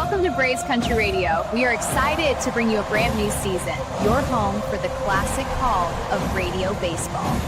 Welcome to Braves Country Radio. We are excited to bring you a brand new season, your home for the classic call of radio baseball.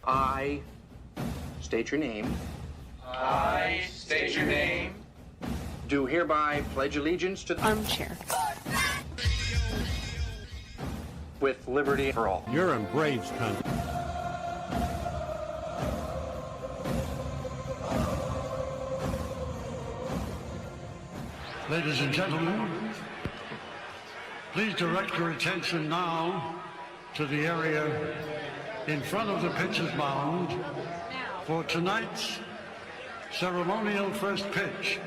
I state your name. I state your name. Do hereby pledge allegiance to the Armchair. with liberty for all. You're in Braves country. Ladies and gentlemen, please direct your attention now to the area in front of the pitcher's mound for tonight's ceremonial first pitch.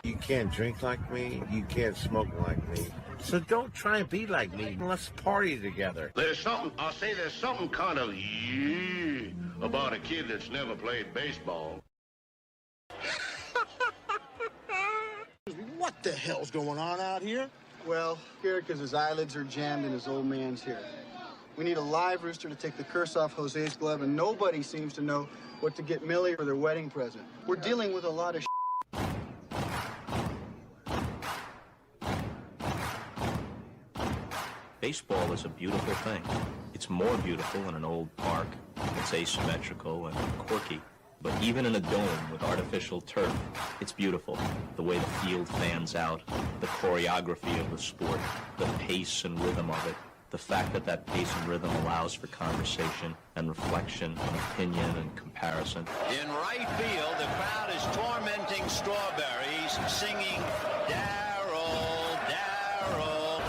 You can't drink like me, you can't smoke like me. So don't try and be like me. Let's party together. There's something kind of about a kid that's never played baseball. What the hell's going on out here? Well, scared because his eyelids are jammed and his old man's here. We need a live rooster to take the curse off Jose's glove, and nobody seems to know what to get Millie for their wedding present. We're dealing with a lot of Baseball is a beautiful thing. It's more beautiful in an old park. It's asymmetrical and quirky. But even in a dome with artificial turf, it's beautiful. The way the field fans out, the choreography of the sport, the pace and rhythm of it, the fact that that pace and rhythm allows for conversation and reflection and opinion and comparison. In right field, the crowd is tormenting Strawberries, singing, Darryl, Darryl.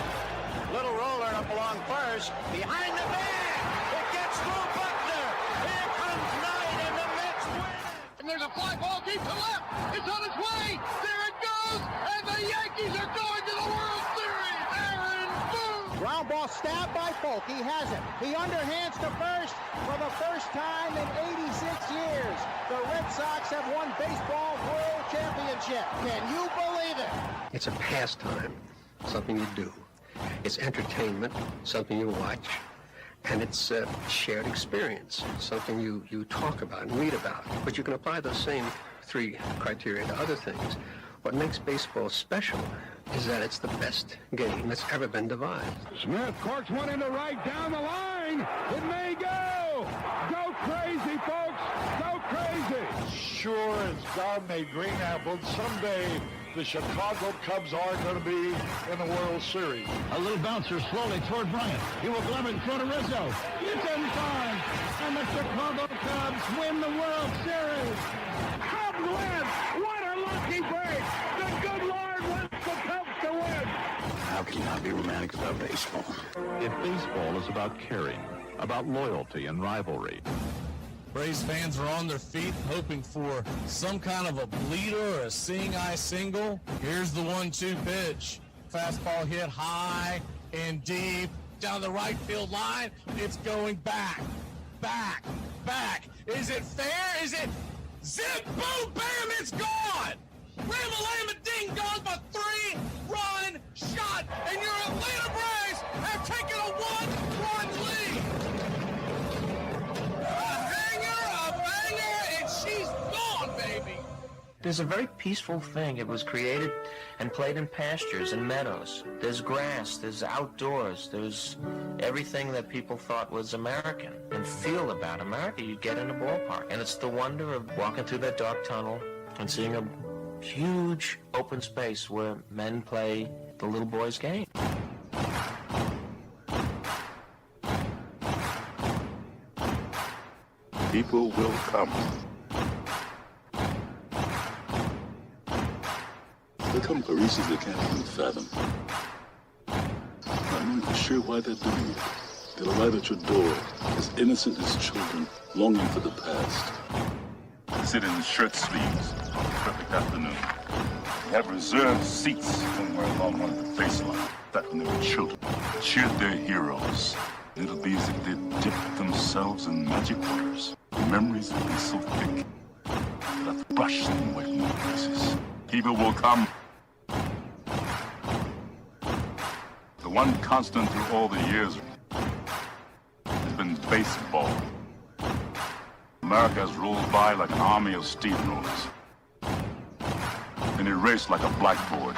first. Behind the bag. It gets through Buckner. Here comes Knight, and the Mets win. And there's a fly ball deep to left. It's on its way. There it goes. And the Yankees are going to the World Series. Aaron Boone. Ground ball stabbed by Polk. He has it. He underhands to first for the first time in 86 years. The Red Sox have won baseball world championship. Can you believe it? It's a pastime, something you do. It's entertainment, something you watch. And it's a shared experience, something you talk about and read about. But you can apply those same three criteria to other things. What makes baseball special is that it's the best game that's ever been devised. Smith corks one into right down the line. It may go. Go crazy, folks. Go crazy. Sure as God made green apples, someday the Chicago Cubs are going to be in the World Series. A little bouncer slowly toward Bryant. He will glove it in front of Rizzo. It's in time. And the Chicago Cubs win the World Series. Cubs win. What a lucky break. The good Lord wants the Cubs to win. How can you not be romantic about baseball? If baseball is about caring, about loyalty and rivalry, Braves fans are on their feet hoping for some kind of a bleeder or a seeing-eye single. Here's the 1-2 pitch. Fastball hit high and deep down the right field line. It's going back, back, back. Is it fair? Is it zip, boom, bam, it's gone. Ram-a-lam-a ding dong, a 3-run shot, and your Atlanta Braves have taken a 1-run lead. She's gone, baby! There's a very peaceful thing. It was created and played in pastures and meadows. There's grass, there's outdoors, there's everything that people thought was American and feel about America you get in a ballpark. And it's the wonder of walking through that dark tunnel and seeing a huge open space where men play the little boy's game. People will come. They come for reasons they can't even fathom. Not knowing for sure why they're doing it. They'll arrive at your door as innocent as children, longing for the past. They sit in shirt sleeves on a perfect afternoon. They have reserved seats somewhere along one of the baselines. Back when they were children, cheered their heroes. It'll be as if they'd dipped themselves in magic waters. The memories will be so thick that I've brushed them away from their faces. People will come. The one constant through all the years has been baseball. America has rolled by like an army of steamrollers. Been erased like a blackboard.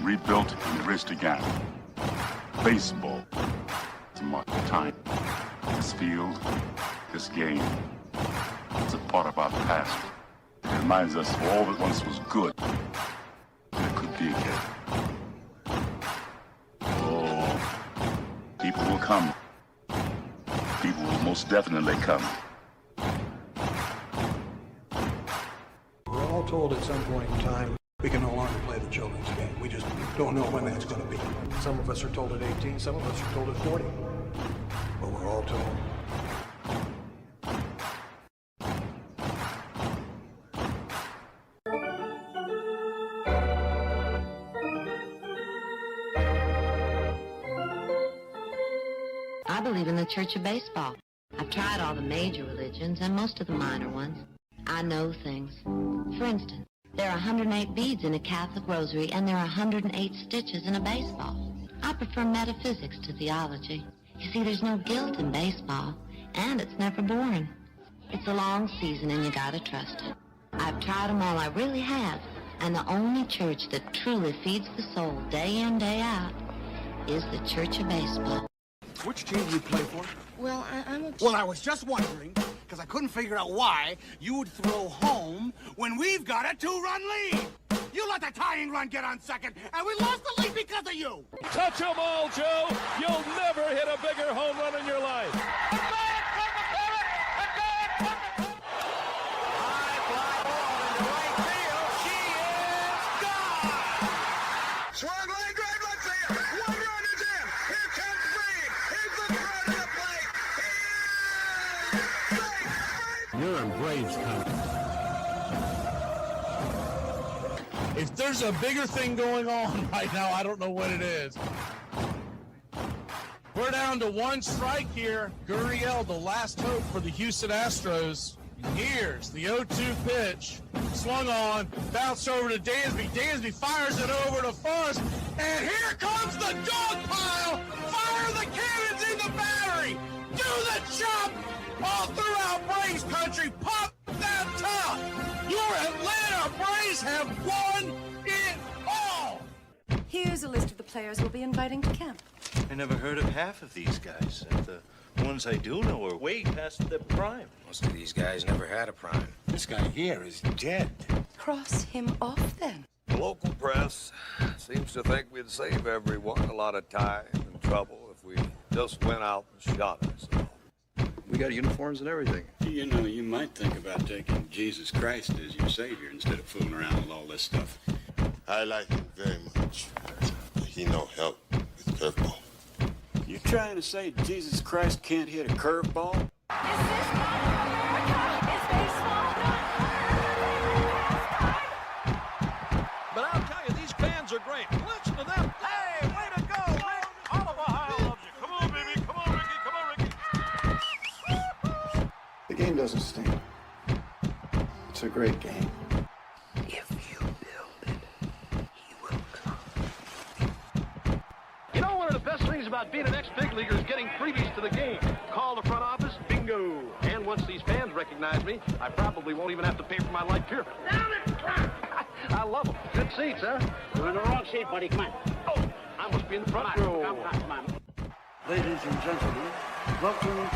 Rebuilt and erased again. Baseball to mark the time. This field, this game, it's a part of our past. It reminds us of all that once was good. And it could be again. Oh, people will come. People will most definitely come. We're all told at some point in time we can no longer play the children's game. We just don't know when that's going to be. Some of us are told at 18, some of us are told at 40. But we're all told. I believe in the Church of Baseball. I've tried all the major religions and most of the minor ones. I know things. For instance, there are 108 beads in a Catholic rosary, and there are 108 stitches in a baseball. I prefer metaphysics to theology. You see, there's no guilt in baseball, and it's never boring. It's a long season, and you gotta trust it. I've tried them all, I really have, and the only church that truly feeds the soul day in, day out is the Church of Baseball. Which team do you play for? Well, I'm a... Well, I was just wondering, because I couldn't figure out why you would throw home when we've got a 2-run lead. You let the tying run get on second, and we lost the lead because of you. Touch them all, Joe. You'll never hit a bigger home run in your life. Swung line drive left field. 1 run is in. You're in Braves country. If there's a bigger thing going on right now, I don't know what it is. We're down to one strike here. Gurriel, the last hope for the Houston Astros. Here's the 0-2 pitch. Swung on, bounced over to Dansby. Dansby fires it over to Forrest. And here comes the dog pile. Fire the cannons in the battery. Do the chop all throughout Braves country. Pop that top. Your Atlanta Braves have won it all. Here's a list of the players we'll be inviting to camp. I never heard of half of these guys. And the ones I do know are way past their prime. Most of these guys never had a prime. This guy here is dead. Cross him off, then. The local press seems to think we'd save everyone a lot of time and trouble if we just went out and shot ourselves. We got uniforms and everything. You know, you might think about taking Jesus Christ as your savior instead of fooling around with all this stuff. I like him very much. He no help with curveball. You trying to say Jesus Christ can't hit a curveball? But I'll tell you, these fans are great. Listen to them. Hey, way to go, Rick. All of Ohio loves you. Come on, baby. Come on, Ricky. Come on, Ricky. The game doesn't stink. It's a great game. You know, one of the best things about being an ex-big leaguer is getting freebies to the game. Call the front office, bingo. And once these fans recognize me, I probably won't even have to pay for my light beer. I love them. Good seats, huh? You're in the wrong seat, buddy. Come on. Oh, I must be in the front row. Come on. Ladies and gentlemen, welcome.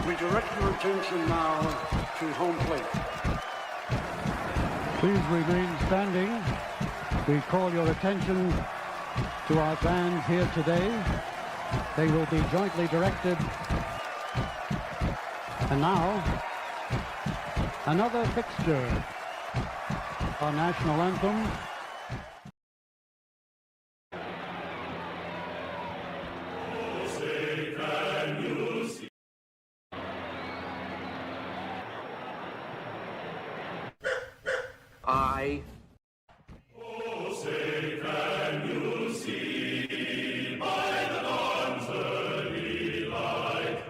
We direct your attention now to home plate. Please remain standing. We call your attention to our bands here today. They will be jointly directed. And now, another fixture. Our national anthem. I. Oh, say, can you see by the dawn's early light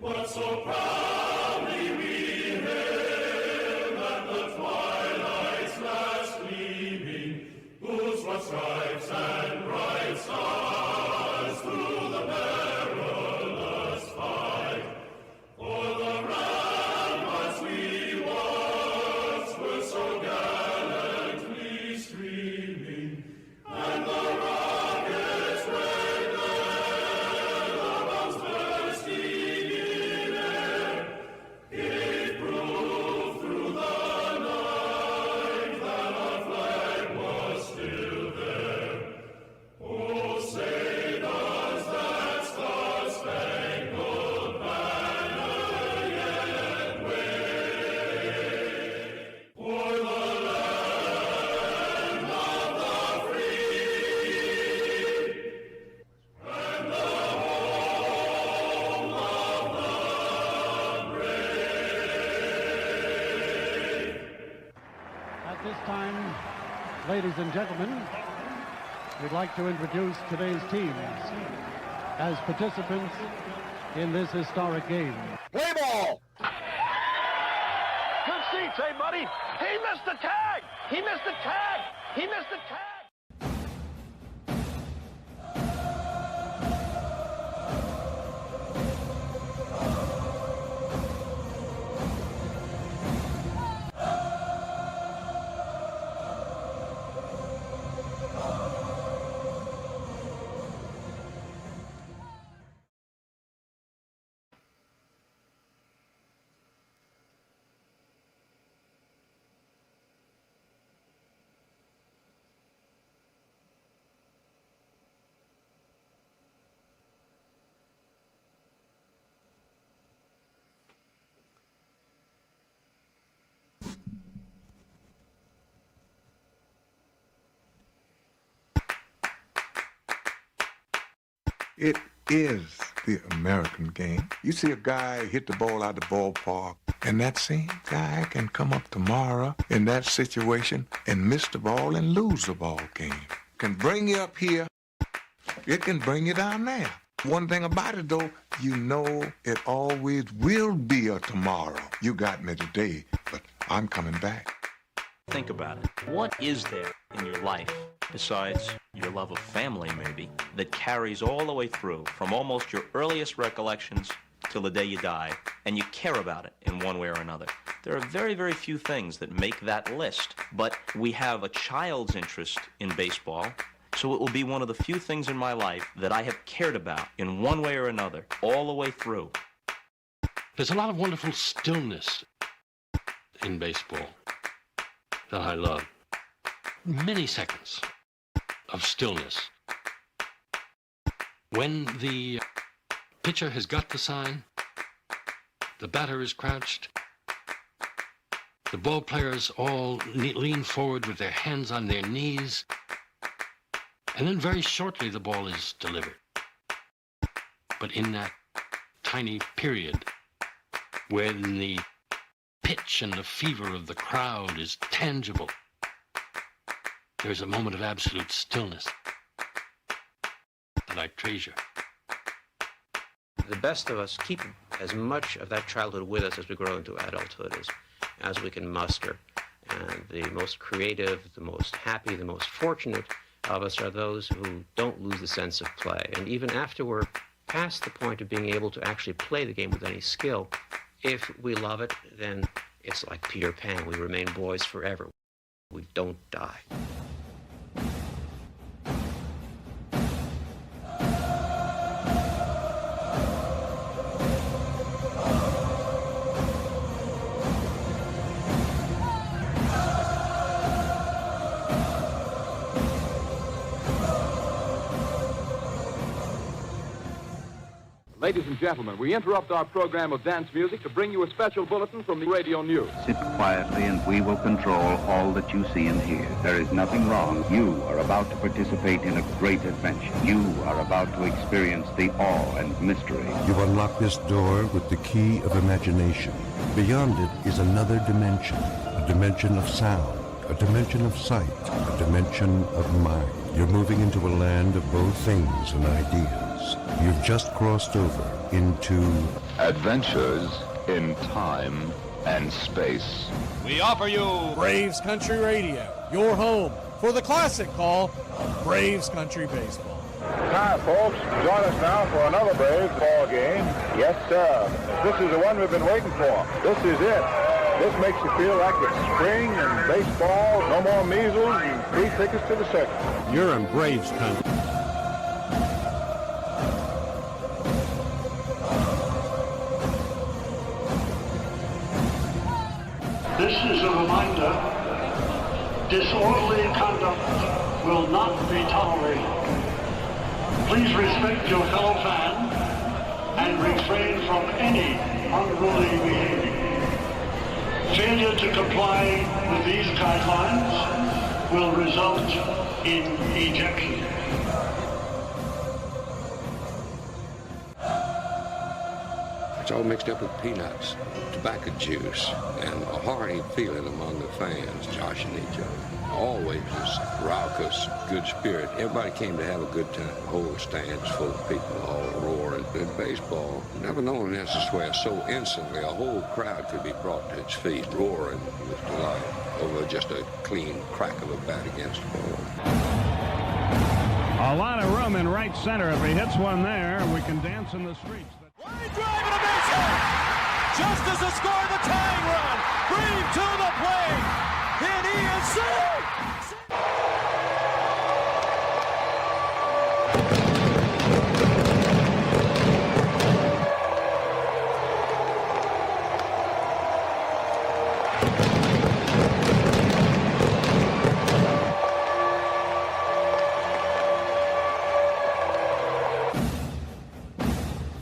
what so proudly we hailed at the twilight's last gleaming, whose broad stripes and bright stars through the perilous fight for the ramparts we once were so gallantly streaming, and the rockets red the bombs bursting in air gave proof through the night that our flag was still there. Oh, say does that star-spangled banner yet wave o'er the land of the free and the home of the brave? At this time, ladies and gentlemen, we'd like to introduce today's teams as participants in this historic game. Play ball! Good seats, hey, buddy. He missed the tag! He missed the tag! He missed the tag! It is the American game. You see a guy hit the ball out the ballpark, And that same guy can come up tomorrow in that situation and miss the ball and lose the ball game. Can bring you up here, it can bring you down there. One thing about it, though, you know it always will be a tomorrow. You got me today, but I'm coming back. Think about it. What is there in your life, besides your love of family maybe, that carries all the way through from almost your earliest recollections till the day you die, and you care about it in one way or another? There are very, very few things that make that list, but we have a child's interest in baseball, so it will be one of the few things in my life that I have cared about in one way or another all the way through. There's a lot of wonderful stillness in baseball that I love. Many seconds of stillness. When the pitcher has got the sign, the batter is crouched, the ball players all lean forward with their hands on their knees, and then very shortly the ball is delivered. But in that tiny period when the pitch and the fever of the crowd is tangible, there's a moment of absolute stillness that I treasure. The best of us keep as much of that childhood with us as we grow into adulthood as we can muster. And the most creative, the most happy, the most fortunate of us are those who don't lose the sense of play. And even after we're past the point of being able to actually play the game with any skill, if we love it, then it's like Peter Pan. We remain boys forever. We don't die. Ladies and gentlemen, we interrupt our program of dance music to bring you a special bulletin from the radio news. Sit quietly and we will control all that you see and hear. There is nothing wrong. You are about to participate in a great adventure. You are about to experience the awe and mystery. You unlock this door with the key of imagination. Beyond it is another dimension, a dimension of sound, a dimension of sight, a dimension of mind. You're moving into a land of both things and ideas. You've just crossed over into Adventures in Time and Space. We offer you Braves Country Radio, your home for the classic call of Braves Country Baseball. Hi, folks. Join us now for another Braves ball game. Yes, sir. This is the one we've been waiting for. This is it. This makes you feel like it's spring and baseball, no more measles, and free tickets to the circus. You're in Braves Country. This is a reminder, disorderly conduct will not be tolerated. Please respect your fellow fan and refrain from any unruly behavior. Failure to comply with these guidelines will result in ejection. It's all mixed up with peanuts, tobacco juice, and a hearty feeling among the fans joshing each other. Always this raucous, good spirit. Everybody came to have a good time. The whole stands full of people all roaring. In baseball, never known this is where so instantly a whole crowd could be brought to its feet, roaring with delight over just a clean crack of a bat against the ball. A lot of room in right center. If he hits one there, we can dance in the streets. Line drive and a base hit. Just as they score the tying run. Breathe to the plate. And he is safe.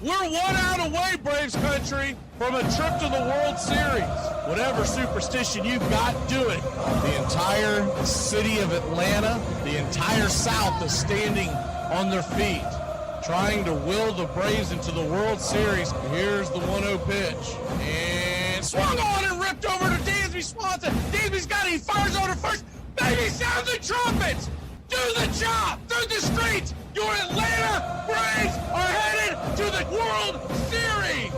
We're 1 out away, Braves country, from a trip to the World Series. Whatever superstition you've got, do it. The entire city of Atlanta, the entire South is standing on their feet, trying to will the Braves into the World Series. Here's the 1-0 pitch. And and swung on and ripped over to Dansby Swanson. Dansby's got it. He fires over to first. Baby, sound the trumpets. Do the job through the streets. Your Atlanta Braves are headed to the World Series,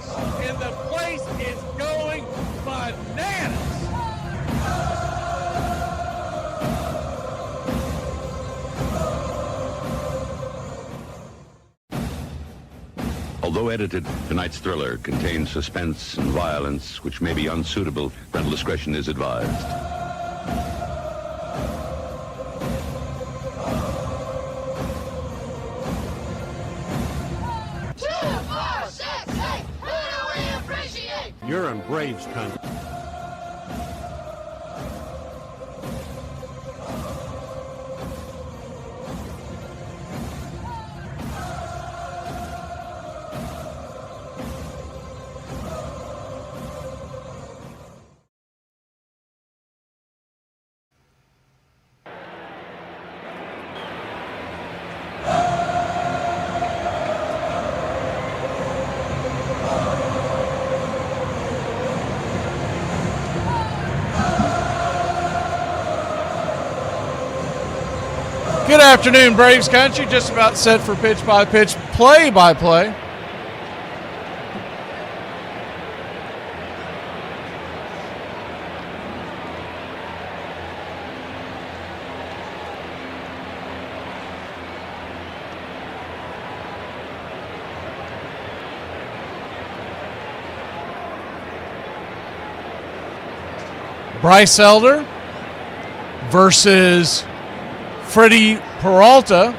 and the place is going bananas. Although edited, tonight's thriller contains suspense and violence which may be unsuitable. Parental discretion is advised. You're in Braves country. Good afternoon, Braves country. Just about set for pitch-by-pitch, play-by-play. Bryce Elder versus Freddie Peralta.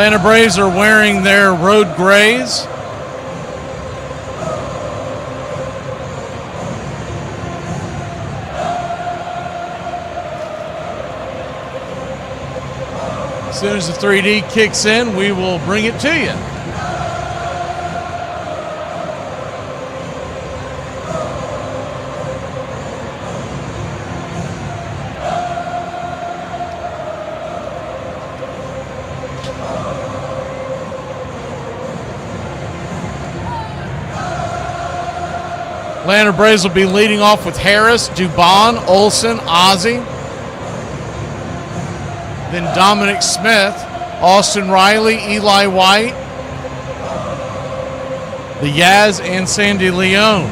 Atlanta Braves are wearing their road grays. As soon as the 3D kicks in, we will bring it to you. Atlanta Braves will be leading off with Harris, Dubon, Olson, Ozzie. Then Dominic Smith, Austin Riley, Eli White, the Yaz, and Sandy Leone.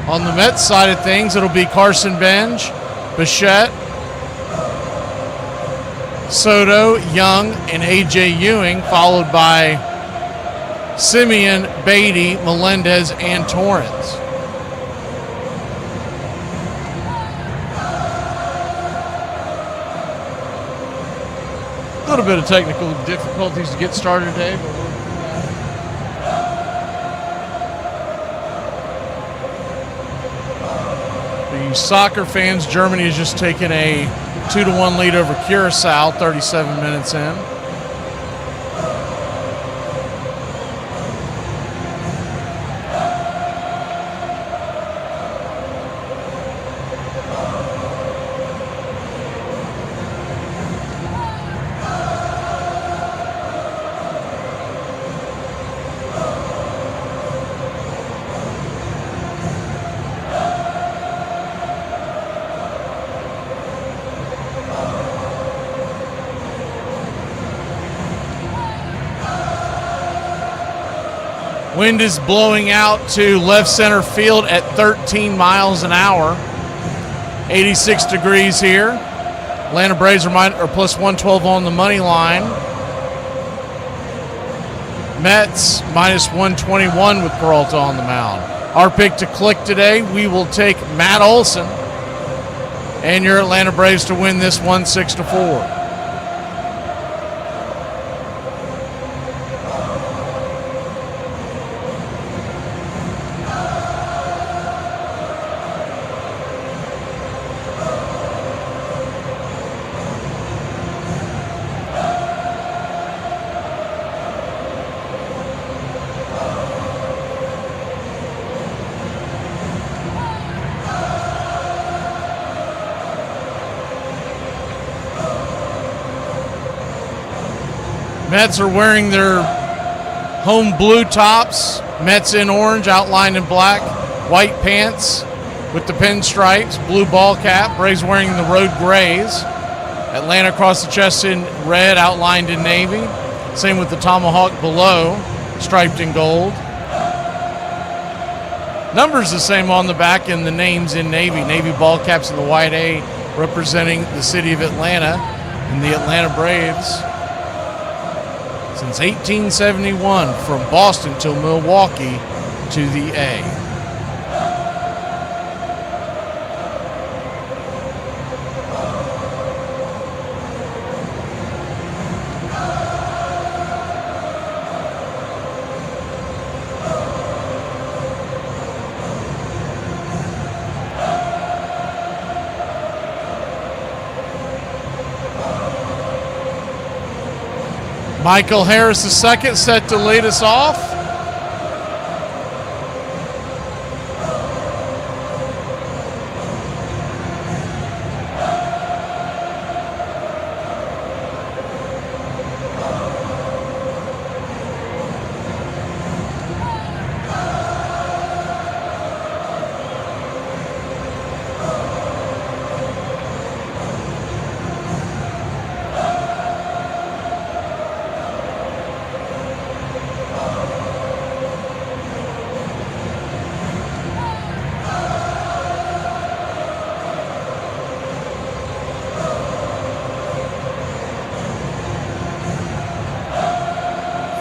On the Mets side of things, it'll be Carson Bench, Bichette, Soto, Young, and A.J. Ewing, followed by Simeon, Beatty, Melendez, and Torrance. A little bit of technical difficulties to get started today, but for you soccer fans, Germany has just taken a 2-1 lead over Curacao, 37 minutes in. Wind is blowing out to left center field at 13 miles an hour. 86 degrees here. Atlanta Braves are plus 112 on the money line. Mets minus 121 with Peralta on the mound. Our pick to click today, we will take Matt Olson and your Atlanta Braves to win this one 6-4. Mets are wearing their home blue tops. Mets in orange, outlined in black. White pants with the pinstripes. Blue ball cap. Braves wearing the road grays. Atlanta across the chest in red, outlined in navy. Same with the tomahawk below, striped in gold. Numbers the same on the back and the names in navy. Navy ball caps and the white A representing the city of Atlanta and the Atlanta Braves. Since 1871, from Boston till Milwaukee to the A. Michael Harris II set to lead us off.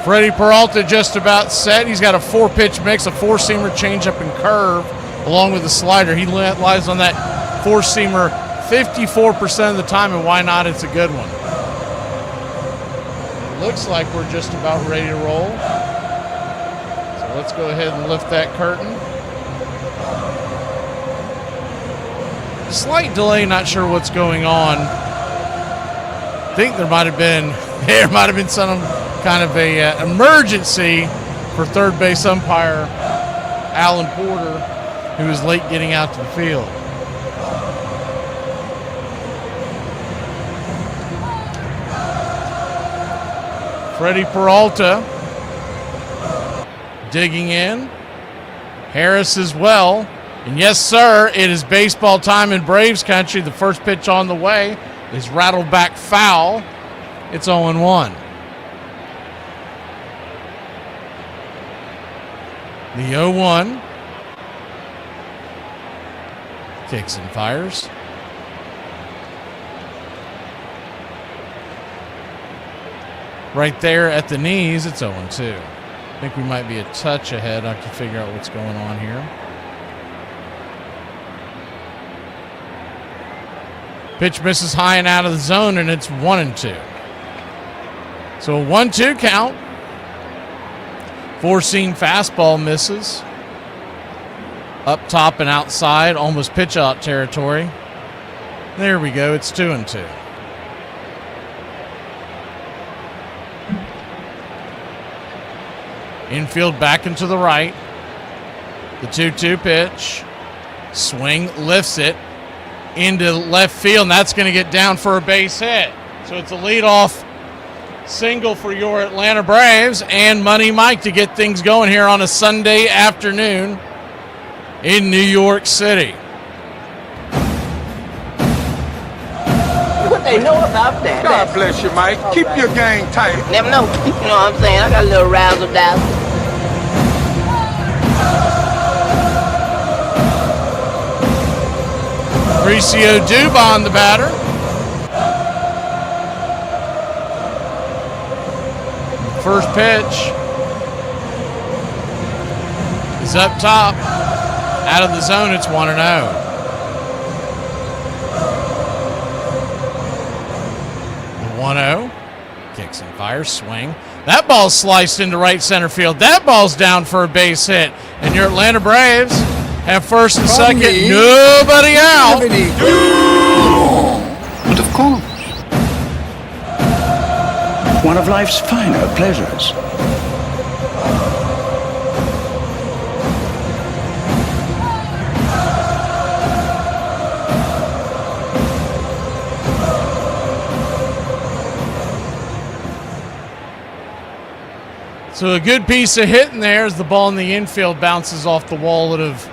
Freddie Peralta just about set. He's got a 4-pitch mix, a 4-seamer, changeup, and curve, along with a slider. He lies on that 4-seamer 54% of the time, and why not? It's a good one. It looks like we're just about ready to roll. So let's go ahead and lift that curtain. Slight delay, not sure what's going on. I think there might have been some kind of a emergency for third base umpire Alan Porter, who was late getting out to the field. Freddie Peralta digging in. Harris as well. And yes, sir, it is baseball time in Braves country. The first pitch on the way is rattled back foul. It's 0-1. The 0-1. Kicks and fires. Right there at the knees, it's 0-2. I think we might be a touch ahead. I have to figure out what's going on here. Pitch misses high and out of the zone, and it's 1-2. So a 1-2 count. 4-seam fastball misses. Up top and outside, almost pitch out territory. There we go, it's 2-2. Infield back and to the right. The 2-2 pitch. Swing, lifts it into left field, and that's going to get down for a base hit. So it's a leadoff single for your Atlanta Braves and Money Mike to get things going here on a Sunday afternoon in New York City. What they know about that? God bless you, Mike. Keep your game tight. Never know. You know what I'm saying? I got a little razzle dazzle. Mauricio Dubon, the batter. First pitch is up top. Out of the zone, it's 1-0. The 1-0. Kicks and fires, swing. That ball's sliced into right center field. That ball's down for a base hit. And your Atlanta Braves have first and second. Nobody out. But of course. One of life's finer pleasures. So a good piece of hitting there as the ball in the infield bounces off the wallet of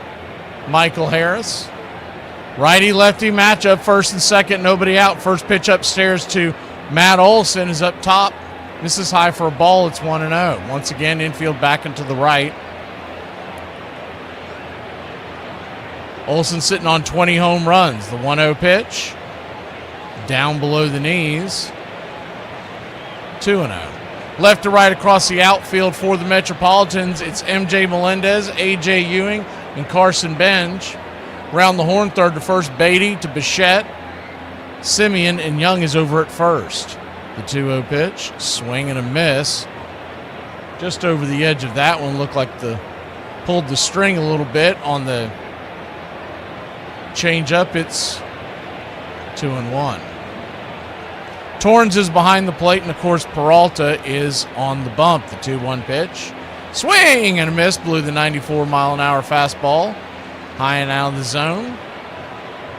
Michael Harris. Righty-lefty matchup, first and second, nobody out. First pitch upstairs to Matt Olson is up top. This is high for a ball. It's 1-0. Once again, infield back and to the right. Olson sitting on 20 home runs. The 1-0 pitch. Down below the knees. 2-0. Left to right across the outfield for the Metropolitans, it's MJ Melendez, AJ Ewing, and Carson Benj. Round the horn, third to first, Beatty to Bichette. Simeon and Young is over at first. The 2-0 pitch, swing and a miss. Just over the edge of that one, looked like pulled the string a little bit on the change up. It's 2-1. Torrens is behind the plate, and of course Peralta is on the bump. The 2-1 pitch. Swing and a miss, blew the 94-mile-an-hour fastball. High and out of the zone.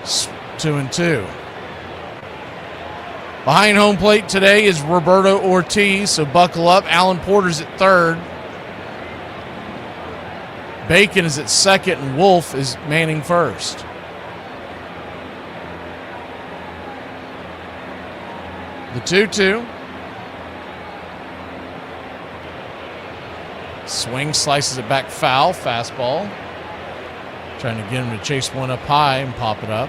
2-2. Behind home plate today is Roberto Ortiz, so buckle up. Alan Porter's at third. Bacon is at second, and Wolf is manning first. The 2-2. Swing, slices it back foul. Fastball. Trying to get him to chase one up high and pop it up.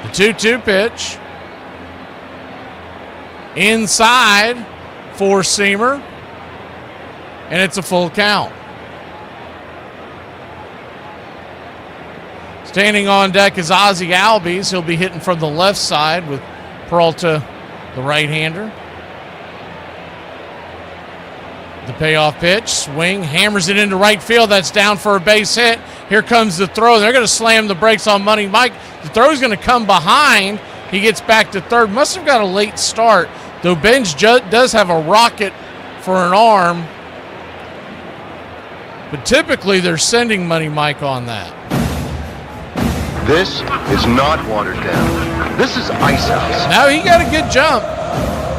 The 2-2 pitch. Inside. Four-seamer. And it's a full count. Standing on deck is Ozzie Albies. He'll be hitting from the left side with Peralta, the right-hander. The payoff pitch, swing, hammers it into right field. That's down for a base hit. Here comes the throw. They're going to slam the brakes on Money Mike. The throw's going to come behind. He gets back to third. Must have got a late start, though Benj does have a rocket for an arm. But typically, they're sending Money Mike on that. This is not watered down. This is Ice House. Now he got a good jump.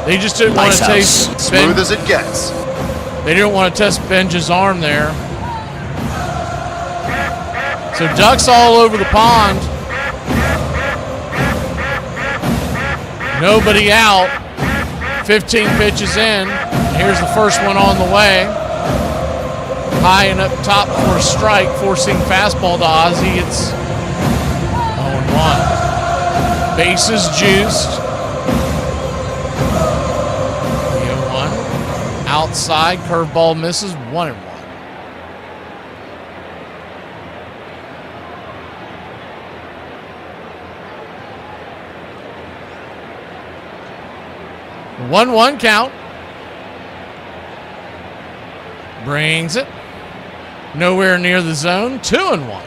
They just didn't want to taste smooth as it gets. They didn't want to test Benj's arm there. So ducks all over the pond. Nobody out. 15 pitches in. Here's the first one on the way. High and up top for a strike, forcing fastball to Ozzie. It's 0-1. Bases juiced. The 0-1. Outside, curveball misses, 1-1. The 1-1 count. Brings it. Nowhere near the zone. 2-1.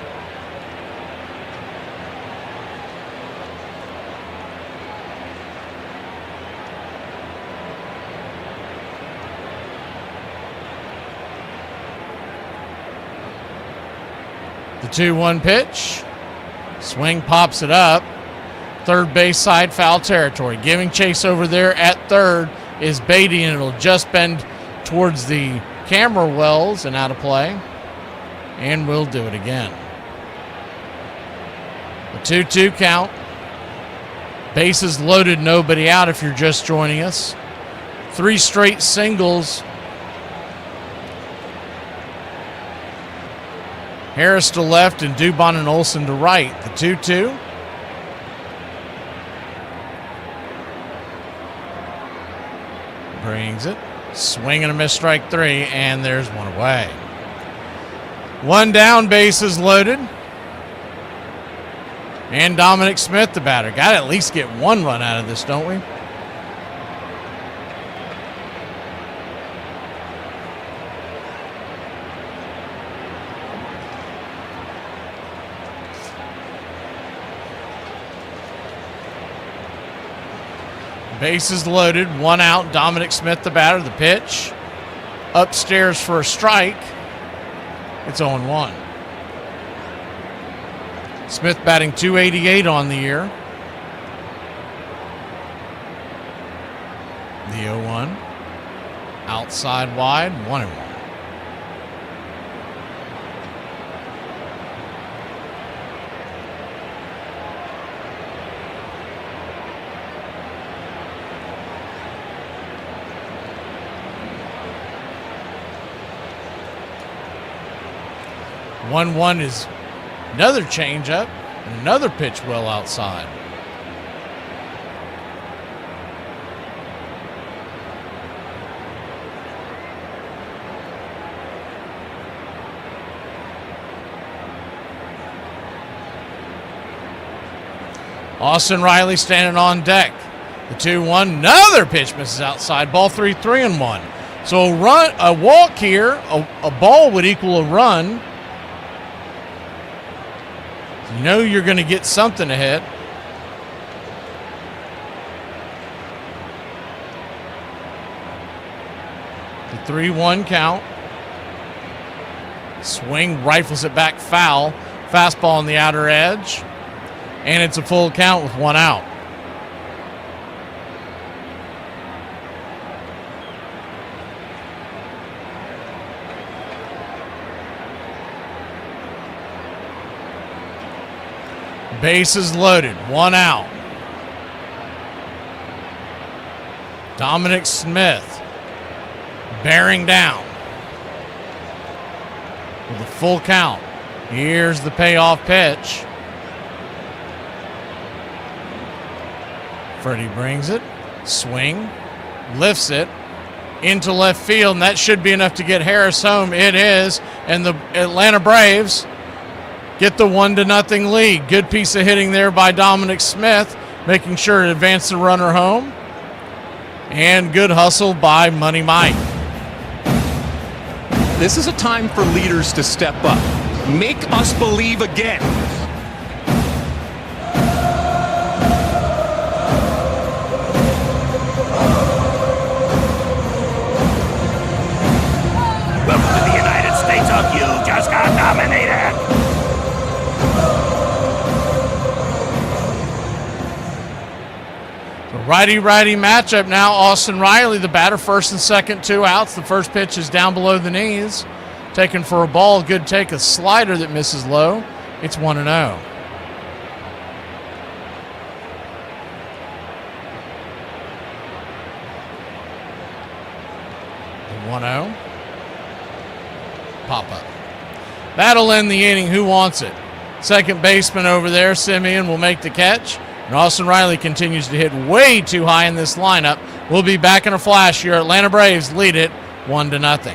The 2-1 pitch. Swing, pops it up. Third base side, foul territory. Giving chase over there at third is Beatty, and it'll just bend towards the camera wells and out of play. And we'll do it again. The 2-2 count. Bases loaded, nobody out if you're just joining us. 3 straight singles. Harris to left and Dubon and Olsen to right. The 2-2. Brings it. Swing and a miss, strike 3, and there's one away. 1 down, bases loaded. And Dominic Smith, the batter. Got to at least get 1 run out of this, don't we? Bases loaded, 1 out. Dominic Smith, the batter. The pitch. Upstairs for a strike. It's 0-1. Smith batting .288 on the year. The 0-1. Outside wide, 1-1. One is another changeup and another pitch well outside. Austin Riley standing on deck. The 2-1, another pitch misses outside. Ball 3-1. So a walk here, a ball would equal a run. You know you're going to get something to hit. The 3-1 count. Swing, rifles it back foul. Fastball on the outer edge. And it's a full count with 1 out. Bases loaded, 1 out. Dominic Smith bearing down with a full count. Here's the payoff pitch. Freddie brings it, swing, lifts it into left field, and that should be enough to get Harris home. It is, and the Atlanta Braves get the 1-0 lead. Good piece of hitting there by Dominic Smith, making sure to advance the runner home. And good hustle by Money Mike. This is a time for leaders to step up. Make us believe again. Welcome to the United States of You Just Got Nominated. Righty-righty matchup now. Austin Riley, the batter, first and second, 2 outs. The first pitch is down below the knees. Taken for a ball. Good take, a slider that misses low. It's 1-0. The 1-0. Pop up. That'll end the inning. Who wants it? Second baseman over there, Simeon, will make the catch. And Austin Riley continues to hit way too high in this lineup. We'll be back in a flash. Your Atlanta Braves lead it 1-0.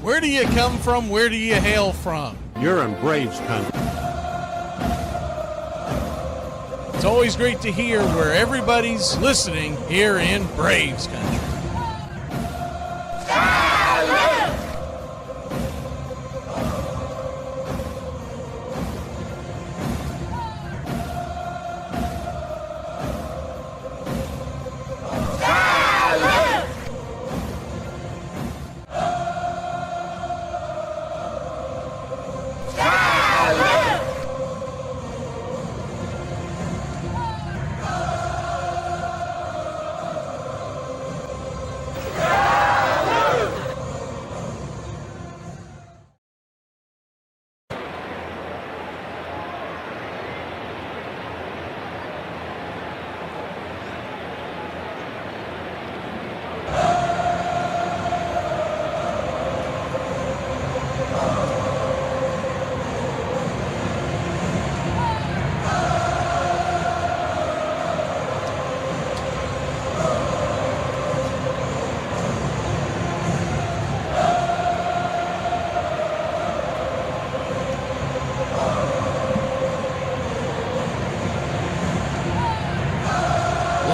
Where do you come from? Where do you hail from? You're in Braves country. It's always great to hear where everybody's listening here in Braves country.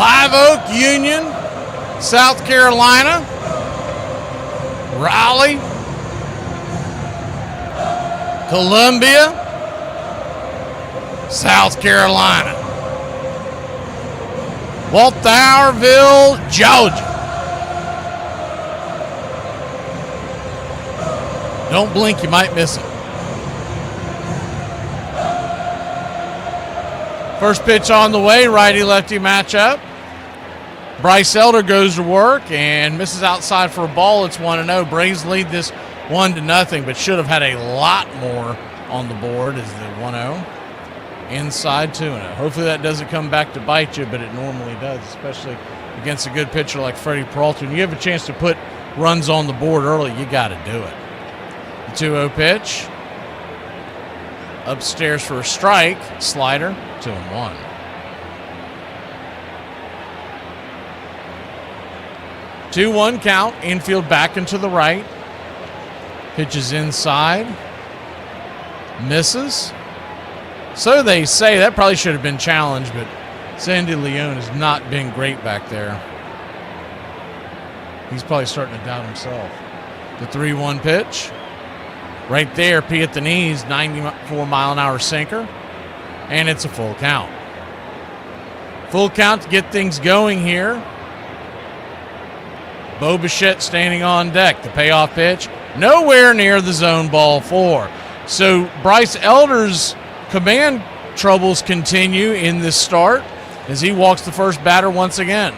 Live Oak, Union, South Carolina, Raleigh, Columbia, South Carolina, Walthourville, Georgia. Don't blink, you might miss it. First pitch on the way, righty-lefty matchup. Bryce Elder goes to work and misses outside for a ball. It's 1-0. Braves lead this 1-0, but should have had a lot more on the board as the 1-0. Inside 2-0. Hopefully that doesn't come back to bite you, but it normally does, especially against a good pitcher like Freddie Peralta. When you have a chance to put runs on the board early, you got to do it. The 2-0 pitch. Upstairs for a strike. Slider, 2-1. Two 2-1 count. Infield back and to the right. Pitches inside. Misses. So they say. That probably should have been challenged, but Sandy Leone has not been great back there. He's probably starting to doubt himself. The 3-1 pitch. Right there, P at the knees, 94-mile-an-hour sinker. And it's a full count. Full count to get things going here. Bo Bichette standing on deck. The payoff pitch, nowhere near the zone, ball 4. So Bryce Elder's command troubles continue in this start as he walks the first batter once again.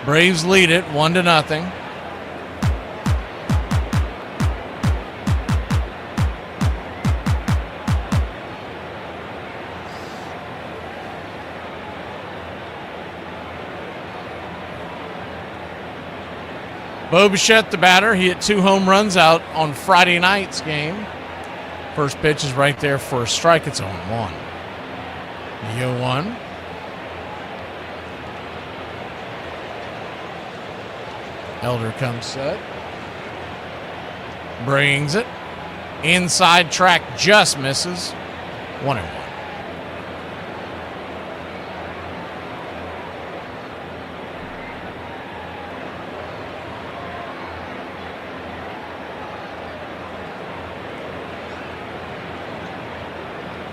Braves lead it 1-0. Bo Bichette, the batter, he hit 2 home runs out on Friday night's game. First pitch is right there for a strike. It's 0-1. The 0-1. Elder comes set. Brings it. Inside track just misses. 1-1.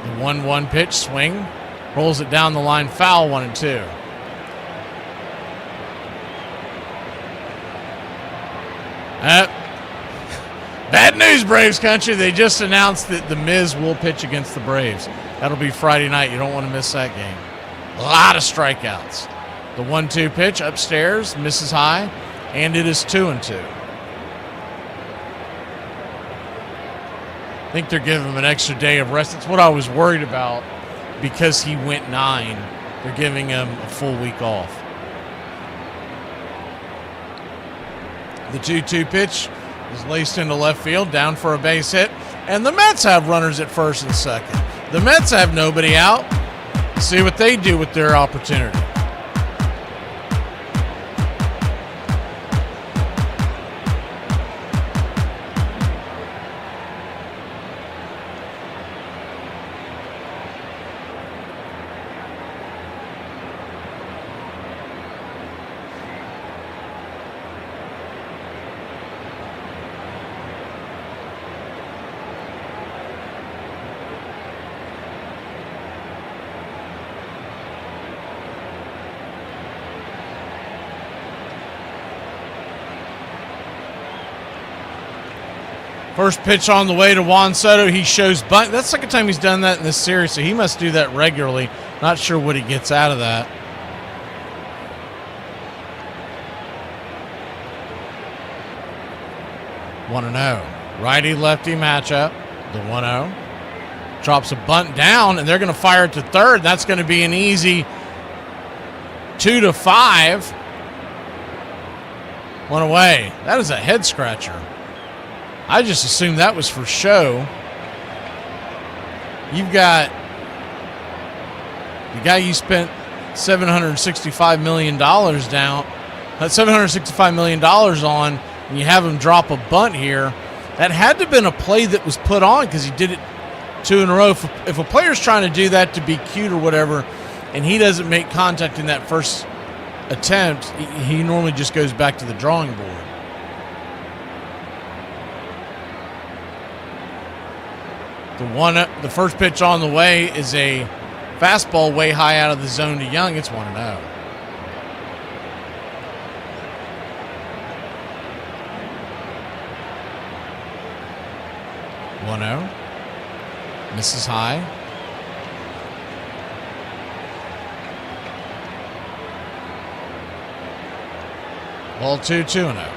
The 1-1 pitch, swing, rolls it down the line, foul, 1-2. Bad news, Braves country. They just announced that the Miz will pitch against the Braves. That'll be Friday night. You don't want to miss that game. A lot of strikeouts. The 1-2 pitch upstairs, misses high, and it is 2-2. I think they're giving him an extra day of rest. That's what I was worried about because he went 9. They're giving him a full week off. The 2-2 pitch is laced into left field, down for a base hit. And the Mets have runners at first and second. The Mets have nobody out. See what they do with their opportunity. First pitch on the way to Juan Soto. He shows bunt. That's the second time he's done that in this series, so he must do that regularly. Not sure what he gets out of that. One 1-0. Righty-lefty matchup. The 1-0. Drops a bunt down, and they're going to fire it to third. That's going to be an easy 2-5. One away. That is a head scratcher. I just assumed that was for show. You've got the guy you spent $765 million down, $765 million on, and you have him drop a bunt here. That had to have been a play that was put on because he did it 2 in a row. If a player's trying to do that to be cute or whatever, and he doesn't make contact in that first attempt, he normally just goes back to the drawing board. The first pitch on the way is a fastball way high out of the zone to Young. It's 1-0. Misses high. Ball 2-0.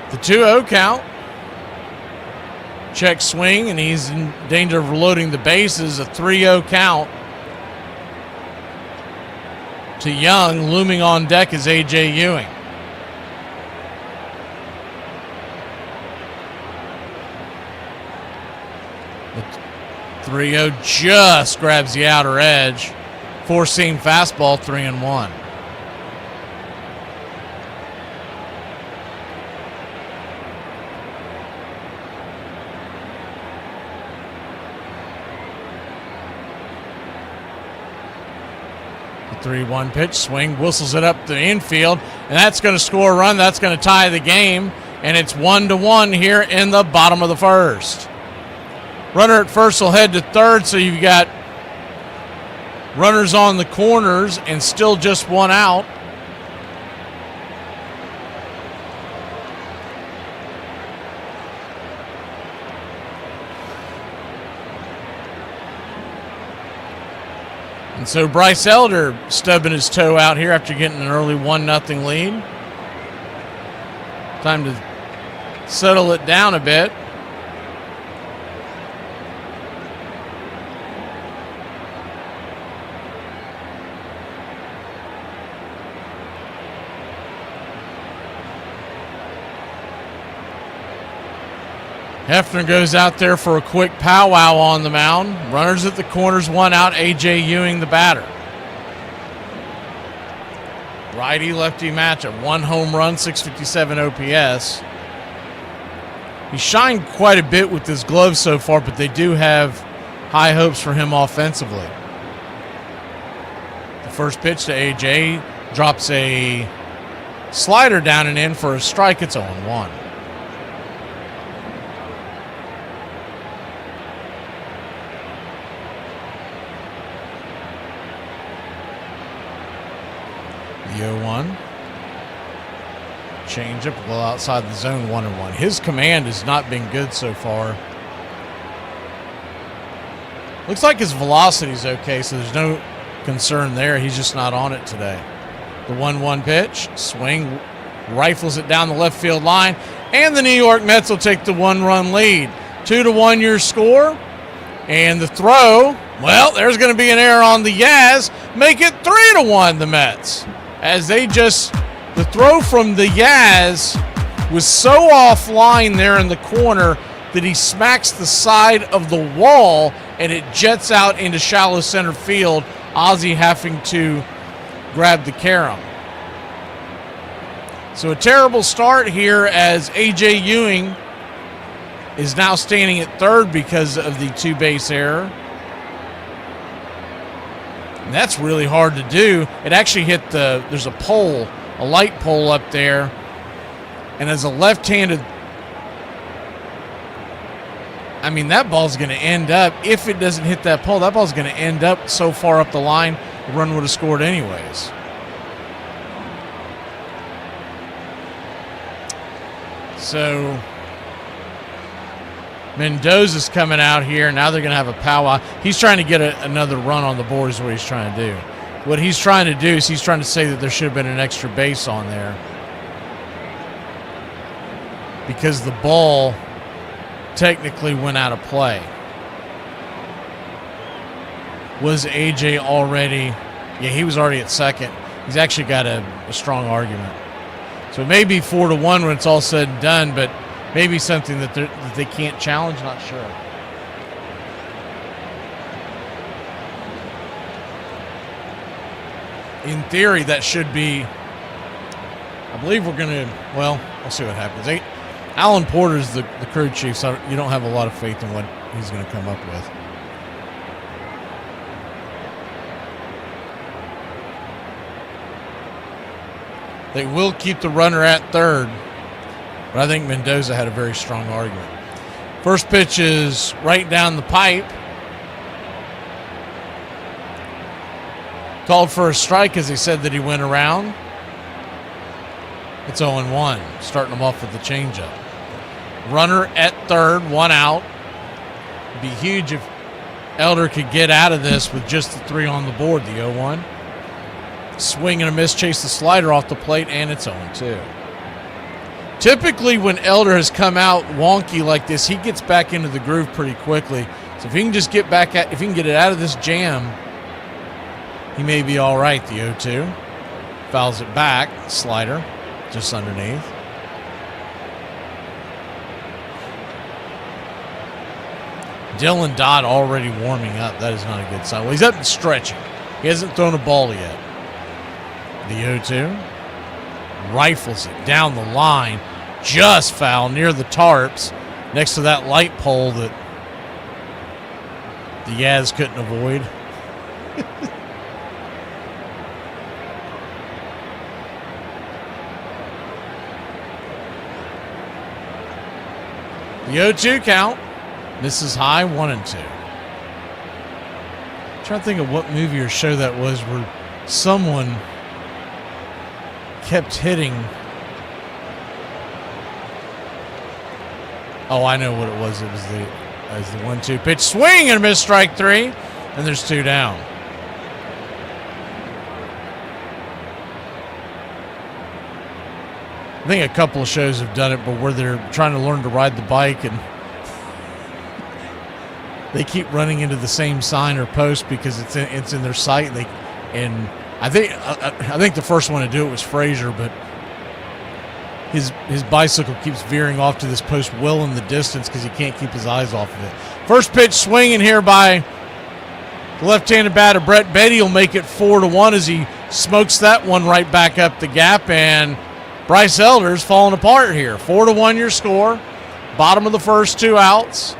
The 2-0 count. Check swing, and he's in danger of loading the bases. A 3-0 count to Young. Looming on deck is A.J. Ewing. The 3-0 just grabs the outer edge. Four-seam fastball, 3-1. The 3-1 pitch, swing, whistles it up the infield, and that's going to score a run. That's going to tie the game, and it's 1-1 here in the bottom of the first. Runner at first will head to third, so you've got runners on the corners and still just one out. And so Bryce Elder stubbing his toe out here after getting an early 1-0 lead. Time to settle it down a bit. Hefner goes out there for a quick powwow on the mound. Runners at the corners, one out. A.J. Ewing, the batter. Righty-lefty matchup. 1 home run, 657 OPS. He shined quite a bit with his gloves so far, but they do have high hopes for him offensively. The first pitch to A.J. drops a slider down and in for a strike. It's 0-1. The 0-1. Change up, well outside the zone, 1-1. His command has not been good so far. Looks like his velocity's okay, so there's no concern there. He's just not on it today. The 1-1 pitch, swing, rifles it down the left field line, and the New York Mets will take the 1-run lead. 2-1 your score, and the throw, well, there's going to be an error on the Yaz, make it 3-1 the Mets. As the throw from the Yaz was so offline there in the corner that he smacks the side of the wall and it jets out into shallow center field, Ozzie having to grab the carom. So a terrible start here as A.J. Ewing is now standing at third because of the 2-base error. And that's really hard to do. It actually hit there's a pole, a light pole up there. And as a left-handed, I mean, that ball's going to end up, if it doesn't hit that pole, that ball's going to end up so far up the line, the run would have scored anyways. So Mendoza's coming out here. Now they're going to have a powwow. He's trying to get another run on the board is what he's trying to do. What he's trying to do is he's trying to say that there should have been an extra base on there because the ball technically went out of play. Was AJ already? Yeah, he was already at second. He's actually got a strong argument. So it may be 4-1 when it's all said and done, but maybe something that they can't challenge, not sure. In theory, that should be a believe we're going to, well, we'll see what happens. Alan Porter's the crew chief, so you don't have a lot of faith in what he's going to come up with. They will keep the runner at third, but I think Mendoza had a very strong argument. First pitch is right down the pipe. Called for a strike as he said that he went around. It's 0-1, starting him off with the changeup. Runner at third, 1 out. It'd be huge if Elder could get out of this with just the 3 on the board, the 0-1. Swing and a miss, chase the slider off the plate, and it's 0-2. Typically, when Elder has come out wonky like this, he gets back into the groove pretty quickly. So if he can just get back if he can get it out of this jam, he may be all right. The 0-2 fouls it back, slider just underneath. Dylan Dodd already warming up. That is not a good sign. Well, he's up and stretching. He hasn't thrown a ball yet. The 0-2 rifles it down the line, just foul near the tarps, next to that light pole that the Yaz couldn't avoid. The 0-2 count. Misses high, 1-2. I'm trying to think of what movie or show that was where someone kept hitting. Oh, I know what it was. It was the 1-2 pitch. Swing and a miss, strike 3. And there's 2 down. I think a couple of shows have done it, but where they're trying to learn to ride the bike and they keep running into the same sign or post because it's in their sight. And I think the first one to do it was Frazier, but his bicycle keeps veering off to this post well in the distance because he can't keep his eyes off of it. First pitch swinging here by the left-handed batter Brett Beatty will make it 4-1 as he smokes that one right back up the gap, and Bryce Elder's falling apart here. 4-1 your score. Bottom of the first, 2 outs.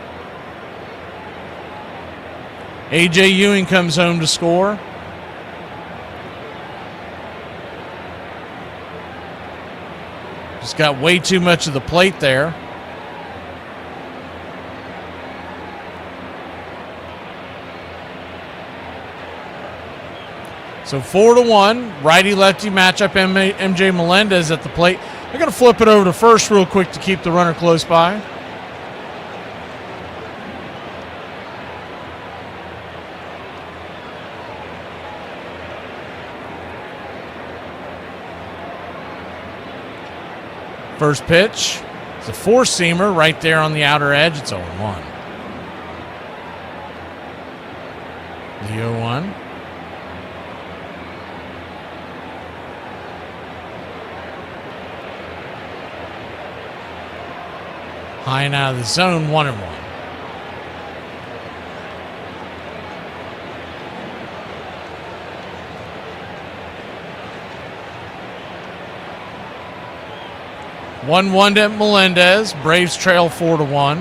A.J. Ewing comes home to score. Just got way too much of the plate there. So 4-1, righty-lefty matchup. MJ Melendez at the plate. They're going to flip it over to first real quick to keep the runner close by. First pitch, it's a 4-seamer right there on the outer edge. It's 0-1. The 0-1. High and out of the zone, 1-1. One to Melendez. Braves trail 4-1.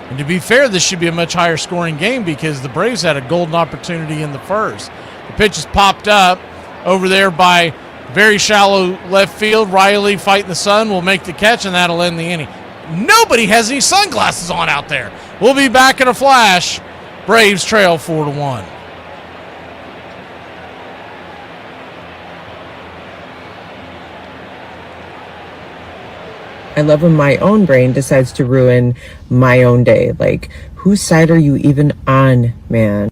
And to be fair, this should be a much higher scoring game because the Braves had a golden opportunity in the first. The pitch is popped up over there by very shallow left field. Riley fighting the sun will make the catch, and that'll end the inning. Nobody has any sunglasses on out there. We'll be back in a flash. Braves trail 4-1. I love when my own brain decides to ruin my own day. Like, whose side are you even on, man?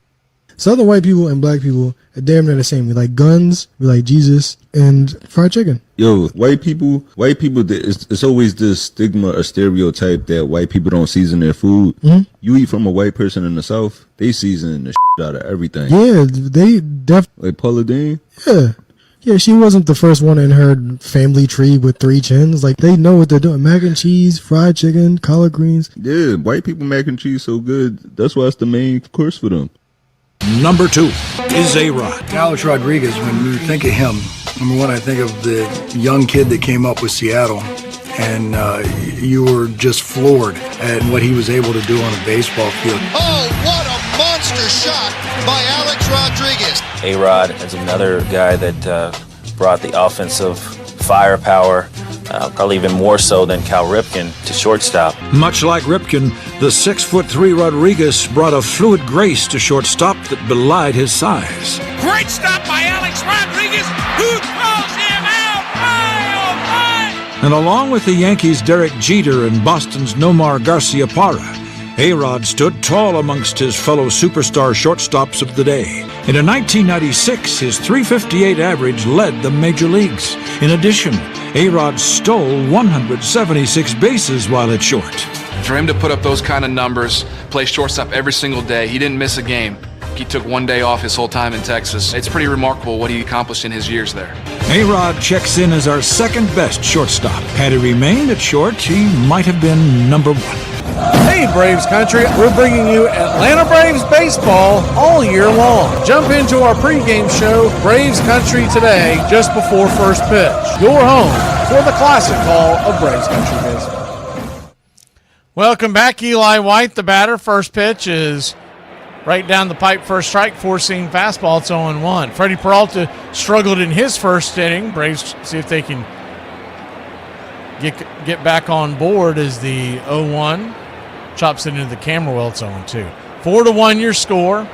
Southern white people and black people are damn near the same. We like guns, we like Jesus, and fried chicken. Yo, white people, it's always this stigma or stereotype that white people don't season their food. Mm-hmm. You eat from a white person in the South, they season the shit out of everything. Yeah, they definitely. Like Paula Deen? Yeah. Yeah, she wasn't the first one in her family tree with 3 chins. Like, they know what they're doing. Mac and cheese, fried chicken, collard greens. Yeah, white people mac and cheese so good. That's why it's the main course for them. Number 2 is A-Rod. Alex Rodriguez, when you think of him, Number one, I think of the young kid that came up with Seattle, and you were just floored at what he was able to do on a baseball field. Oh, what a monster shot by Alex Rodriguez. A-Rod is another guy that brought the offensive firepower, probably even more so than Cal Ripken, to shortstop. Much like Ripken, the 6'3" Rodriguez brought a fluid grace to shortstop that belied his size. Great stop by Alex Rodriguez, who throws him out. My, oh, my. And along with the Yankees' Derek Jeter and Boston's Nomar Garciaparra, A-Rod stood tall amongst his fellow superstar shortstops of the day. And in 1996, his .358 average led the major leagues. In addition, A-Rod stole 176 bases while at short. For him to put up those kind of numbers, play shortstop every single day, he didn't miss a game. He took one day off his whole time in Texas. It's pretty remarkable what he accomplished in his years there. A-Rod checks in as our second best shortstop. Had he remained at short, he might have been number one. Hey Braves country, we're bringing you Atlanta Braves baseball all year long. Jump into our pregame show, Braves Country Today, just before first pitch. Your home for the classic call of Braves Country baseball. Welcome back, Eli White, the batter. First pitch is right down the pipe, first strike, four-seam fastball. It's 0-1. Freddie Peralta struggled in his first inning. Braves see if they can get back on board as the 0-1 chops it into the camera. Well, it's 0-2. 4-1 your score.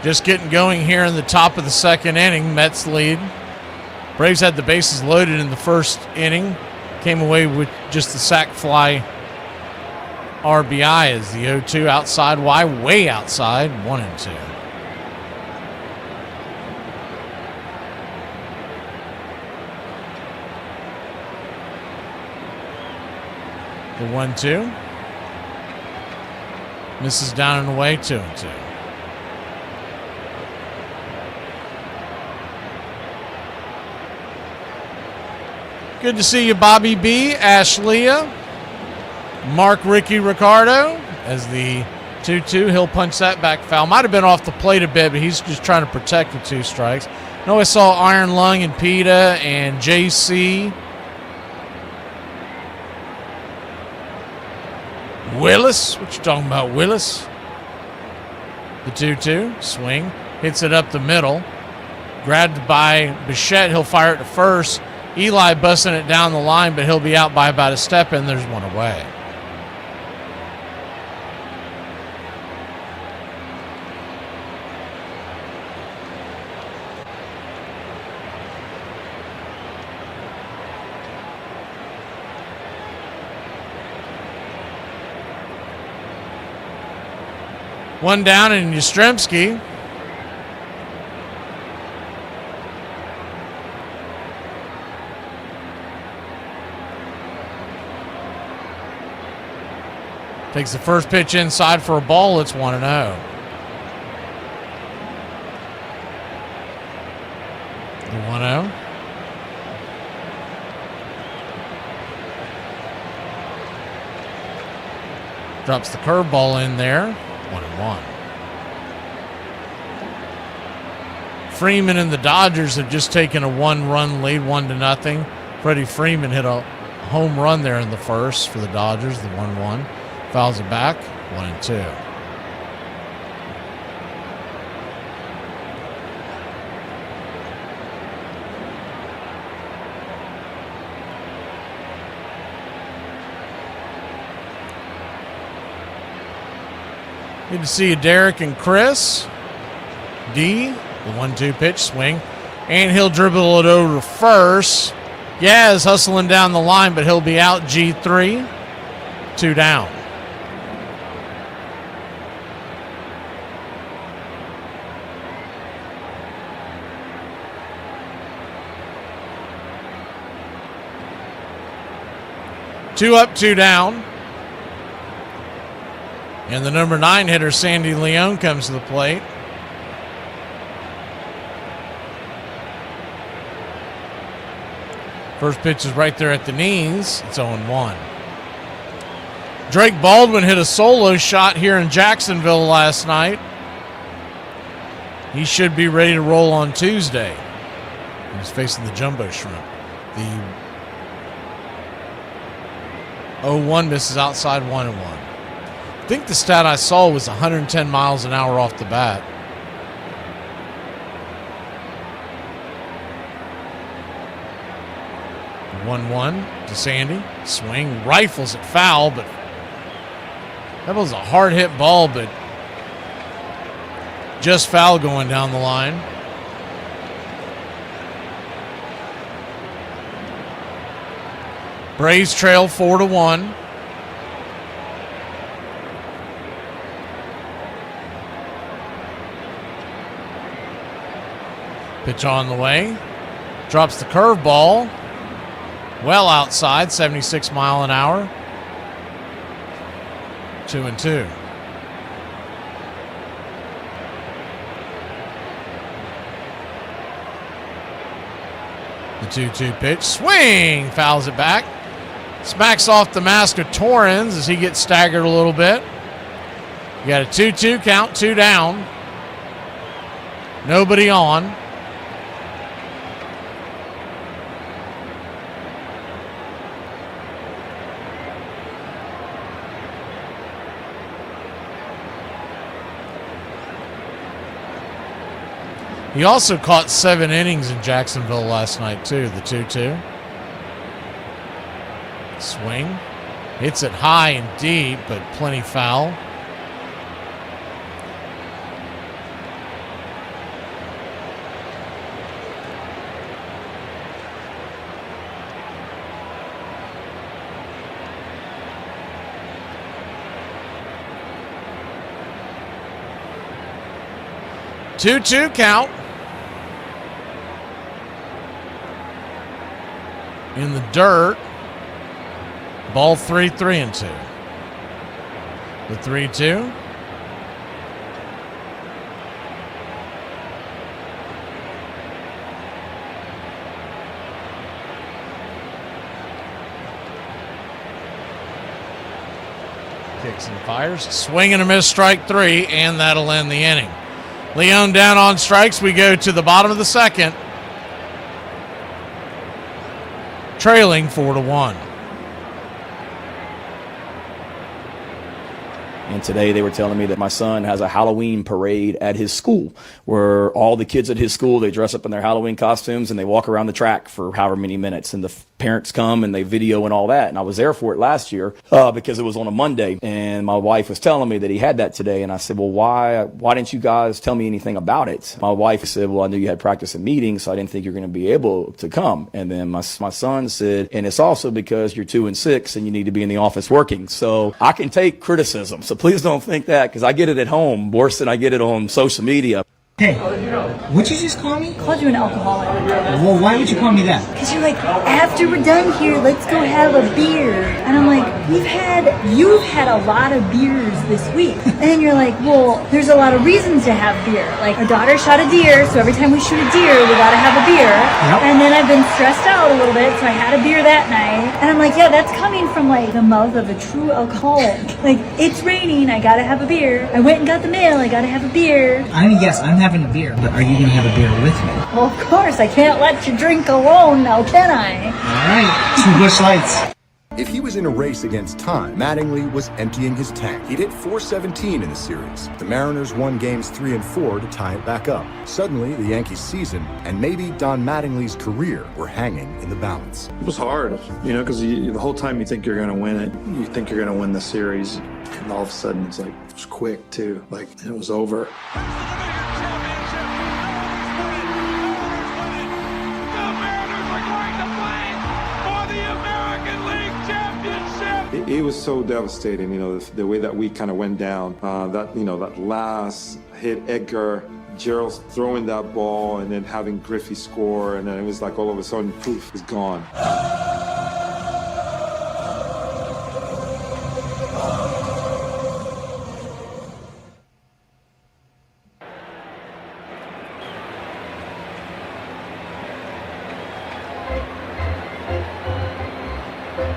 Just getting going here in the top of the second inning. Mets lead. Braves had the bases loaded in the first inning. Came away with just the sac fly RBI as the 0-2 outside, way outside, 1-2. The 1-2. Misses down and away, 2-2. Good to see you, Bobby B, Ashleah, Mark Ricky Ricardo as the 2-2. He'll punch that back foul. Might have been off the plate a bit, but he's just trying to protect the two strikes. No, I saw Iron Lung and PETA and JC. Willis. What you talking about, Willis? The 2-2. Swing. Hits it up the middle. Grabbed by Bichette. He'll fire it to first. Eli busting it down the line, but he'll be out by about a step, and there's one away. One down in Yastrzemski. Takes the first pitch inside for a ball. It's 1-0. The 1-0. Drops the curveball in there. 1-1. Freeman and the Dodgers have just taken a one-run lead, 1-0. Freddie Freeman hit a home run there in the first for the Dodgers, the 1-1. Fouls it back, 1-2. Good to see you, Derek and Chris. D, the 1-2 pitch, swing. And he'll dribble it over to first. Yaz hustling down the line, but he'll be out. G3, 2 down. Two up, 2 down. And the number 9 hitter, Sandy Leone, comes to the plate. First pitch is right there at the knees. It's 0-1. Drake Baldwin hit a solo shot here in Jacksonville last night. He should be ready to roll on Tuesday. He's facing the Jumbo Shrimp. The 0-1 misses outside 1-1. I think the stat I saw was 110 miles an hour off the bat. The 1-1 to Sandy. Swing, rifles it foul, but that was a hard hit ball, but just foul going down the line. Braves trail 4-1. Pitch on the way. Drops the curveball. Well outside, 76 mile an hour. 2-2. The 2-2 pitch. Swing! Fouls it back. Smacks off the mask of Torrens as he gets staggered a little bit. You got a 2-2 count, 2 down. Nobody on. He also caught 7 innings in Jacksonville last night, too, the 2-2. Swing. Hits it high and deep, but plenty foul. Two-two count. In the dirt. Ball 3-2. The 3-2. Kicks and fires. Swing and a miss, strike 3, and that'll end the inning. Leone down on strikes. We go to the bottom of the second. Trailing 4-1. And today they were telling me that my son has a Halloween parade at his school where all the kids at his school, they dress up in their Halloween costumes and they walk around the track for however many minutes. And the parents come and they video and all that. And I was there for it last year because it was on a Monday. And my wife was telling me that he had that today. And I said, well, why didn't you guys tell me anything about it? My wife said, well, I knew you had practice and meetings, so I didn't think you're going to be able to come. And then my son said, and it's also because you're 2 and 6 and you need to be in the office working. So I can take criticism. So please don't think that, because I get it at home worse than I get it on social media. Hey, what'd you just call me? I called you an alcoholic. Well, why would you call me that? Because you're like, after we're done here, let's go have a beer. And I'm like, you've had a lot of beers this week. And you're like, well, there's a lot of reasons to have beer. Like, our daughter shot a deer, so every time we shoot a deer, we gotta have a beer. Yep. And then I've been stressed out a little bit, so I had a beer that night. And I'm like, yeah, that's coming from like the mouth of a true alcoholic. Like, it's raining, I gotta have a beer. I went and got the mail, I gotta have a beer. I mean, yes, I'm having a beer, but are you going to have a beer with me? Well, of course, I can't let you drink alone now, can I? All right, 2 Busch Lights. If he was in a race against time, Mattingly was emptying his tank. He'd hit .417 in the series. The Mariners won games 3 and 4 to tie it back up. Suddenly, the Yankees' season and maybe Don Mattingly's career were hanging in the balance. It was hard, because the whole time you think you're going to win it, you think you're going to win the series, and all of a sudden it's like, it was quick too, like it was over. It was so devastating, the way that we kind of went down. That last hit, Edgar, Gerald throwing that ball, and then having Griffey score, and then it was like all of a sudden, poof, it's gone.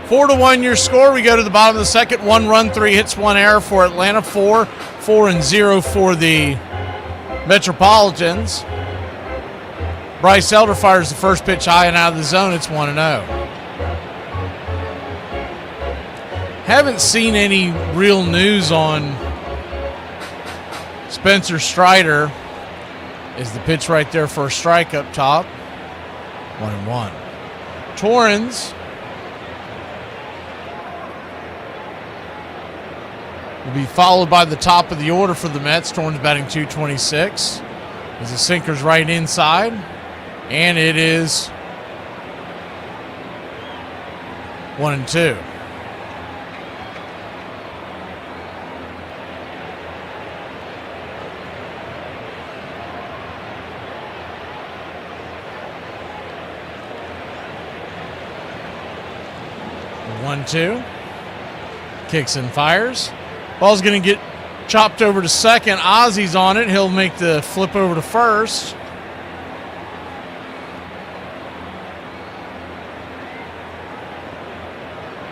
4-1 your score. We go to the bottom of the second. 1 run, 3 hits, 1 error for Atlanta. 4-0 for the Metropolitans. Bryce Elder fires the first pitch high and out of the zone. It's 1-0. Haven't seen any real news on Spencer Strider. Is the pitch right there for a strike up top. 1-1. Torrens will be followed by the top of the order for the Mets. Torrens batting .226. As the sinker's right inside. And it is 1-2. One-two. Kicks and fires. Ball's going to get chopped over to second. Ozzy's on it. He'll make the flip over to first.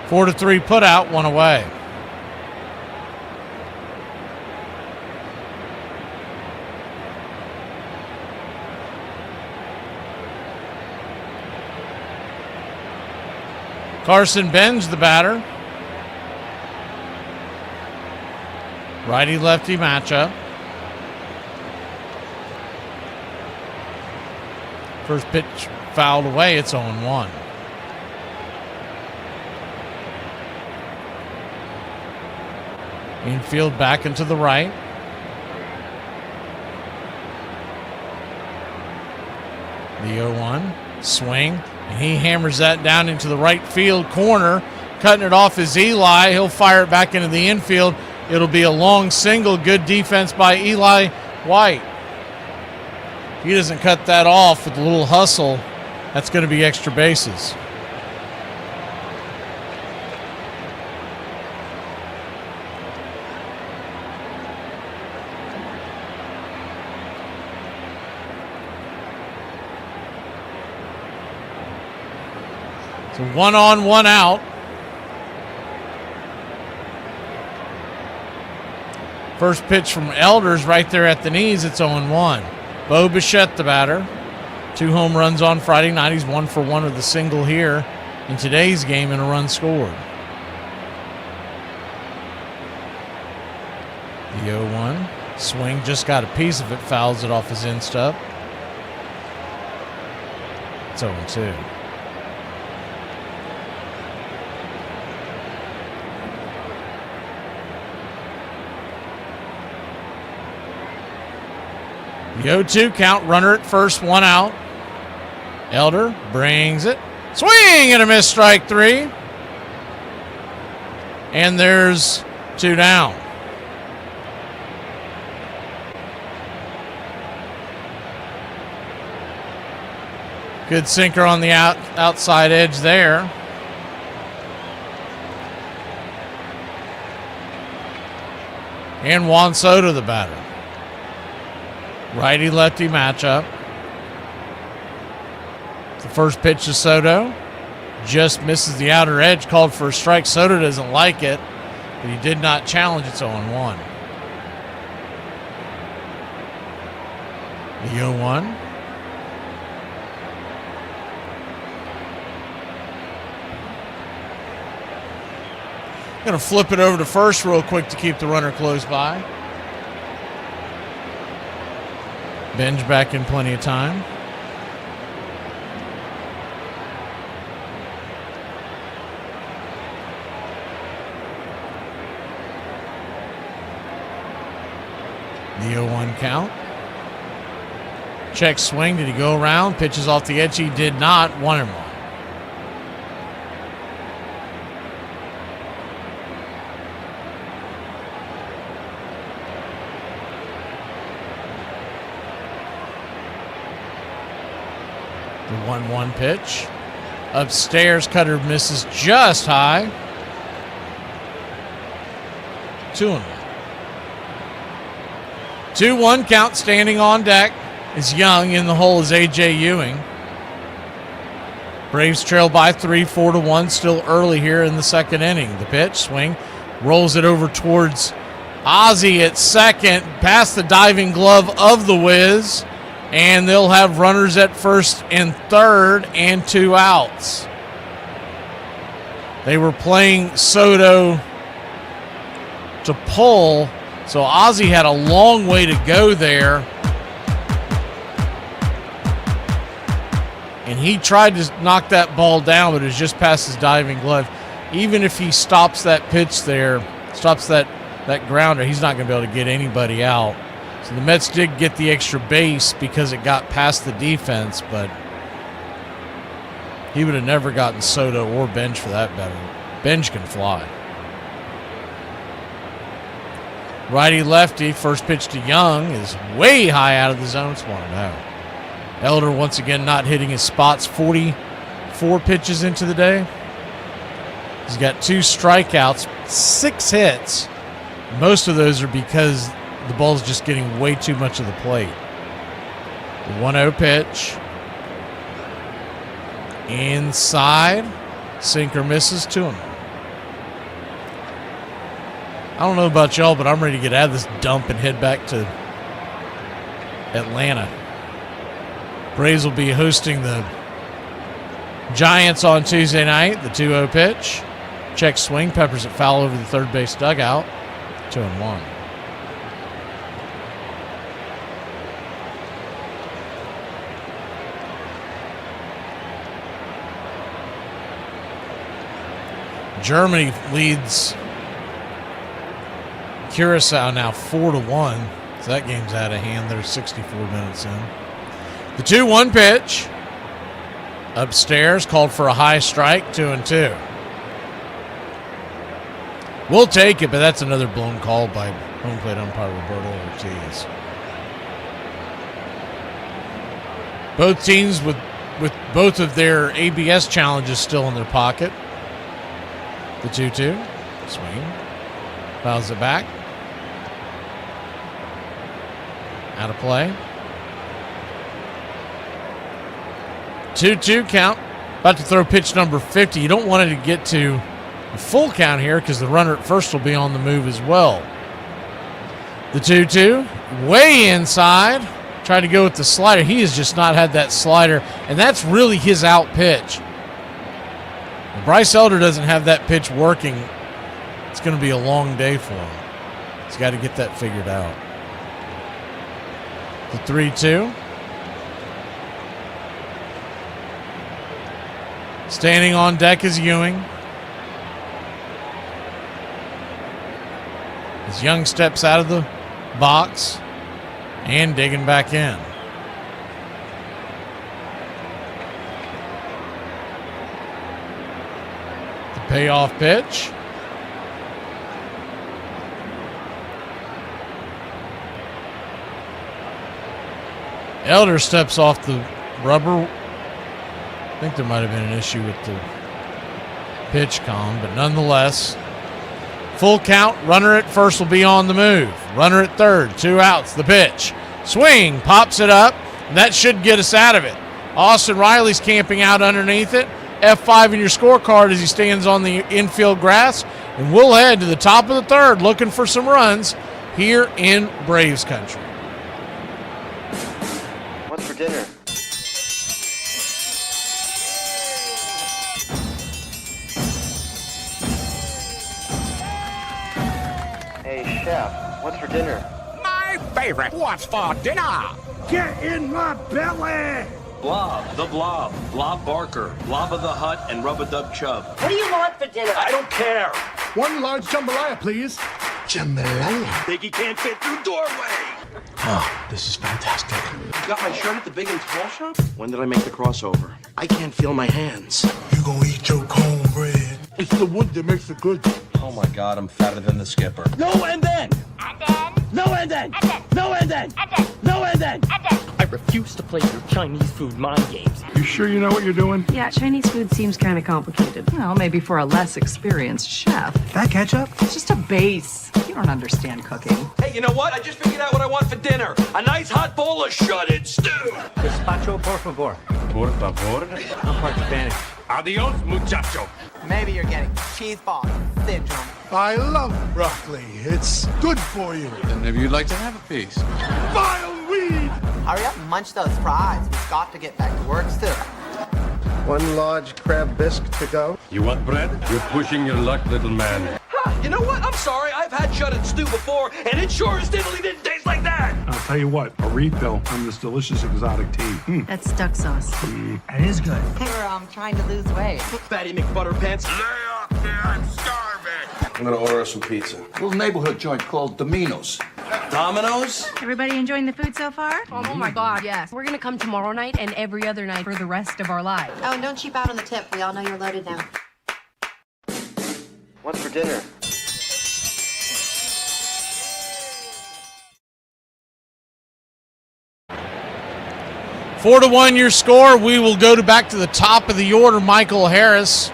Four to 3 put out, 1 away. Carson Benz, the batter. Righty-lefty matchup. First pitch fouled away. It's 0-1. Infield back into the right. The 0-1 swing. And he hammers that down into the right field corner. Cutting it off is Eli. He'll fire it back into the infield. It'll be a long single. Good defense by Eli White. If he doesn't cut that off with a little hustle, that's going to be extra bases. So 1 on, 1 out. First pitch from Elders right there at the knees. It's 0-1. Bo Bichette, the batter. 2 home runs on Friday night. He's 1 for 1 with a single here in today's game and a run scored. The 0-1. Swing, just got a piece of it. Fouls it off his instep. It's 0-2. The 0-2 count, runner at first, 1 out. Elder brings it. Swing and a miss, strike 3. And there's 2 down. Good sinker on the outside edge there. And Juan Soto, the batter. Righty-lefty matchup. The first pitch to Soto. Just misses the outer edge. Called for a strike. Soto doesn't like it, but he did not challenge. It's 0-1. The 0-1. Going to flip it over to first real quick to keep the runner close by. Benj back in plenty of time. The 0-1 count. Check swing. Did he go around? Pitches off the edge. He did not. 1-1. The 1-1 pitch. Upstairs, cutter misses just high. 2-1. 2-1 count. Standing on deck is Young. In the hole is A.J. Ewing. Braves trail by 3, 4-1, still early here in the second inning. The pitch, swing, rolls it over towards Ozzie at second, past the diving glove of the Wiz, and they'll have runners at first and third and 2 outs. They were playing Soto to pull, so Ozzie had a long way to go there. And he tried to knock that ball down, but it was just past his diving glove. Even if he stops that pitch there, stops that grounder, he's not going to be able to get anybody out. So the Mets did get the extra base because it got past the defense, but he would have never gotten Soto or Benj for that matter. Benj can fly. Righty-lefty, first pitch to Young is way high out of the zone. It's 1-0. Elder once again not hitting his spots. 44 pitches into the day. He's got 2 strikeouts, 6 hits. Most of those are because the ball's just getting way too much of the plate. The 1-0 pitch. Inside. Sinker misses to him. I don't know about y'all, but I'm ready to get out of this dump and head back to Atlanta. Braves will be hosting the Giants on Tuesday night. The 2-0 pitch. Check swing. Peppers it foul over the third base dugout. 2-1. Germany leads Curacao now 4-1. So that game's out of hand. They're 64 minutes in. The 2-1 pitch. Upstairs, called for a high strike, 2-2. We'll take it, but that's another blown call by home plate umpire Roberto Ortiz. Both teams with both of their ABS challenges still in their pocket. The 2-2. Swing. Fouls it back. Out of play. 2-2 count. About to throw pitch number 50. You don't want it to get to a full count here because the runner at first will be on the move as well. The 2-2. Way inside. Tried to go with the slider. He has just not had that slider, and that's really his out pitch. If Bryce Elder doesn't have that pitch working, it's going to be a long day for him. He's got to get that figured out. The 3-2. Standing on deck is Ewing. As Young steps out of the box and digging back in. The payoff pitch. Elder steps off the rubber. I think there might have been an issue with the pitch com, but nonetheless, full count. Runner at first will be on the move. Runner at third. 2 outs. The pitch. Swing. Pops it up. And that should get us out of it. Austin Riley's camping out underneath it. F5 in your scorecard as he stands on the infield grass. And we'll head to the top of the third looking for some runs here in Braves country. What's for dinner? Hey, Chef, what's for dinner? My favorite. What's for dinner? Get in my belly! Blob, the Blob, Blob Barker, Blob of the Hut, and Rub-a-Dub Chub. What do you want for dinner? I don't care. One large jambalaya, please. Jambalaya? Biggie can't fit through doorway. Oh, this is fantastic. You got my shirt at the Big and Tall shop? When did I make the crossover? I can't feel my hands. You gonna eat your cornbread? It's the wood that makes it good. Oh my God, I'm fatter than the skipper. No and then. And then. No and then. And then. No and then. And then. No and then. And then. I refuse to play your Chinese food mind games. You sure you know what you're doing? Yeah, Chinese food seems kind of complicated. Well, maybe for a less experienced chef. That ketchup? It's just a base. You don't understand cooking. Hey, you know what? I just figured out what I want for dinner. A nice hot bowl of shredded stew. Gazpacho, por favor. Por favor. I'm part Spanish. Adios, muchacho. Maybe you're getting cheese ball syndrome. I love broccoli. It's good for you. Then maybe you'd like to have a piece. Vile weed! Hurry up and munch those fries. We've got to get back to work soon. One large crab bisque to go. You want bread? You're pushing your luck, little man. You know what? I'm sorry. I've had shut-in stew before, and it sure as diddly didn't taste like that. I'll tell you what, a refill on this delicious exotic tea. That's duck sauce. That is good. We're trying to lose weight. Fatty McButterpants. Lay off me, I'm starving. I'm gonna order us some pizza. A little neighborhood joint called Domino's. Domino's? Everybody enjoying the food so far? Oh my God, yes. We're gonna come tomorrow night and every other night for the rest of our lives. Oh, and don't cheap out on the tip. We all know you're loaded now. What's for dinner? Four to 1 your score. We will go back to the top of the order. Michael Harris.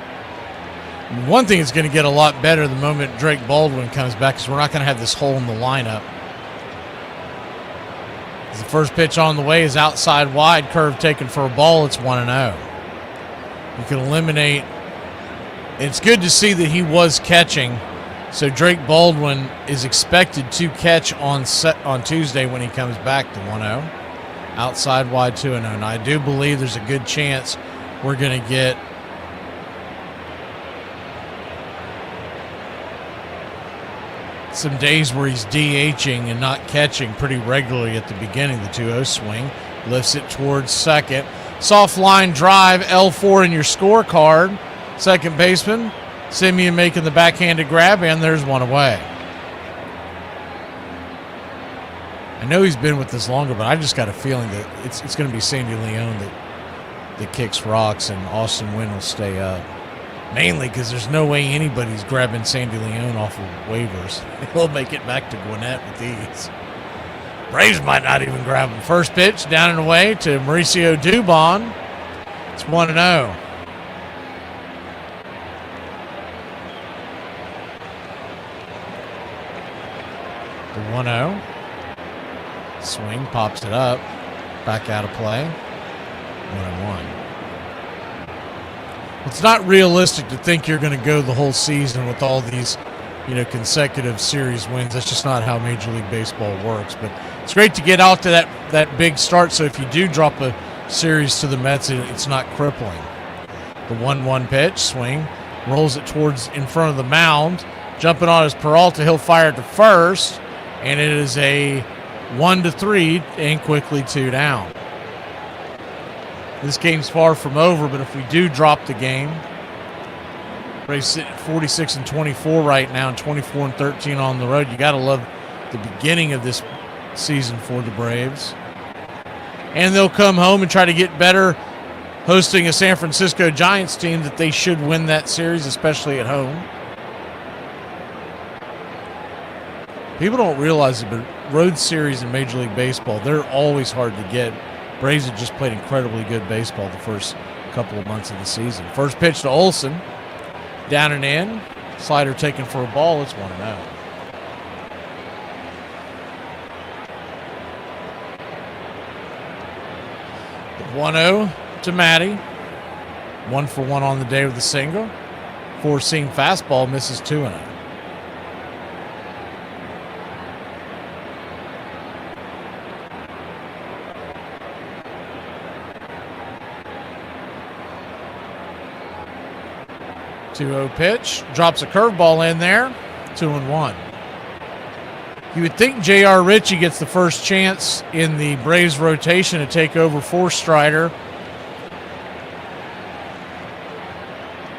One thing is going to get a lot better the moment Drake Baldwin comes back, because we're not going to have this hole in the lineup. The first pitch on the way is outside wide, curve taken for a ball. It's 1-0. You can eliminate. It's good to see that he was catching. So Drake Baldwin is expected to catch on Tuesday when he comes back to 1-0. Outside wide 2-0. And I do believe there's a good chance we're going to get some days where he's DHing and not catching pretty regularly at the beginning. The 2-0 swing lifts it towards second. Soft line drive, L4 in your scorecard. Second baseman, Simeon making the backhanded grab, and there's one away. I know he's been with us longer, but I just got a feeling that it's going to be Sandy Leone that kicks rocks, and Austin Wynn will stay up. Mainly because there's no way anybody's grabbing Sandy Leone off of waivers. He'll make it back to Gwinnett with ease. Braves might not even grab him. First pitch down and away to Mauricio Dubon. It's 1-0. The 1-0. Swing, pops it up. Back out of play. 1-1. It's not realistic to think you're going to go the whole season with all these, consecutive series wins. That's just not how Major League Baseball works. But it's great to get out to that big start, so if you do drop a series to the Mets, it's not crippling. The 1-1 pitch, swing, rolls it towards in front of the mound. Jumping on is Peralta. He'll fire it to first, and it is a 1-3 and quickly 2 down. This game's far from over, but if we do drop the game, Braves sit at 46-24 right now, and 24-13 on the road. You got to love the beginning of this season for the Braves. And they'll come home and try to get better, hosting a San Francisco Giants team that they should win that series, especially at home. People don't realize it, but road series in Major League Baseball, they're always hard to get. Braves have just played incredibly good baseball the first couple of months of the season. First pitch to Olsen. Down and in. Slider taken for a ball. It's 1-0. The 1-0 to Matty. 1-for-1 on the day with the single. Four-seam fastball misses 2-0. Pitch, drops a curveball in there, 2-1. You would think J.R. Ritchie gets the first chance in the Braves rotation to take over for Strider.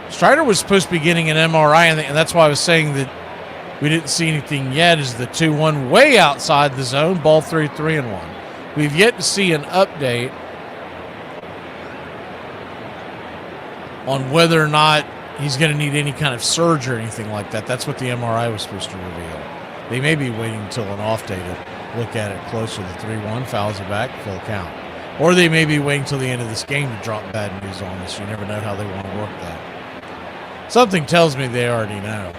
Strider was supposed to be getting an MRI, and that's why I was saying that we didn't see anything yet, is the 2-1 way outside the zone, ball 3-1. We've yet to see an update on whether or not he's going to need any kind of surge or anything like that. That's what the MRI was supposed to reveal. They may be waiting until an off day to look at it closer. The 3-1 fouls it back, full count. Or they may be waiting until the end of this game to drop bad news on us. You never know how they want to work that. Something tells me they already know.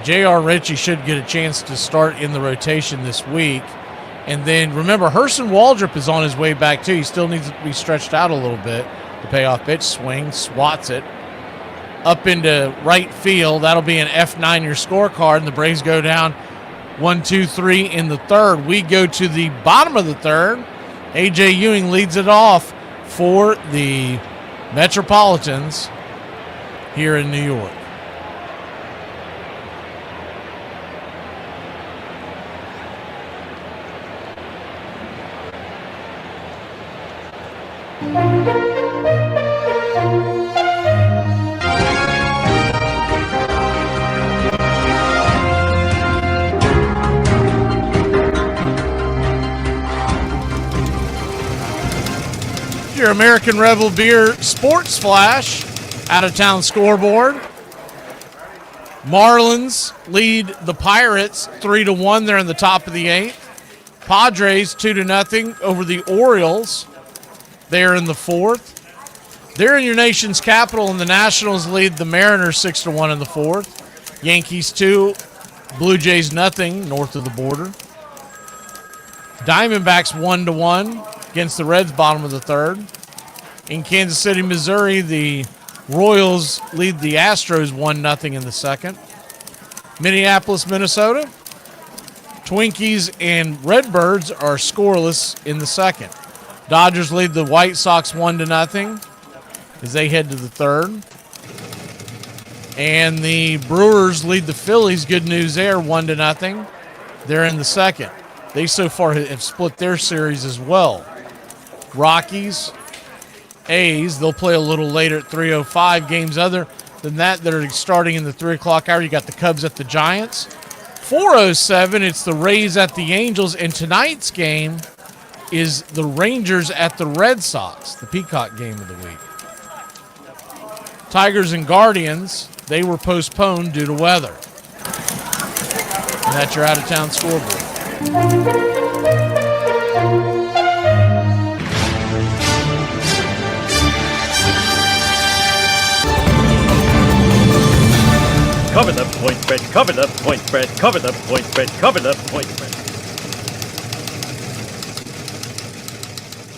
J.R. Ritchie should get a chance to start in the rotation this week. And then remember, Hurston Waldrop is on his way back too. He still needs to be stretched out a little bit. The payoff pitch, swing, swats it up into right field. That'll be an F9 your scorecard, and the Braves go down 1-2-3 in the third. We go to the bottom of the third. A.J. Ewing leads it off for the Metropolitans here in New York. Your American Rebel Beer Sports Flash out-of-town scoreboard. Marlins lead the Pirates 3-1. They're in the top of the 8th. Padres 2-0 over the Orioles. They're in the 4th. They're in your nation's capital, and the Nationals lead the Mariners 6-1 in the 4th. Yankees 2, Blue Jays 0 north of the border. Diamondbacks 1-1 against the Reds, bottom of the 3rd. In Kansas City, Missouri, the Royals lead the Astros 1-0 in the 2nd. Minneapolis, Minnesota, Twinkies and Redbirds are scoreless in the 2nd. Dodgers lead the White Sox 1-0 as they head to the 3rd. And the Brewers lead the Phillies. Good news there, 1-0. They're in the 2nd. They so far have split their series as well. Rockies, A's, they'll play a little later at 3:05. Games other than that are starting in the 3 o'clock hour. You got the Cubs at the Giants. 4:07, it's the Rays at the Angels. And tonight's game is the Rangers at the Red Sox, the Peacock game of the week. Tigers and Guardians, they were postponed due to weather. And that's your out-of-town scoreboard. Cover the point spread, cover the point spread, cover the point spread, cover the point spread.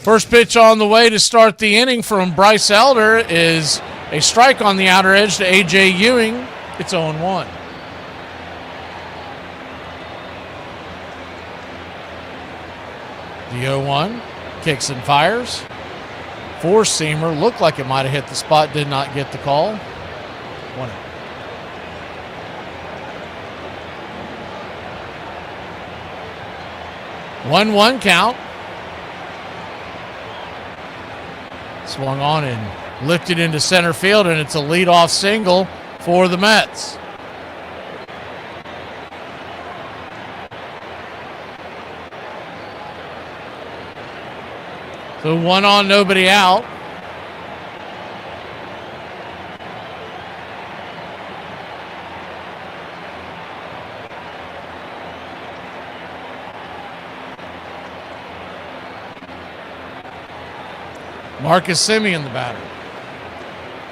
First pitch on the way to start the inning from Bryce Elder is a strike on the outer edge to A.J. Ewing. It's 0-1. The 0-1 kicks and fires. Four-seamer looked like it might have hit the spot, did not get the call. 1-0. 1-1 count. Swung on and lifted into center field, and it's a leadoff single for the Mets. So 1 on, nobody out. Marcus Semien, the batter.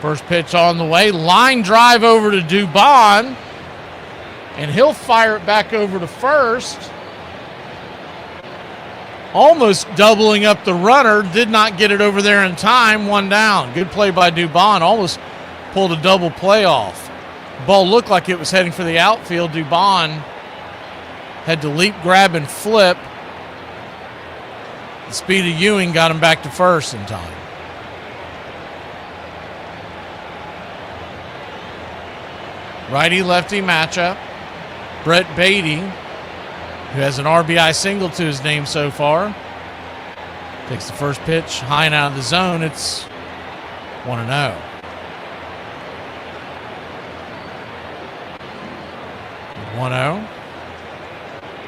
First pitch on the way. Line drive over to Dubon. And he'll fire it back over to first. Almost doubling up the runner. Did not get it over there in time. 1 down. Good play by Dubon. Almost pulled a double play off. Ball looked like it was heading for the outfield. Dubon had to leap, grab, and flip. The speed of Ewing got him back to first in time. Righty-lefty matchup. Brett Beatty, who has an RBI single to his name so far, takes the first pitch high and out of the zone. It's 1-0.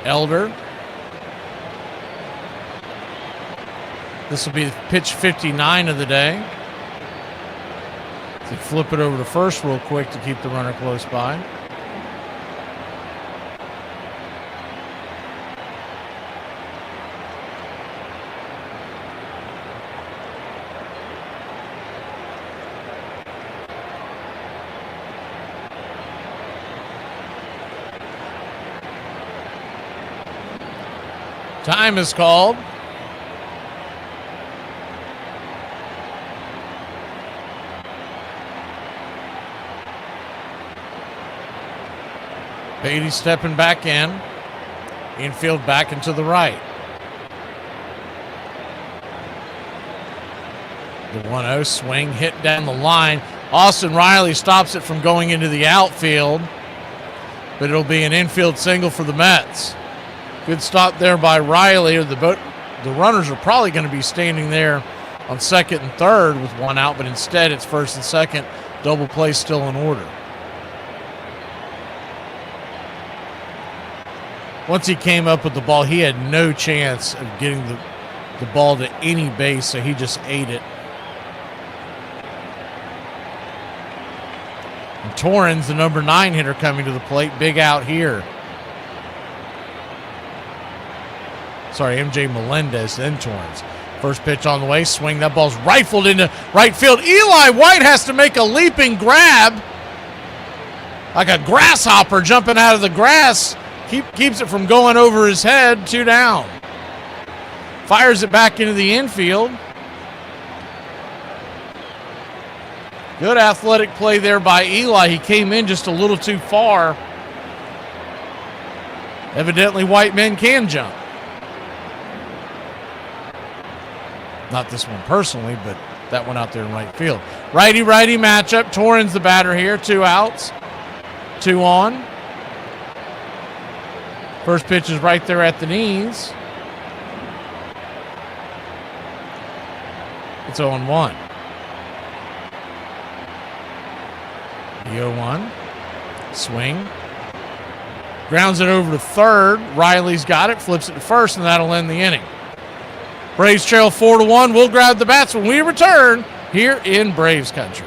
Elder. This will be pitch 59 of the day. They flip it over to first real quick to keep the runner close by. Time is called. Beatty stepping back in. Infield back into the right. The 1-0 swing hit down the line. Austin Riley stops it from going into the outfield, but it'll be an infield single for the Mets. Good stop there by Riley. The runners are probably going to be standing there on second and third with one out, but instead it's first and second. Double play still in order. Once he came up with the ball, he had no chance of getting the ball to any base, so he just ate it. And Torrens, the number 9 hitter, coming to the plate. Big out here. Sorry, MJ Melendez, then Torrens. First pitch on the way. Swing. That ball's rifled into right field. Eli White has to make a leaping grab. Like a grasshopper jumping out of the grass. Keeps it from going over his head. 2 down. Fires it back into the infield. Good athletic play there by Eli. He came in just a little too far. Evidently, white men can jump. Not this one personally, but that one out there in right field. Righty-righty matchup. Torrens the batter here. 2 outs. 2 on. First pitch is right there at the knees. It's 0-1. The 0-1. Swing. Grounds it over to third. Riley's got it. Flips it to first, and that'll end the inning. Braves trail 4-1. We'll grab the bats when we return here in Braves country.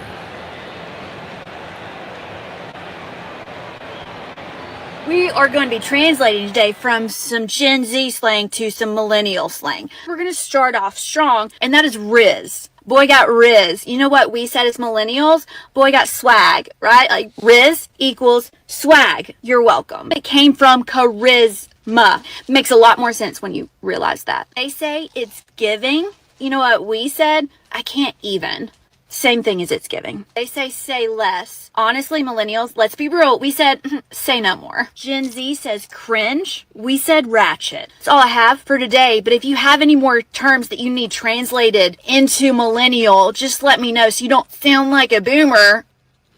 We are going to be translating today from some Gen Z slang to some millennial slang. We're going to start off strong, and that is Riz. Boy got Riz. You know what we said as millennials? Boy got swag, right? Like Riz equals swag. You're welcome. It came from charisma. Makes a lot more sense when you realize that. They say it's giving. You know what we said? I can't even. Same thing as it's giving. They say less. Honestly, millennials, let's be real. We said say no more. Gen Z says cringe. We said ratchet. That's all I have for today. But if you have any more terms that you need translated into millennial, just let me know so you don't sound like a boomer.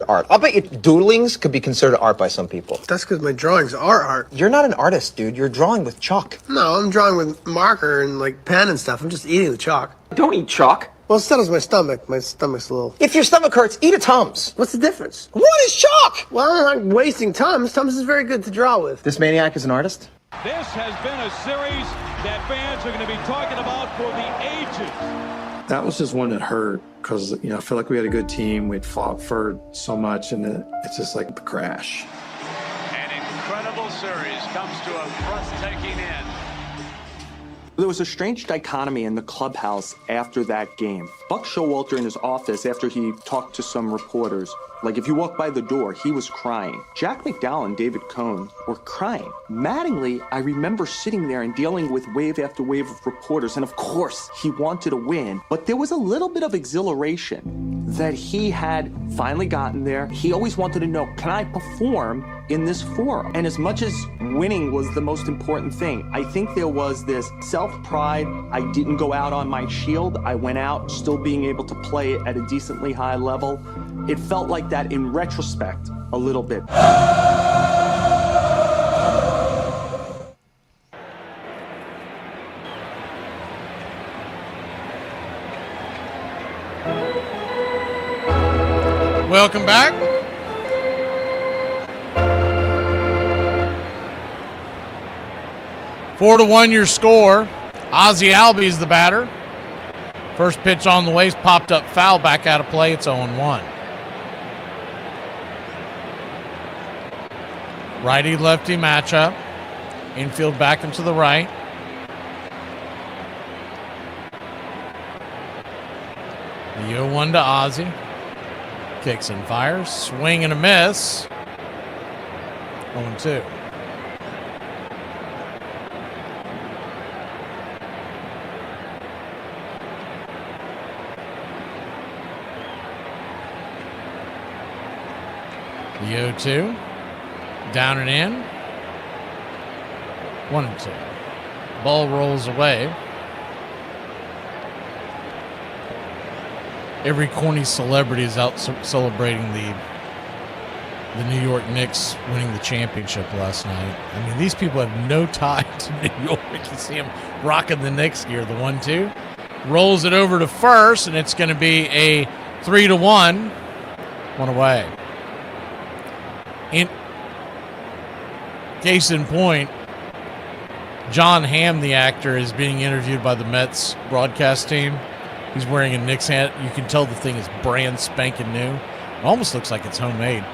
Art. I'll bet you doodlings could be considered art by some people. That's because my drawings are art. You're not an artist, dude. You're drawing with chalk. No, I'm drawing with marker and like pen and stuff. I'm just eating the chalk. Don't eat chalk. Well, it settles my stomach. My stomach's a little... If your stomach hurts, eat a Tums. What's the difference? What is chalk? Well, I'm not wasting Tums. Tums is very good to draw with. This maniac is an artist? This has been a series that fans are going to be talking about for the ages. That was just one that hurt because, I feel like we had a good team. We'd fought for so much, and it's just like the crash. An incredible series comes to a breathtaking end. There was a strange dichotomy in the clubhouse after that game. Buck Showalter in his office, after he talked to some reporters, like if you walk by the door, he was crying. Jack McDowell and David Cohn were crying. Mattingly, I remember sitting there and dealing with wave after wave of reporters, and of course, he wanted to win, but there was a little bit of exhilaration that he had finally gotten there. He always wanted to know, can I perform in this forum? And as much as winning was the most important thing, I think there was this self-pride. I didn't go out on my shield. I went out still being able to play at a decently high level. It felt like that in retrospect a little bit. Welcome back. Four to 1 your score. Ozzie Albies the batter. First pitch on the way is popped up foul, back out of play. It's 0-1. Righty-lefty matchup. Infield back into the right. The 0-1 to Ozzie. Kicks and fires. Swing and a miss. 0-2. The 0-2. Down and in. 1-2. Ball rolls away. Every corny celebrity is out celebrating the New York Knicks winning the championship last night. I mean, these people have no tie to New York. You see them rocking the Knicks gear. The 1-2. Rolls it over to first, and it's going to be a 3-1. One away. In case in point, John Hamm, the actor, is being interviewed by the Mets broadcast team. He's wearing a Knicks hat. You can tell the thing is brand spanking new. It almost looks like it's homemade.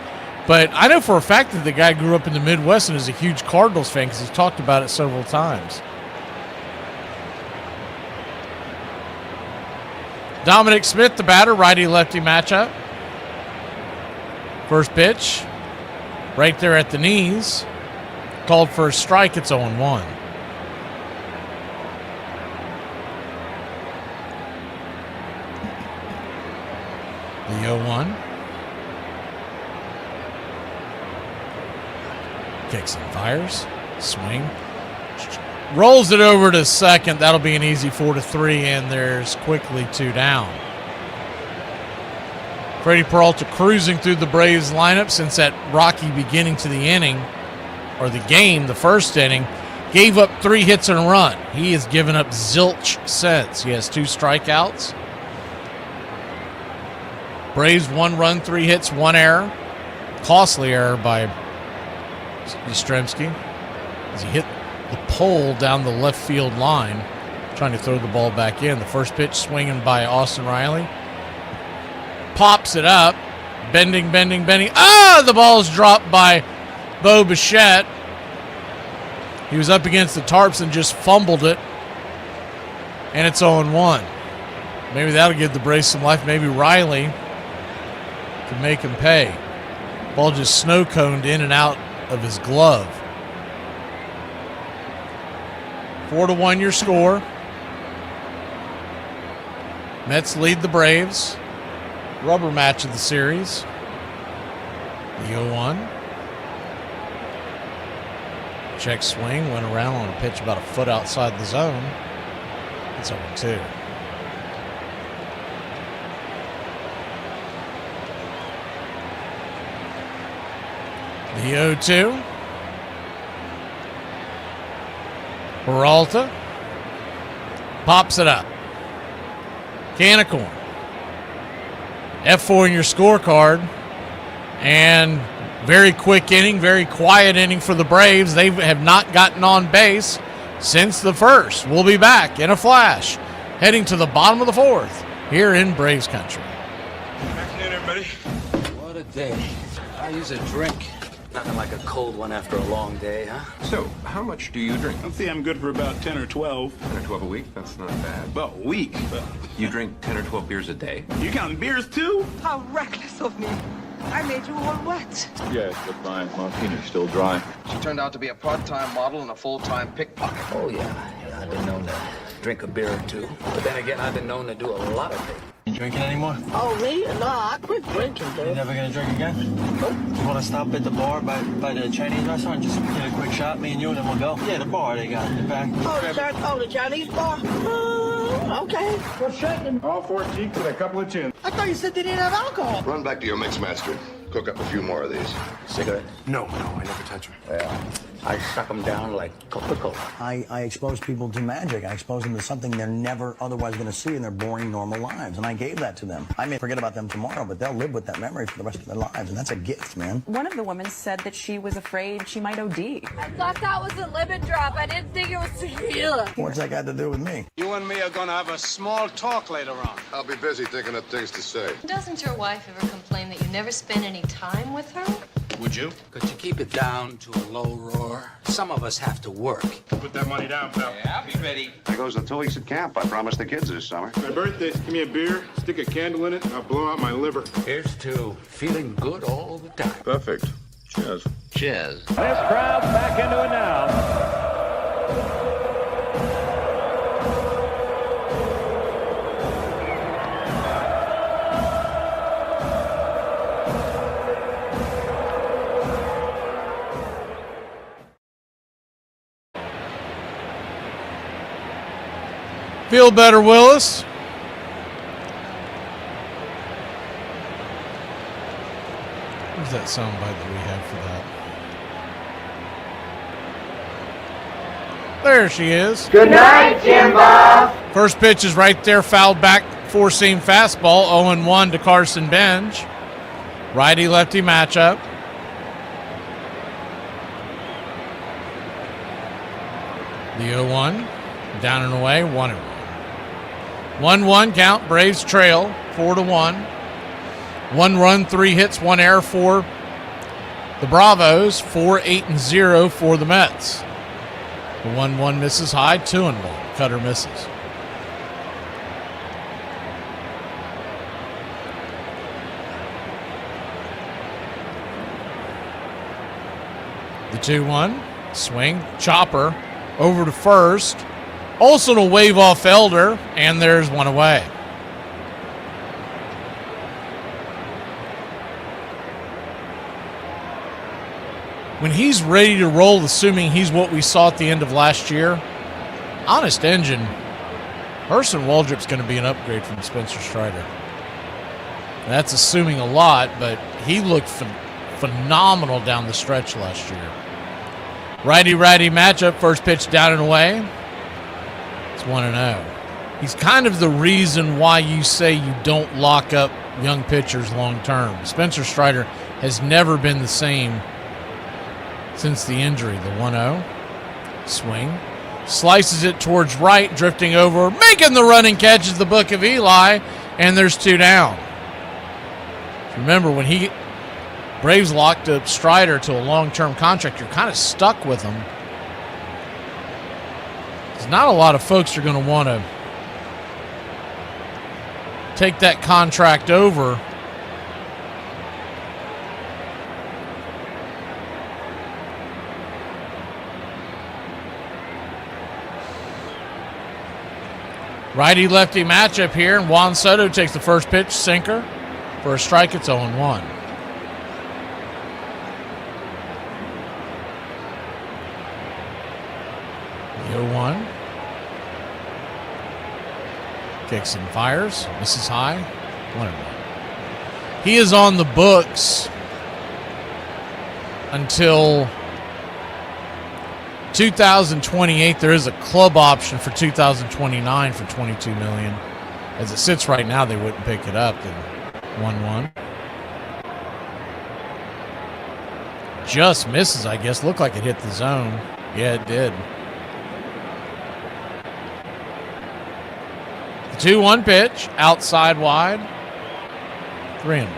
But I know for a fact that the guy grew up in the Midwest and is a huge Cardinals fan because he's talked about it several times. Dominic Smith, the batter, righty-lefty matchup. First pitch, right there at the knees. Called for a strike, it's 0-1. The 0-1. Kicks and fires. Swing. Rolls it over to second. That'll be an easy 4-3, and there's quickly 2 down. Freddie Peralta cruising through the Braves lineup since that rocky beginning to the inning, or the game, the first inning. Gave up 3 hits and a run. He has given up zilch since. He has 2 strikeouts. Braves 1 run, 3 hits, 1 error. Costly error by Yastrzemski as he hit the pole down the left field line, trying to throw the ball back in. The first pitch swinging by Austin Riley. Pops it up. Bending. The ball's dropped by Bo Bichette. He was up against the tarps and just fumbled it. And it's 0-1. Maybe that'll give the Braves some life. Maybe Riley can make him pay. Ball just snow-coned in and out of his glove. 4-1 your score. Mets lead the Braves. Rubber match of the series. The 0-1. Check swing, went around on a pitch about a foot outside the zone. It's 0-2. The 0-2. Peralta pops it up. Can of corn. F4 in your scorecard. And very quick inning, very quiet inning for the Braves. They have not gotten on base since the first. We'll be back in a flash, heading to the bottom of the 4th here in Braves country. Afternoon, everybody. What a day. I use a drink. Nothing like a cold one after a long day, huh? So, how much do you drink? I'd say I'm good for about 10 or 12. 10 or 12 a week? That's not bad. Well, a week. You drink 10 or 12 beers a day? You counting beers too? How reckless of me. I made you all wet. Yes, but my martini's still dry. She turned out to be a part-time model and a full-time pickpocket. Oh, yeah. I've been known to drink a beer or two. But then again, I've been known to do a lot of things. You drinking anymore? Oh, me? No, I quit drinking, dude. You never gonna drink again? Nope. You wanna stop at the bar by the Chinese restaurant? Just get a quick shot, me and you, and then we'll go? Yeah, the bar they got in the back. Oh, the Chinese bar? Okay. What's shaking? All 4 cheeks and a couple of chins. I thought you said they didn't have alcohol. Run back to your mix master. Cook up a few more of these. Cigarette? No, I never touch them. Yeah. I suck them down like Coca-Cola. I expose people to magic. I expose them to something they're never otherwise going to see in their boring, normal lives. And I gave that to them. I may forget about them tomorrow, but they'll live with that memory for the rest of their lives. And that's a gift, man. One of the women said that she was afraid she might OD. I thought that was a lemon drop. I didn't think it was tequila. What's that got to do with me? You and me are gonna have a small talk later on. I'll be busy thinking of things to say. Doesn't your wife ever complain that you never spend any time with her? Would you? Could you keep it down to a low roar? Some of us have to work. Put that money down, pal. Yeah, I'll be ready. There goes the 2 weeks at camp. I promised the kids this summer. My birthday, give me a beer, stick a candle in it, and I'll blow out my liver. Here's to feeling good all the time. Perfect. Cheers. Cheers. This crowd's back into it now. Feel better, Willis. Where's that soundbite that we have for that? There she is. Good night, Jimbo. First pitch is right there, fouled back, four-seam fastball, 0-1 to Carson Benj. Righty-lefty matchup. The 0-1, down and away, 1-1. 1-1 count, Braves trail, 4-1. 1 run, 3 hits, 1 error for the Bravos, 4-8-0 for the Mets. The 1-1 misses high, 2-1. Cutter misses. The 2-1, swing, chopper, over to first. Olsen will wave off Elder, and there's one away. When he's ready to roll, assuming he's what we saw at the end of last year, honest engine, Hurston Waldrop's going to be an upgrade from Spencer Strider. That's assuming a lot, but he looked phenomenal down the stretch last year. Righty-righty matchup, first pitch down and away. It's 1-0. He's kind of the reason why you say you don't lock up young pitchers long term. Spencer Strider has never been the same since the injury. The 1-0. Swing. Slices it towards right, drifting over, making the running catch is the Book of Eli, and there's 2 down. Remember, when Braves locked up Strider to a long-term contract, you're kind of stuck with him. There's not a lot of folks are going to want to take that contract over. Righty-lefty matchup here, and Juan Soto takes the first pitch, sinker. For a strike, it's 0-1. The 0-1. Kicks and fires, misses high, 1-1. He is on the books until 2028. There is a club option for 2029 for $22 million. As it sits right now, they wouldn't pick it up. Then 1-1. Just misses, I guess. Looked like it hit the zone. Yeah, it did. The 2-1 pitch, outside wide. 3-1.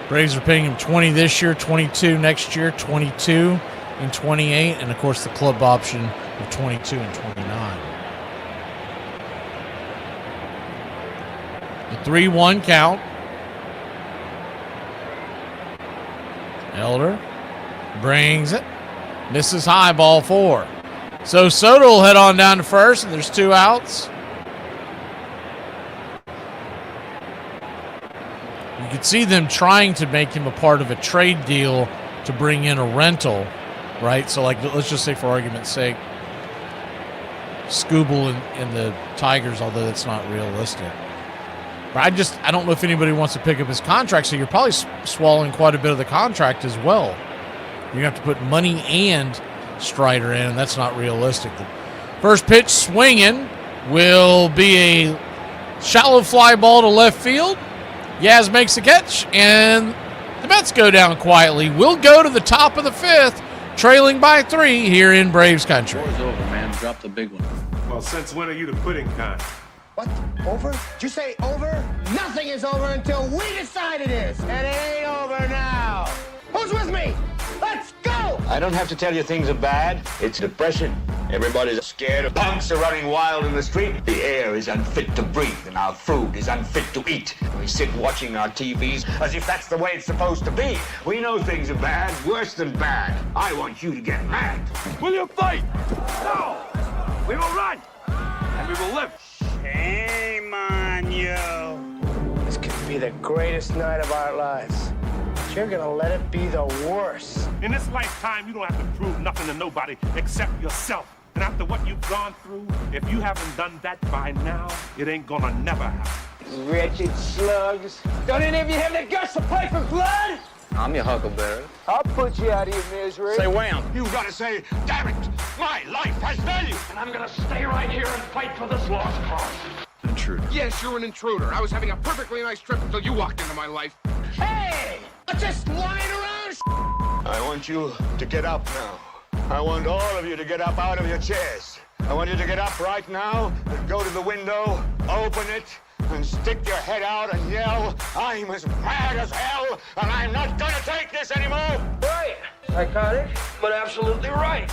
Braves are paying him 20 this year, 22 next year, 22 and 28, and of course the club option of 22 and 29. The 3-1 count. Elder brings it. Misses high, ball 4. So Soto will head on down to first, and there's 2 outs. You could see them trying to make him a part of a trade deal to bring in a rental, right? So, like, let's just say for argument's sake, Scooble and the Tigers, although that's not realistic. But I don't know if anybody wants to pick up his contract, so you're probably swallowing quite a bit of the contract as well. You're going to have to put money and Strider in, and that's not realistic. The first pitch swinging will be a shallow fly ball to left field. Yaz makes the catch, and the Mets go down quietly. We'll go to the top of the 5th, trailing by 3 here in Braves country. War's over, man. Drop the big one. Well, since when are you the pudding kind? What? Over? Did you say over? Nothing is over until we decide it is. And it ain't over now. Who's with me? Let's go! I don't have to tell you things are bad. It's depression. Everybody's scared. Punks are running wild in the street. The air is unfit to breathe, and our food is unfit to eat. We sit watching our TVs as if that's the way it's supposed to be. We know things are bad, worse than bad. I want you to get mad. Will you fight? No! We will run! And we will live! Shame on you. This could be the greatest night of our lives. you're gonna let it be the worst. In this lifetime, you don't have to prove nothing to nobody except yourself. And after what you've gone through, if you haven't done that by now, it ain't gonna never happen. Wretched slugs. Don't any of you have the guts to play for blood? I'm your huckleberry. I'll put you out of your misery. Say wham. You gotta say, damn it, my life has value. And I'm gonna stay right here and fight for this lost cause. Intruder. Yes, you're an intruder. I was having a perfectly nice trip until you walked into my life. Hey! I'm just lying around. I want you to get up now. I want all of you to get up out of your chairs. I want you to get up right now and go to the window, open it, and stick your head out and yell, I'm as mad as hell, and I'm not gonna take this anymore! Right. Psychotic, but absolutely right.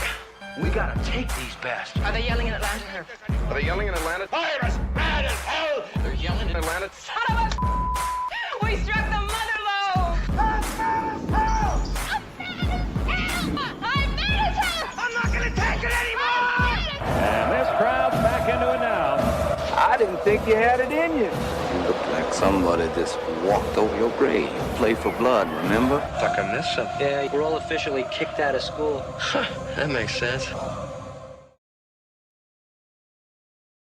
We gotta take these bastards. Are they yelling in Atlanta? Are they yelling in Atlanta? I'm as mad as hell! They're yelling in Atlanta? Son of a... We struck the mother load! I'm mad as hell! I'm not gonna take it anymore! And this crowd's back into it now. I didn't think you had it in you. You look like somebody just walked over your grave. Play for blood, remember? Like I missed something. Yeah, we're all officially kicked out of school. That makes sense.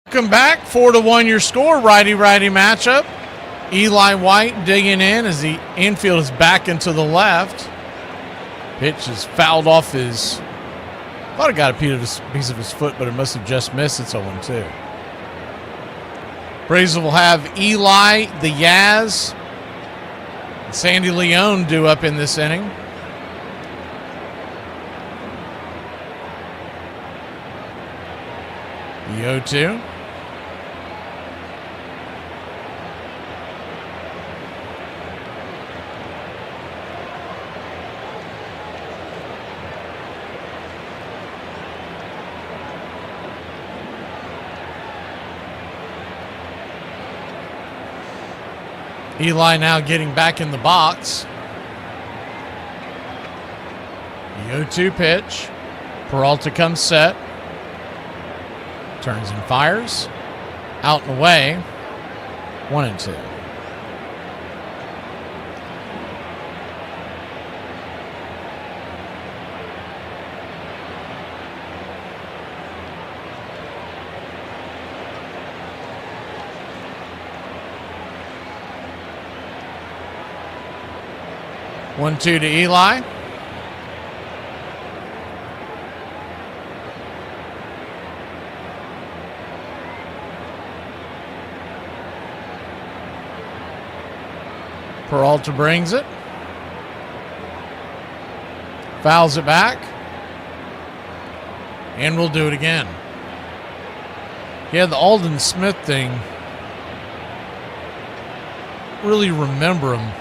Welcome back. 4-1 your score. Righty-righty matchup. Eli White digging in as the infield is back into the left. Pitch is fouled off his... Thought it got a piece of his foot, but it must have just missed. It's 0-2. Braves will have Eli, the Yaz, and Sandy Leone due up in this inning. The 0-2. Eli now getting back in the box. The 0-2 pitch. Peralta comes set. Turns and fires. Out and away. 1-2. One-two to Eli. Peralta brings it. Fouls it back. And we'll do it again. Yeah, the Alden Smith thing. Really remember him.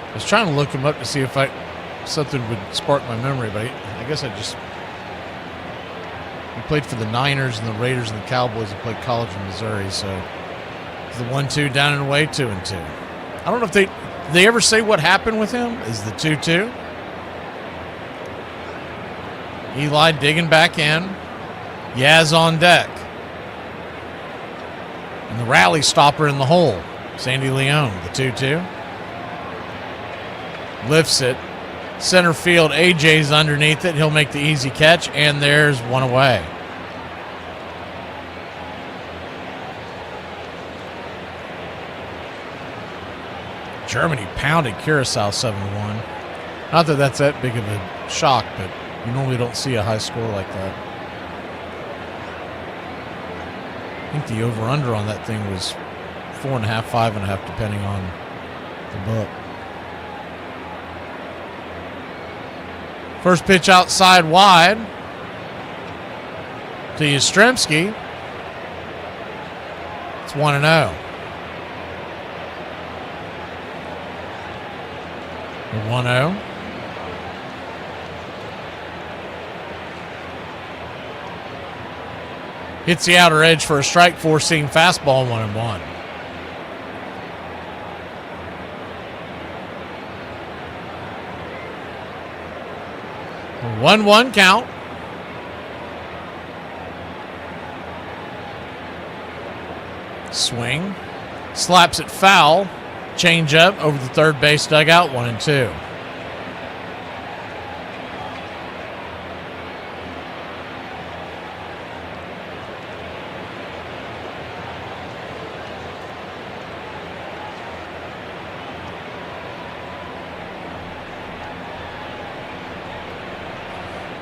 I was trying to look him up to see if something would spark my memory, but I guess he played for the Niners and the Raiders and the Cowboys and played college in Missouri, so it's the 1-2 down and away, 2-2. I don't know if they ever say what happened with him. Is the 2-2. Eli digging back in. Yaz on deck. And the rally stopper in the hole. Sandy Leone, the 2-2. Lifts it. Center field, AJ's underneath it. He'll make the easy catch, and there's one away. Germany pounded Curacao 7-1. Not that that's that big of a shock, but you normally don't see a high score like that. I think the over-under on that thing was 4.5, 5.5, depending on the book. First pitch outside wide to Yastrzemski. It's 1-0. 1-0. Hits the outer edge for a strike, 4-seam fastball, 1-1. A 1-1 count. Swing. Slaps it foul. Change up over the third base dugout, 1-2.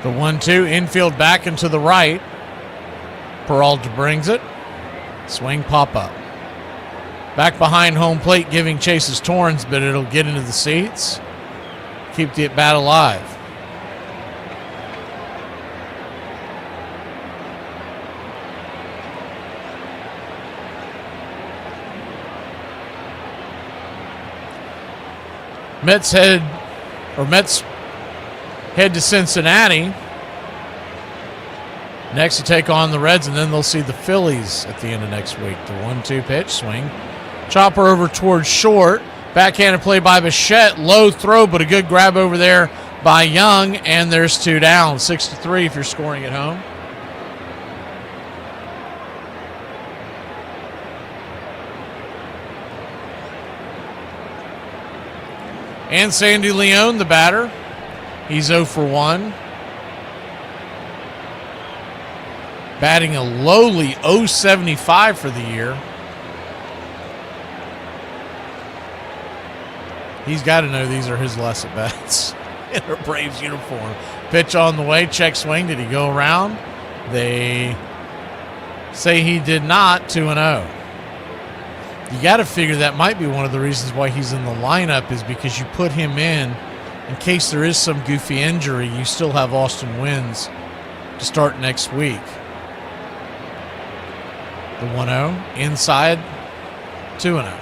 The 1-2, infield back and to the right. Peralta brings it. Swing, pop up. Back behind home plate, giving chases Torrens, but it'll get into the seats. Keep the at-bat alive. Mets head to Cincinnati. Next to take on the Reds, and then they'll see the Phillies at the end of next week. The 1-2 pitch, swing. Chopper over towards short. Backhanded play by Bichette. Low throw, but a good grab over there by Young, and there's 2 down. 6-3 if you're scoring at home. And Sandy Leone, the batter. He's 0 for 1. Batting a lowly .075 for the year. He's got to know these are his last at-bats in a Braves uniform. Pitch on the way, check swing. Did he go around? They say he did not, 2-0. You got to figure that might be one of the reasons why he's in the lineup, is because you put him in case there is some goofy injury. You still have Austin Wynns to start next week. The 1-0, inside, 2-0.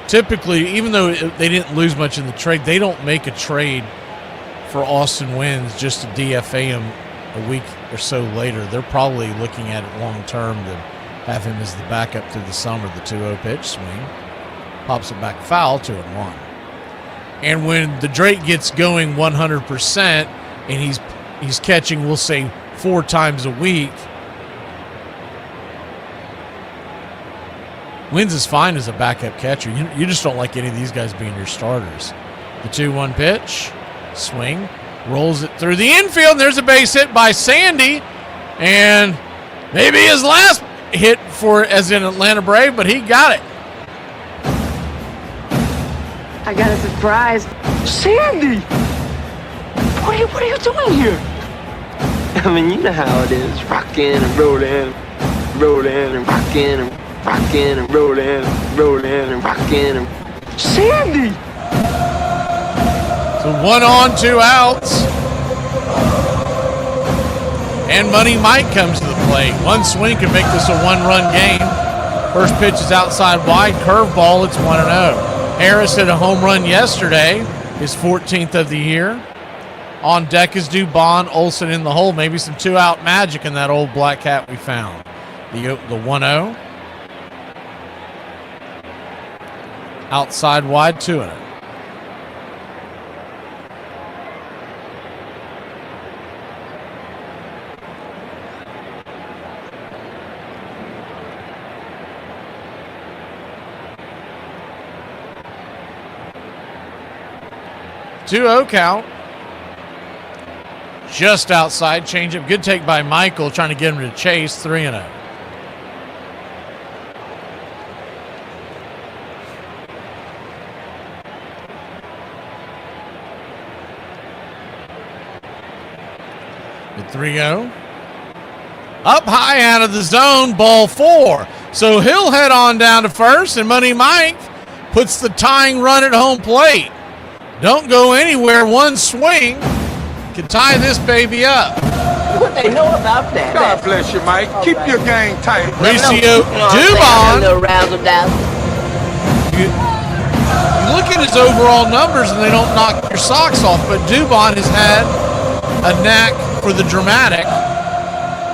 Typically, even though they didn't lose much in the trade, they don't make a trade for Austin Wynns just to DFA him a week or so later. They're probably looking at it long term to have him as the backup through the summer. The 2-0 pitch, swing. Pops it back foul, 2-1. And when the Drake gets going 100% and he's catching, we'll say, 4 times a week, Wynns is fine as a backup catcher. You just don't like any of these guys being your starters. The 2-1 pitch, swing, rolls it through the infield, and there's a base hit by Sandy, and maybe his last hit as an Atlanta Brave, but he got it. I got a surprise. Sandy! What are you doing here? I mean, you know how it is. Rockin' and rollin', and rockin' and rockin' and rollin' and rockin' and... Sandy! So 1 on, 2 outs. And Money Mike comes to the plate. One swing can make this a 1-run game. First pitch is outside wide. Curveball, it's 1-0. Harris hit a home run yesterday, his 14th of the year. On deck is Dubon, Olsen in the hole. Maybe some 2-out magic in that old black cat we found. The 1-0. Outside wide, 2-0. Two-0 count. Just outside. Changeup. Good take by Michael, trying to get him to chase. 3-0. The 3-0. Up high out of the zone. Ball 4. So he'll head on down to first, and Money Mike puts the tying run at home plate. Don't go anywhere. One swing can tie this baby up. What they know about that? God bless you, Mike. Keep your game tight. Mauricio Dubon. You look at his overall numbers and they don't knock your socks off, but Dubon has had a knack for the dramatic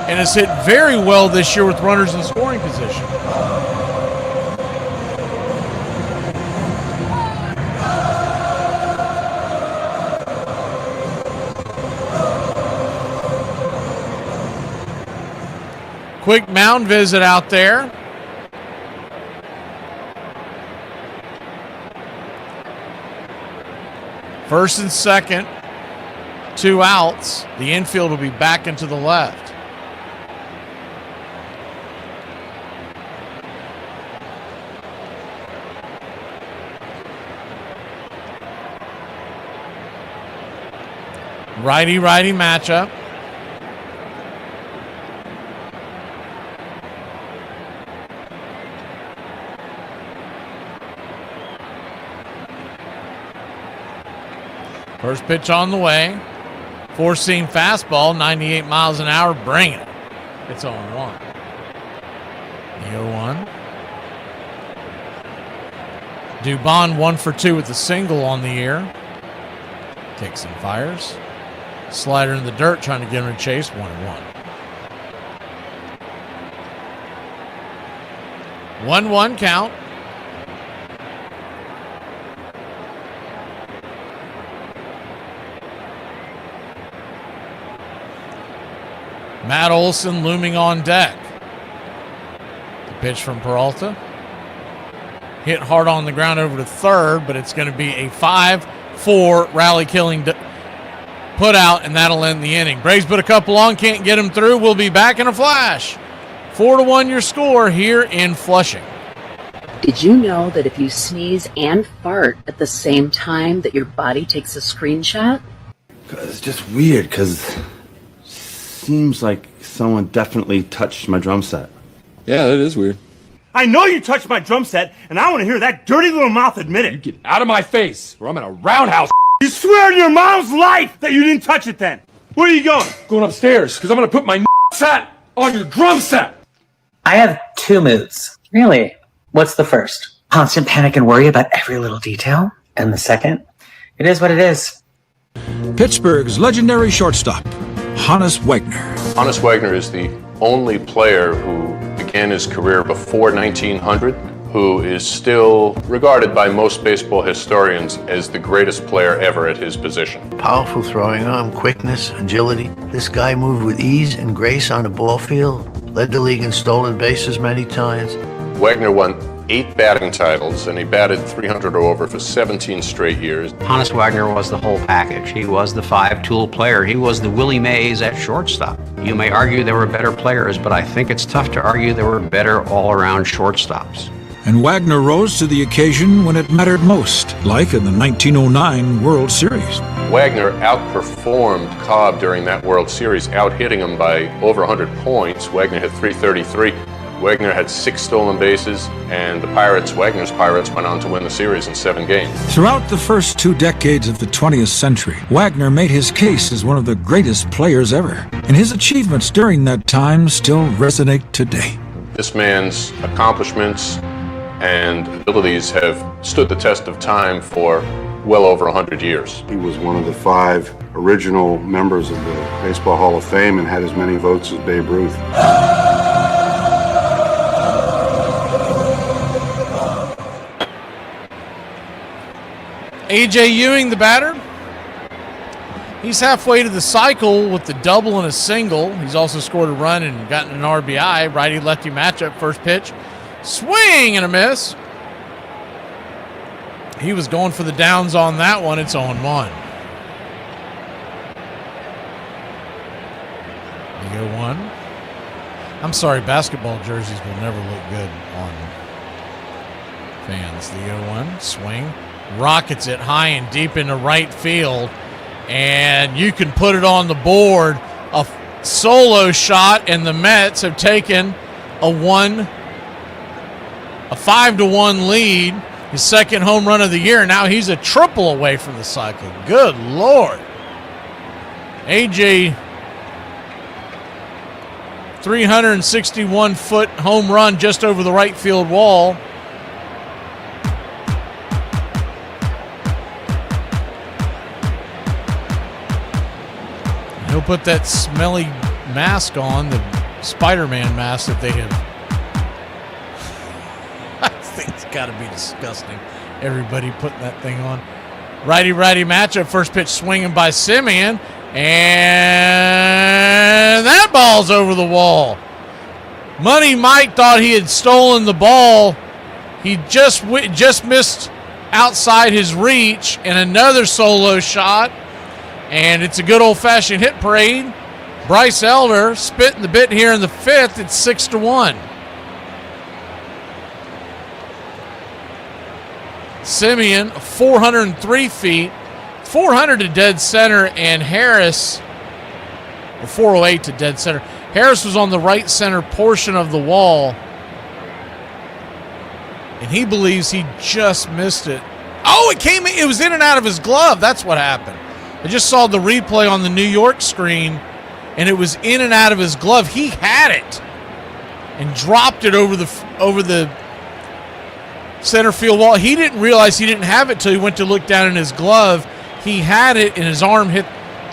and has hit very well this year with runners in scoring position. Quick mound visit out there. First and second, 2 outs. The infield will be back into the left. Righty-righty matchup. First pitch on the way. Four-seam fastball, 98 miles an hour. Bring it. It's 0-1. The 0-1. Dubon 1 for 2 with a single on the year. Kicks and fires. Slider in the dirt, trying to get him a chase. 1-1. 1-1 count. Matt Olson looming on deck. The pitch from Peralta. Hit hard on the ground over to third, but it's going to be a 5-4 rally killing put out, and that'll end the inning. Braves put a couple on, can't get him through. We'll be back in a flash. 4-1 your score here in Flushing. Did you know that if you sneeze and fart at the same time that your body takes a screenshot? It's just weird because seems like someone definitely touched my drum set. Yeah, that is weird. I know you touched my drum set, and I want to hear that dirty little mouth admit it. You get out of my face, or I'm in a roundhouse. You swear on your mom's life that you didn't touch it then. Where are you going? Going upstairs, because I'm going to put my set on your drum set. I have 2 moods. Really? What's the first? Constant panic and worry about every little detail. And the second? It is what it is. Pittsburgh's legendary shortstop, Hannes Wagner. Hannes Wagner is the only player who began his career before 1900, who is still regarded by most baseball historians as the greatest player ever at his position. Powerful throwing arm, quickness, agility. This guy moved with ease and grace on a ball field, led the league in stolen bases many times. Wagner won 8 batting titles, and he batted 300 or over for 17 straight years. Hannes Wagner was the whole package. He was the 5-tool player. He was the Willie Mays at shortstop. You may argue there were better players, but I think it's tough to argue there were better all-around shortstops. And Wagner rose to the occasion when it mattered most, like in the 1909 World Series. Wagner outperformed Cobb during that World Series, out-hitting him by over 100 points. Wagner had 333. Wagner had 6 stolen bases, and the Wagner's Pirates went on to win the series in 7 games. Throughout the first 2 decades of the 20th century, Wagner made his case as one of the greatest players ever, and his achievements during that time still resonate today. This man's accomplishments and abilities have stood the test of time for well over 100 years. He was one of the 5 original members of the Baseball Hall of Fame and had as many votes as Babe Ruth. A.J. Ewing, the batter. He's halfway to the cycle with the double and a single. He's also scored a run and gotten an RBI. Righty-lefty matchup, first pitch. Swing and a miss. He was going for the downs on that one. It's 0-1. The 0-1. I'm sorry, basketball jerseys will never look good on fans. The 0-1. Swing. Rockets it high and deep into right field, and you can put it on the board. A solo shot, and the Mets have taken a 5-1 lead. His second home run of the year. Now he's a triple away from the cycle. Good Lord. AJ, 361-foot home run just over the right field wall. He'll put that smelly mask on, the Spider-Man mask that they have. I think it's got to be disgusting. Everybody putting that thing on. Righty-righty matchup. First pitch swinging by Simeon. And that ball's over the wall. Money Mike thought he had stolen the ball. He just missed outside his reach, and another solo shot. And it's a good old-fashioned hit parade. Bryce Elder spitting the bit here in the 5th. It's 6-1. Simeon, 403 feet, 400 to dead center, and Harris, or 408 to dead center. Harris was on the right center portion of the wall, and he believes he just missed it. Oh, it was in and out of his glove. That's what happened. I just saw the replay on the New York screen, and it was in and out of his glove. He had it and dropped it over the center field wall. He didn't realize he didn't have it till he went to look down in his glove. He had it, and his arm hit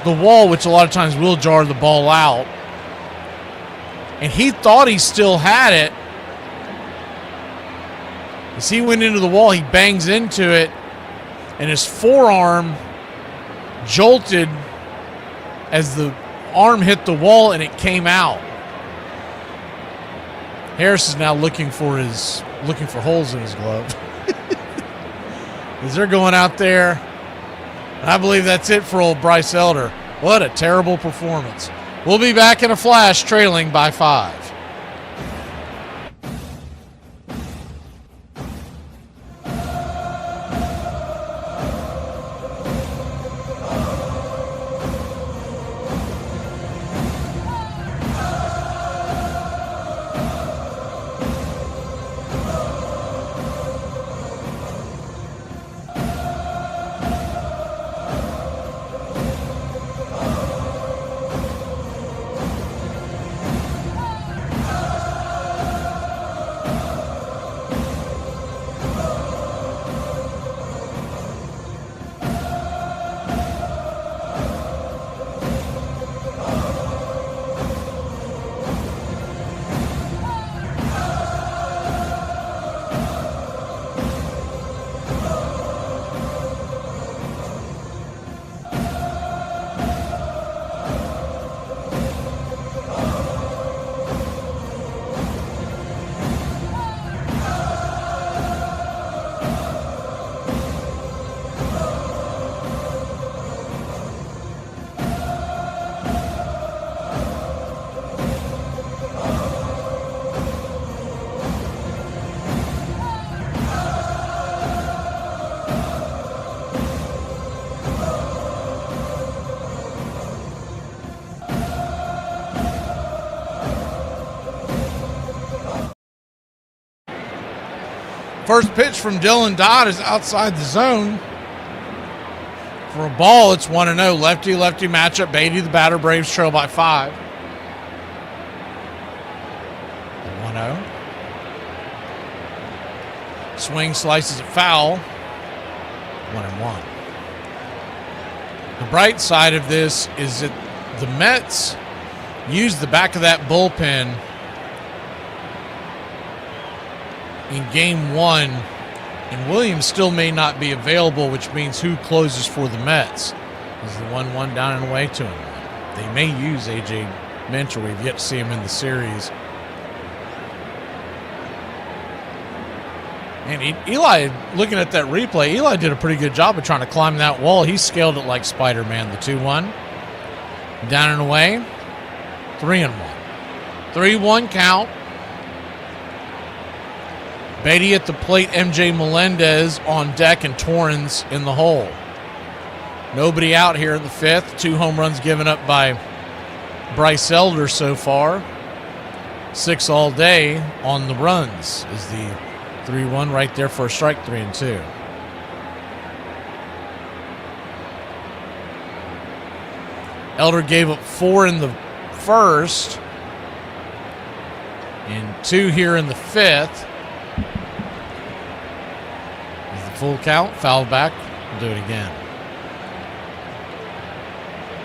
the wall, which a lot of times will jar the ball out. And he thought he still had it. As he went into the wall, he bangs into it, and his forearm jolted as the arm hit the wall, and it came out. Harris is now looking for holes in his glove. As they're going out there, I believe that's it for old Bryce Elder. What a terrible performance. We'll be back in a flash, trailing by 5. First pitch from Dylan Dodd is outside the zone. For a ball, it's 1-0. Lefty-lefty matchup. Beatty, the batter. Braves trail by 5. 1-0. Swing, slices it foul. 1-1. The bright side of this is that the Mets used the back of that bullpen in game 1, and Williams still may not be available, which means who closes for the Mets is the 1-1 down and away to him. They may use A.J. Minter. We've yet to see him in the series. And Eli, looking at that replay, Eli did a pretty good job of trying to climb that wall. He scaled it like Spider-Man, the 2-1. Down and away, 3-1. 3-1 count. Beatty at the plate, MJ Melendez on deck, and Torrens in the hole. Nobody out here in the 5th. 2 home runs given up by Bryce Elder so far. 6 all day on the runs is the 3-1 right there for a strike, 3-2. Elder gave up 4 in the first and 2 here in the 5th. Full count, foul back, we'll do it again.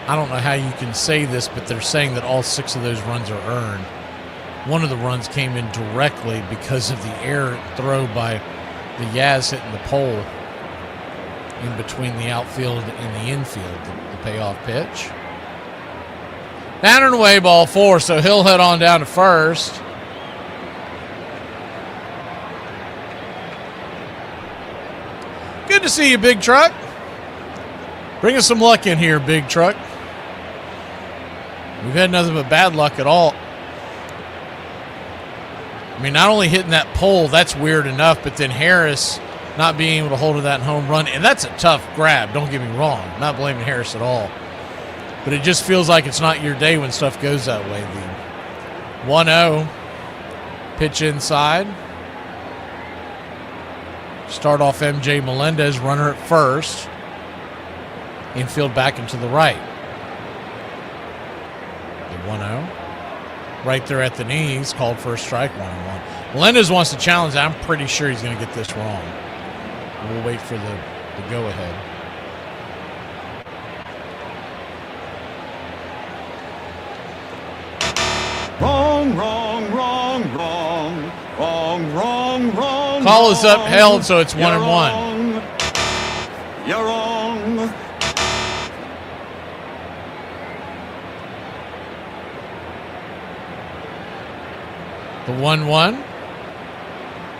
I don't know how you can say this, but they're saying that all 6 of those runs are earned. One of the runs came in directly because of the errant throw by the Yaz hitting the pole in between the outfield and the infield, the payoff pitch. Down and away, ball 4, so he'll head on down to first. to see you, Big Truck. Bring us some luck in here, Big Truck. We've had nothing but bad luck at all. I mean, not only hitting that pole, that's weird enough, but then Harris not being able to hold to that home run. And that's a tough grab, don't get me wrong. I'm not blaming Harris at all. But it just feels like it's not your day when stuff goes that way. The 1-0. Pitch inside. Start off MJ Melendez, runner at first. Infield back and to the right. The 1-0. Right there at the knees, called for a strike, 1-1. Melendez wants to challenge that. I'm pretty sure he's going to get this wrong. We'll wait for the go-ahead. Wrong, wrong, wrong, wrong, wrong, wrong, wrong. Call is upheld, so it's 1-1. You're wrong. The 1-1.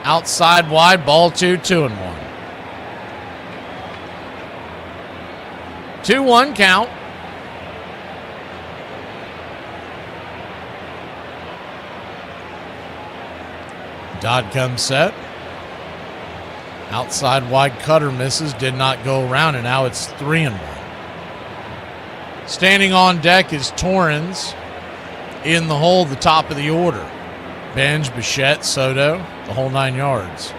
Outside wide, ball 2-1. 2-1 count. Dodd comes set. Outside wide cutter misses, did not go around, and now it's 3-1. Standing on deck is Torrens. In the hole, the top of the order. Benj, Bichette, Soto, the whole 9 yards.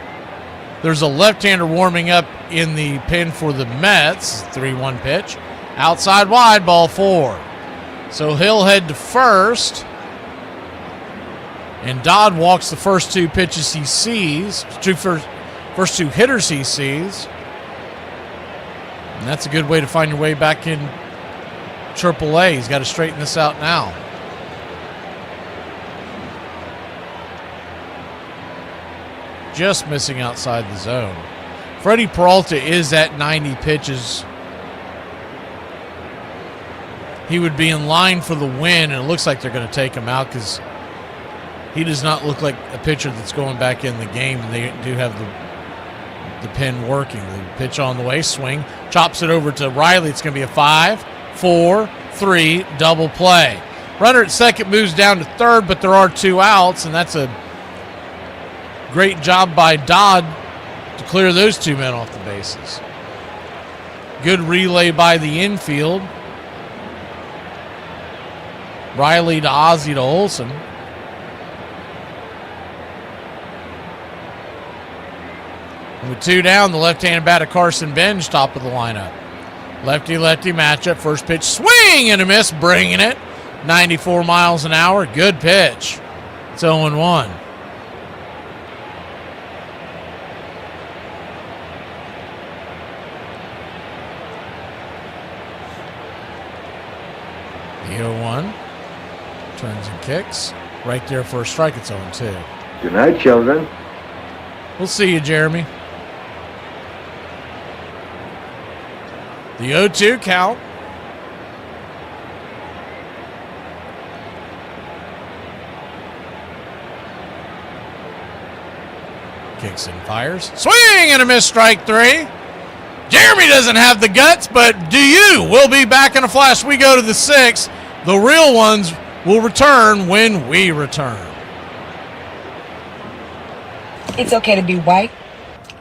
There's a left-hander warming up in the pen for the Mets. 3-1 pitch. Outside wide, ball 4. So he'll head to first. And Dodd walks the first 2 pitches he sees. First 2 hitters he sees. And that's a good way to find your way back in AAA. He's got to straighten this out now. Just missing outside the zone. Freddie Peralta is at 90 pitches. He would be in line for the win, and it looks like they're going to take him out because he does not look like a pitcher that's going back in the game, and they do have the pin working. The pitch on the way, swing, chops it over to Riley. It's going to be a 5-4-3 double play. Runner at second moves down to third, but there are 2 outs, and that's a great job by Dodd to clear those 2 men off the bases. Good relay by the infield. Riley to Ozzie to Olsen. And with 2 down, the left-handed batter Carson Benj, top of the lineup. Lefty-lefty matchup. First pitch, swing and a miss, bringing it. 94 miles an hour. Good pitch. It's 0-1. The 0-1. Turns and kicks. Right there for a strike. It's 0-2. Good night, children. We'll see you, Jeremy. The 0-2 count. Kicks and fires. Swing and a miss, strike 3. Jeremy doesn't have the guts, but do you? We'll be back in a flash. We go to the 6th. The real ones will return when we return. It's okay to be white.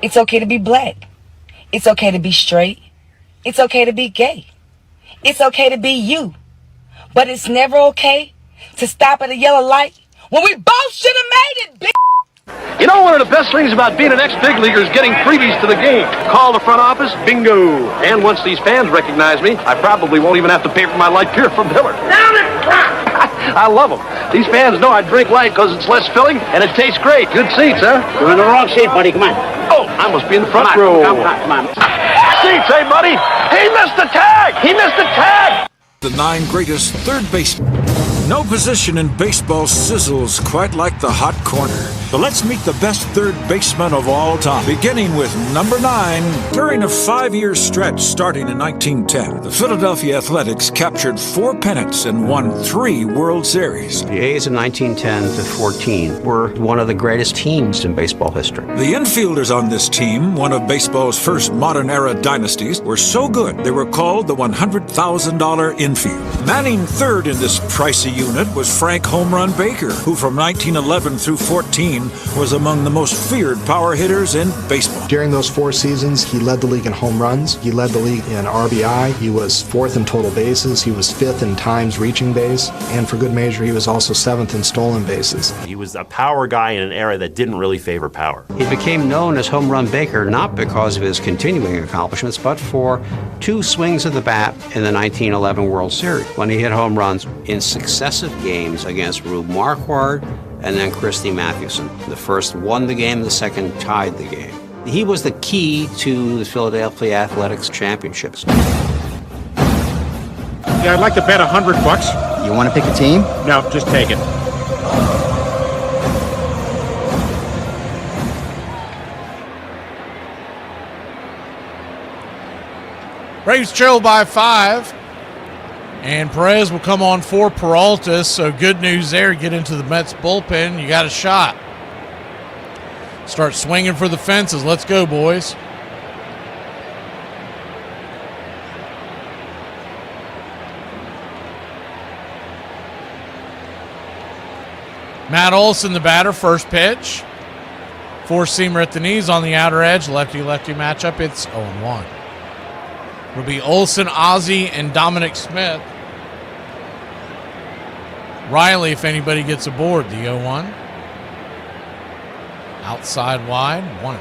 It's okay to be black. It's okay to be straight. It's okay to be gay. It's okay to be you. But it's never okay to stop at a yellow light when we both should have made it, bitch. You know, one of the best things about being an ex-big leaguer is getting freebies to the game. Call the front office, bingo. And once these fans recognize me, I probably won't even have to pay for my light beer from Miller. Down it! I love them. These fans know I drink light because it's less filling and it tastes great. Good seats, huh? You're in the wrong seat, buddy. Come on. Oh, I must be in the front row. Come on. Seats, hey, buddy. He missed the tag. He missed the tag. The 9 greatest third basemen. No position in baseball sizzles quite like the hot corner. So let's meet the best third baseman of all time, beginning with number 9. During a 5-year stretch starting in 1910, the Philadelphia Athletics captured 4 pennants and won 3 World Series. The A's in 1910 to 14 were one of the greatest teams in baseball history. The infielders on this team, one of baseball's first modern-era dynasties, were so good they were called the $100,000 infield. Manning third in this pricey unit was Frank Home Run Baker, who from 1911 through 14 was among the most feared power hitters in baseball. During those 4 seasons, he led the league in home runs. He led the league in RBI. He was 4th in total bases. He was 5th in times reaching base. And for good measure, he was also 7th in stolen bases. He was a power guy in an era that didn't really favor power. He became known as Home Run Baker not because of his continuing accomplishments, but for 2 swings of the bat in the 1911 World Series, when he hit home runs in successive games against Rube Marquardt and then Christy Mathewson. The first won the game, the second tied the game. He was the key to the Philadelphia Athletics championships. Yeah, I'd like to bet $100. You want to pick a team? No, just take it. Braves trail by 5. And Perez will come on for Peralta, so good news there. Get into the Mets bullpen, you got a shot. Start swinging for the fences. Let's go, boys. Matt Olson, the batter, first pitch. 4-seamer at the knees on the outer edge. Lefty-lefty matchup. It's 0-1. It'll be Olson, Ozzie, and Dominic Smith. Riley, if anybody gets aboard, the 0-1. Outside wide, 1.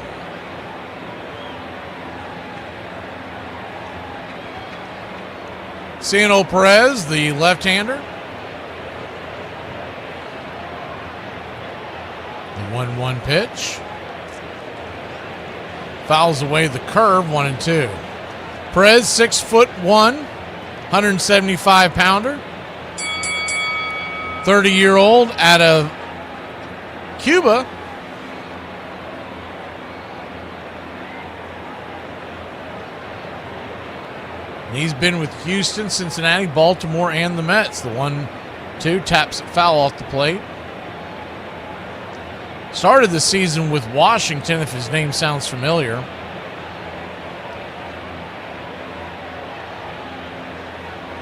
Cianel Perez, the left-hander. The 1-1 pitch. Fouls away the curve, 1-2. Perez, 6'1", 175-pounder. 30-year-old out of Cuba. And he's been with Houston, Cincinnati, Baltimore, and the Mets. The 1-2 taps it foul off the plate. Started the season with Washington, if his name sounds familiar.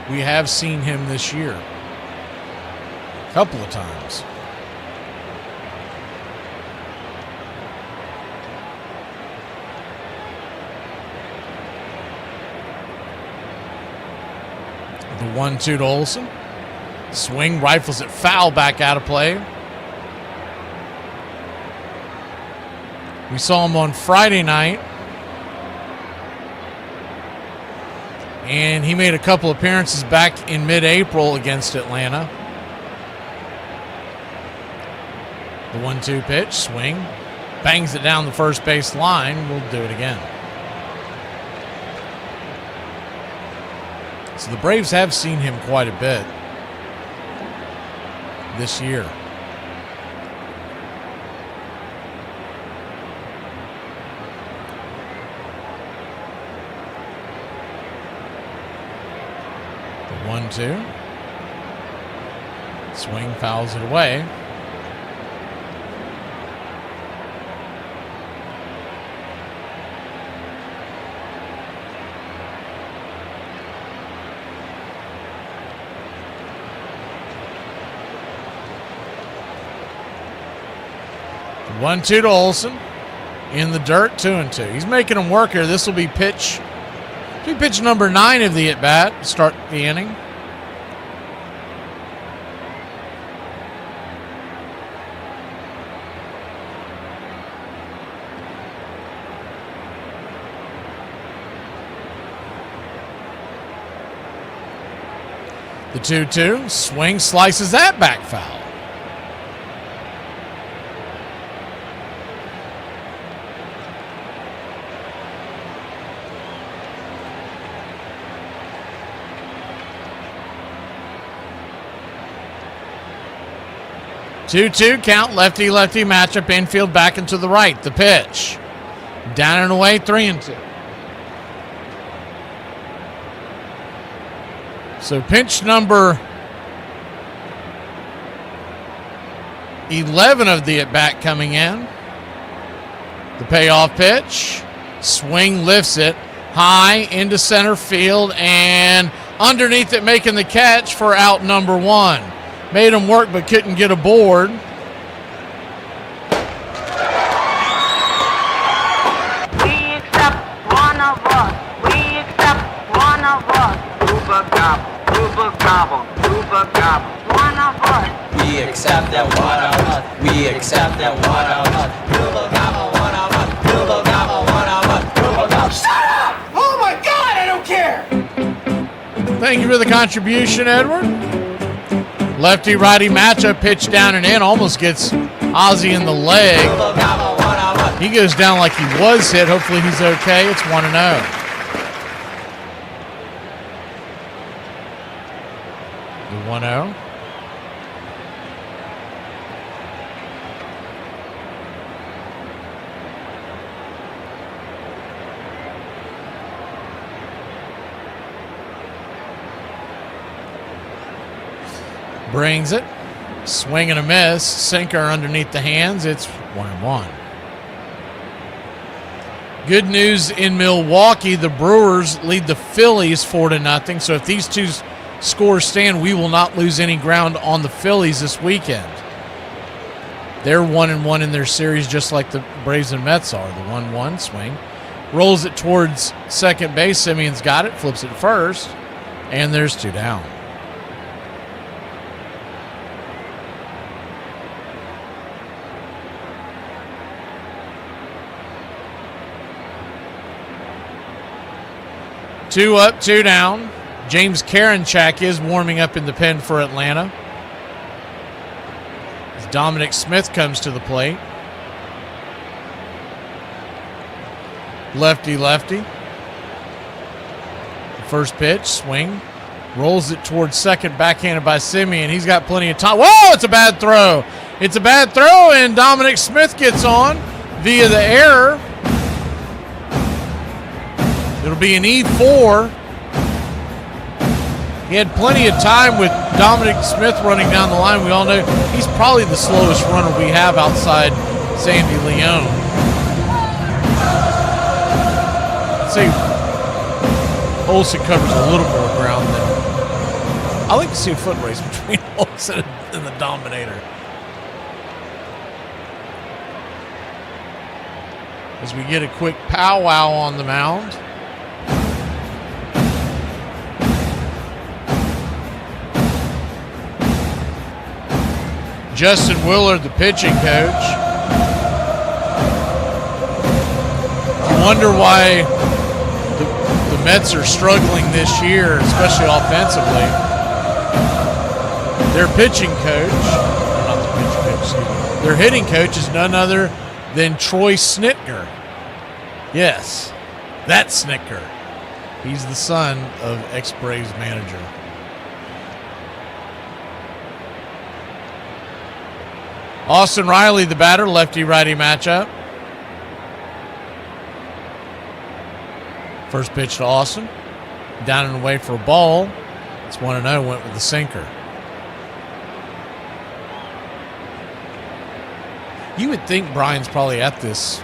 We have seen him this year a couple of times. The 1-2 to Olson. Swing, rifles it foul, back out of play. We saw him on Friday night. And he made a couple appearances back in mid-April against Atlanta. The 1-2 pitch, swing, bangs it down the first base line. We'll do it again. So the Braves have seen him quite a bit this year. The 1-2. Swing, fouls it away. The 1-2 to Olson. In the dirt, 2-2. He's making him work here. This will be pitch number 9 of the at-bat. Start the inning. The 2-2, swing, slices that back foul. 2-2 count, lefty-lefty matchup, infield back and to the right. The pitch. Down and away, 3-2. So pitch number 11 of the at-bat coming in. The payoff pitch. Swing, lifts it high into center field and underneath it, making the catch for out number 1. Made him work but couldn't get aboard. We accept one of us. We accept one of us. Uber gobble, Uber gobble, Uber gobble. One of us. We accept that one of us. We accept that one of us. Uber gobble, one of us. Uber gobble, one of us. Uber gobble. Shut up! Oh my God, I don't care! Thank you for the contribution, Edward. Lefty-righty matchup, pitch down and in, almost gets Ozzie in the leg. He goes down like he was hit. Hopefully he's okay. It's 1-0. The 1-0. Brings it. Swing and a miss. Sinker underneath the hands. It's 1-1. Good news in Milwaukee. The Brewers lead the Phillies 4-0. So if these two scores stand, we will not lose any ground on the Phillies this weekend. They're 1-1 in their series, just like the Braves and Mets are. The 1-1 swing. Rolls it towards second base. Simeon's got it. Flips it first. And there's 2 down. Two up, 2 down. James Karinchak is warming up in the pen for Atlanta. As Dominic Smith comes to the plate. Lefty-lefty. The first pitch, swing. Rolls it towards second, backhanded by Simeon. He's got plenty of time. Whoa, it's a bad throw. It's a bad throw, and Dominic Smith gets on via the error. It'll be an E4. He had plenty of time with Dominic Smith running down the line. We all know he's probably the slowest runner we have outside Sandy Leone. I'd say Olsen covers a little more ground than... I like to see a foot race between Olsen and the Dominator. As we get a quick powwow on the mound. Justin Willard, the pitching coach. You wonder why the Mets are struggling this year, especially offensively. Their pitching coach, not the pitching coach, excuse me, their hitting coach is none other than Troy Snitker. Yes, that Snitker. He's the son of ex-Braves manager. Austin Riley, the batter, lefty-righty matchup. First pitch to Austin. Down and away for a ball. It's 1-0, went with the sinker. You would think Brian's probably at this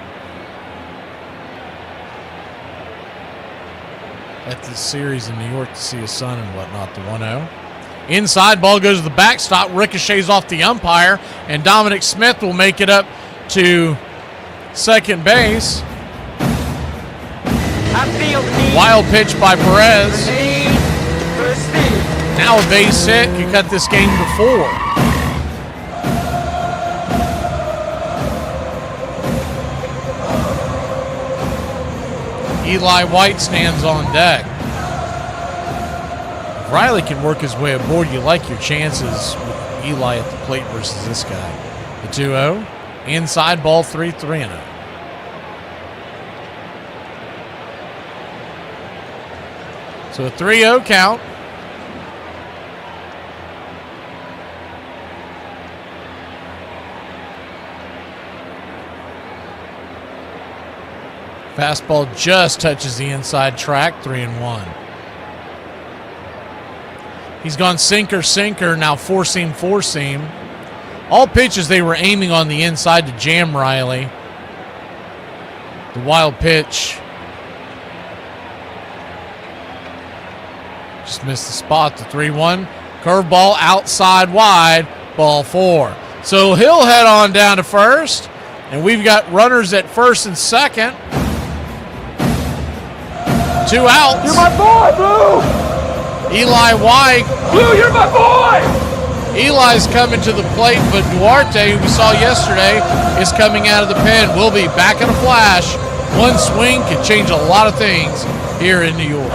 series in New York to see his son and whatnot, the 1-0. Inside, ball goes to the backstop, ricochets off the umpire, and Dominic Smith will make it up to second base. Wild pitch by Perez. Now a base hit. You cut this game to 4. Eli White stands on deck. If Riley can work his way aboard, you like your chances with Eli at the plate versus this guy. The 2-0. Inside, ball 3-0. So a 3-0 count. Fastball just touches the inside track, 3-1. He's gone sinker, now four-seam. All pitches they were aiming on the inside to jam Riley. The wild pitch. Just missed the spot, the 3-1. Curveball outside wide, ball 4. So he'll head on down to first, and we've got runners at first and second. 2 outs. You're my boy, Blue! Eli White. Blue, you're my boy! Eli's coming to the plate, but Duarte, who we saw yesterday, is coming out of the pen. We'll be back in a flash. One swing can change a lot of things here in New York.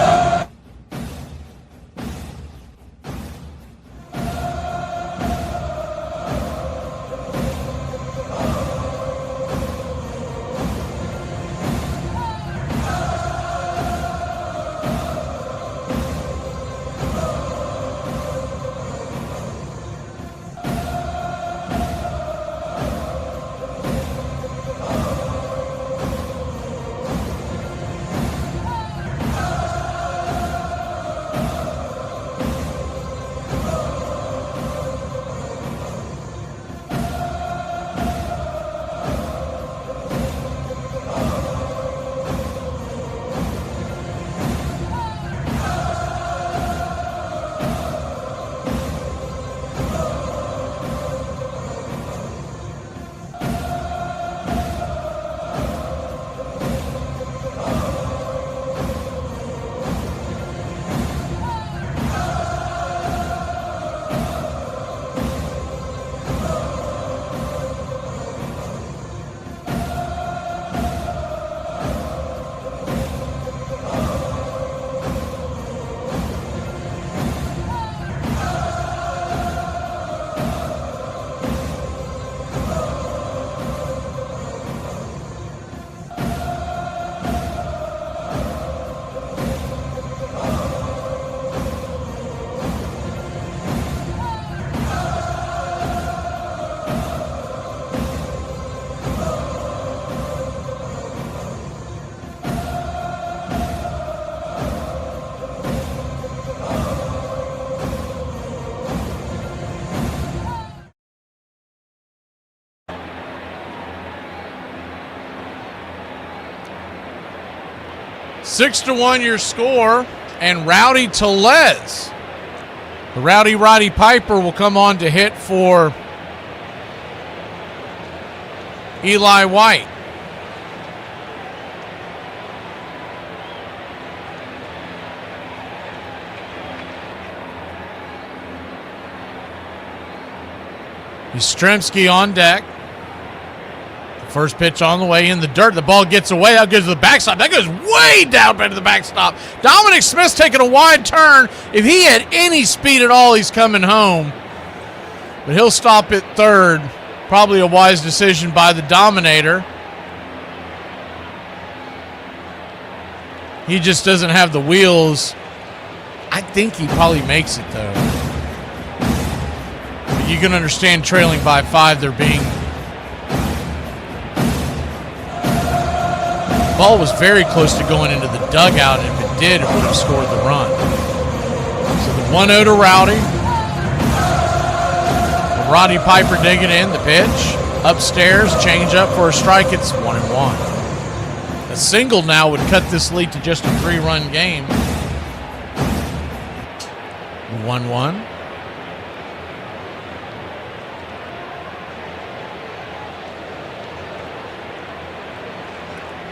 Six to 1 your score, and Rowdy Tellez. The Rowdy Roddy Piper will come on to hit for Eli White. Yastrzemski on deck. First pitch on the way in the dirt. The ball gets away. That goes to the backstop. That goes way down to the backstop. Dominic Smith's taking a wide turn. If he had any speed at all, he's coming home. But he'll stop at third. Probably a wise decision by the Dominator. He just doesn't have the wheels. I think he probably makes it, though. But you can understand trailing by 5, they're being... Ball was very close to going into the dugout, and if it did, it would have scored the run. So the 1-0 to Rowdy. Roddy Piper digging in the pitch. Upstairs, change up for a strike. It's 1-1. A single now would cut this lead to just a 3-run game. 1-1.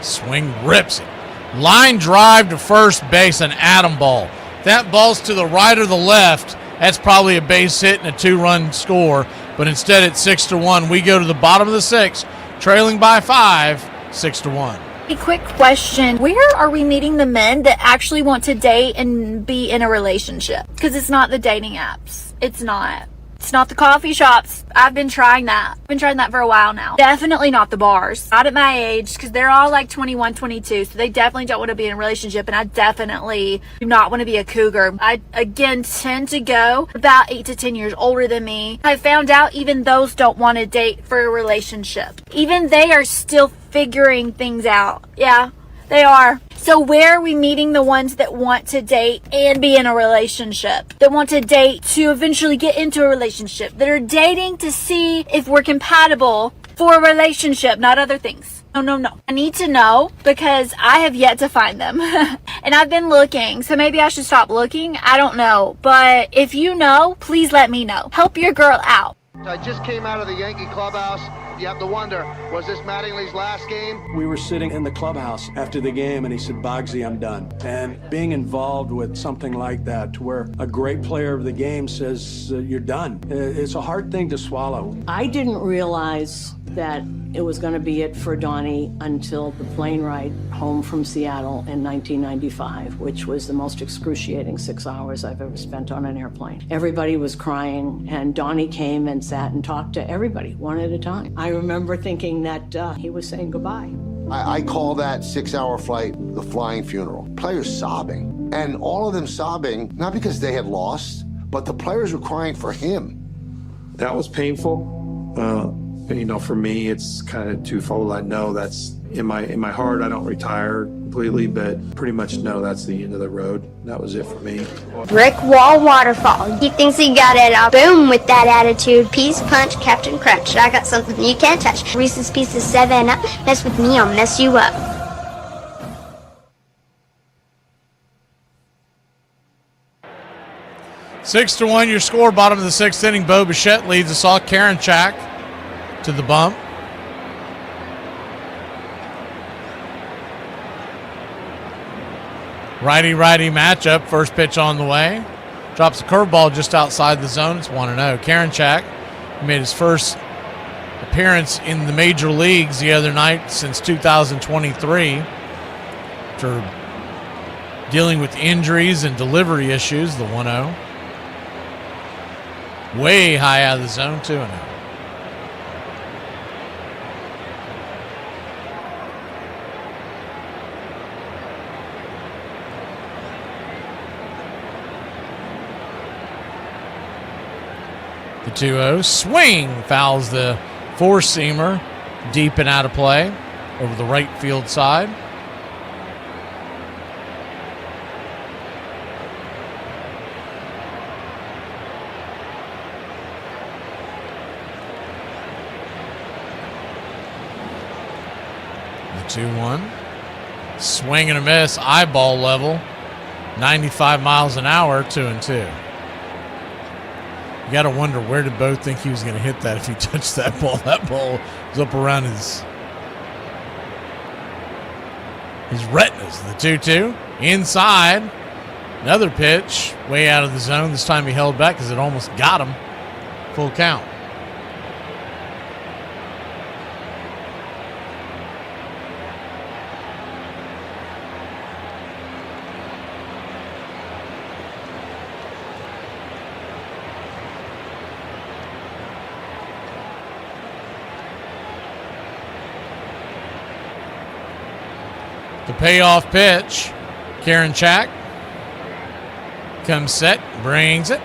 Swing rips it. Line drive to first base, an atom ball. That ball's to the right or the left. That's probably a base hit and a 2-run score. But instead it's 6-1. We go to the bottom of the 6th, trailing by 5, 6-1. A quick question. Where are we meeting the men that actually want to date and be in a relationship? Because it's not the dating apps. It's not. It's not the coffee shops. I've been trying that. I've been trying that for a while now. Definitely not the bars. Not at my age, because they're all like 21, 22. So they definitely don't want to be in a relationship. And I definitely do not want to be a cougar. I, again, tend to go about 8 to 10 years older than me. I found out even those don't want to date for a relationship. Even they are still figuring things out. Yeah. They are. So where are we meeting the ones that want to date and be in a relationship? That want to date to eventually get into a relationship? That are dating to see if we're compatible for a relationship, not other things. No. I need to know because I have yet to find them. And I've been looking, so maybe I should stop looking. I don't know. But if you know, please let me know. Help your girl out. I just came out of the Yankee clubhouse. You have to wonder, was this Mattingly's last game? We were sitting in the clubhouse after the game, and he said, Bogsy, I'm done. And being involved with something like that, to where a great player of the game says, you're done, it's a hard thing to swallow. I didn't realize that it was going to be it for Donnie until the plane ride home from Seattle in 1995, which was the most excruciating 6 hours I've ever spent on an airplane. Everybody was crying, and Donnie came and sat and talked to everybody one at a time. I remember thinking that he was saying goodbye. I call that 6-hour flight the flying funeral. Players sobbing, and all of them sobbing, not because they had lost, but the players were crying for him. That was painful. For me, it's kind of twofold. I know that's in my heart. I don't retire completely, but pretty much know that's the end of the road. That was it for me. Brick wall waterfall. He thinks he got it all. Boom with that attitude. Peace punch, Captain Crunch. I got something you can't touch. Reese's Pieces 7-Up. Mess with me, I'll mess you up. Six to 1, your score. Bottom of the sixth inning. Bo Bichette leads us all. Karinchak to the bump. Righty-righty matchup. First pitch on the way. Drops a curveball just outside the zone. It's 1-0. Karinchak made his first appearance in the major leagues the other night since 2023. After dealing with injuries and delivery issues, the 1-0. Way high out of the zone, 2-0. The 2-0 swing fouls the four-seamer deep and out of play over the right field side. The 2-1 swing and a miss, eyeball level, 95 miles an hour, 2-2. You got to wonder, where did Bo think he was going to hit that if he touched that ball? That ball was up around his retinas. The 2-2 inside. Another pitch way out of the zone. This time he held back because it almost got him. Full count. The payoff pitch. Karinchak comes set, brings it,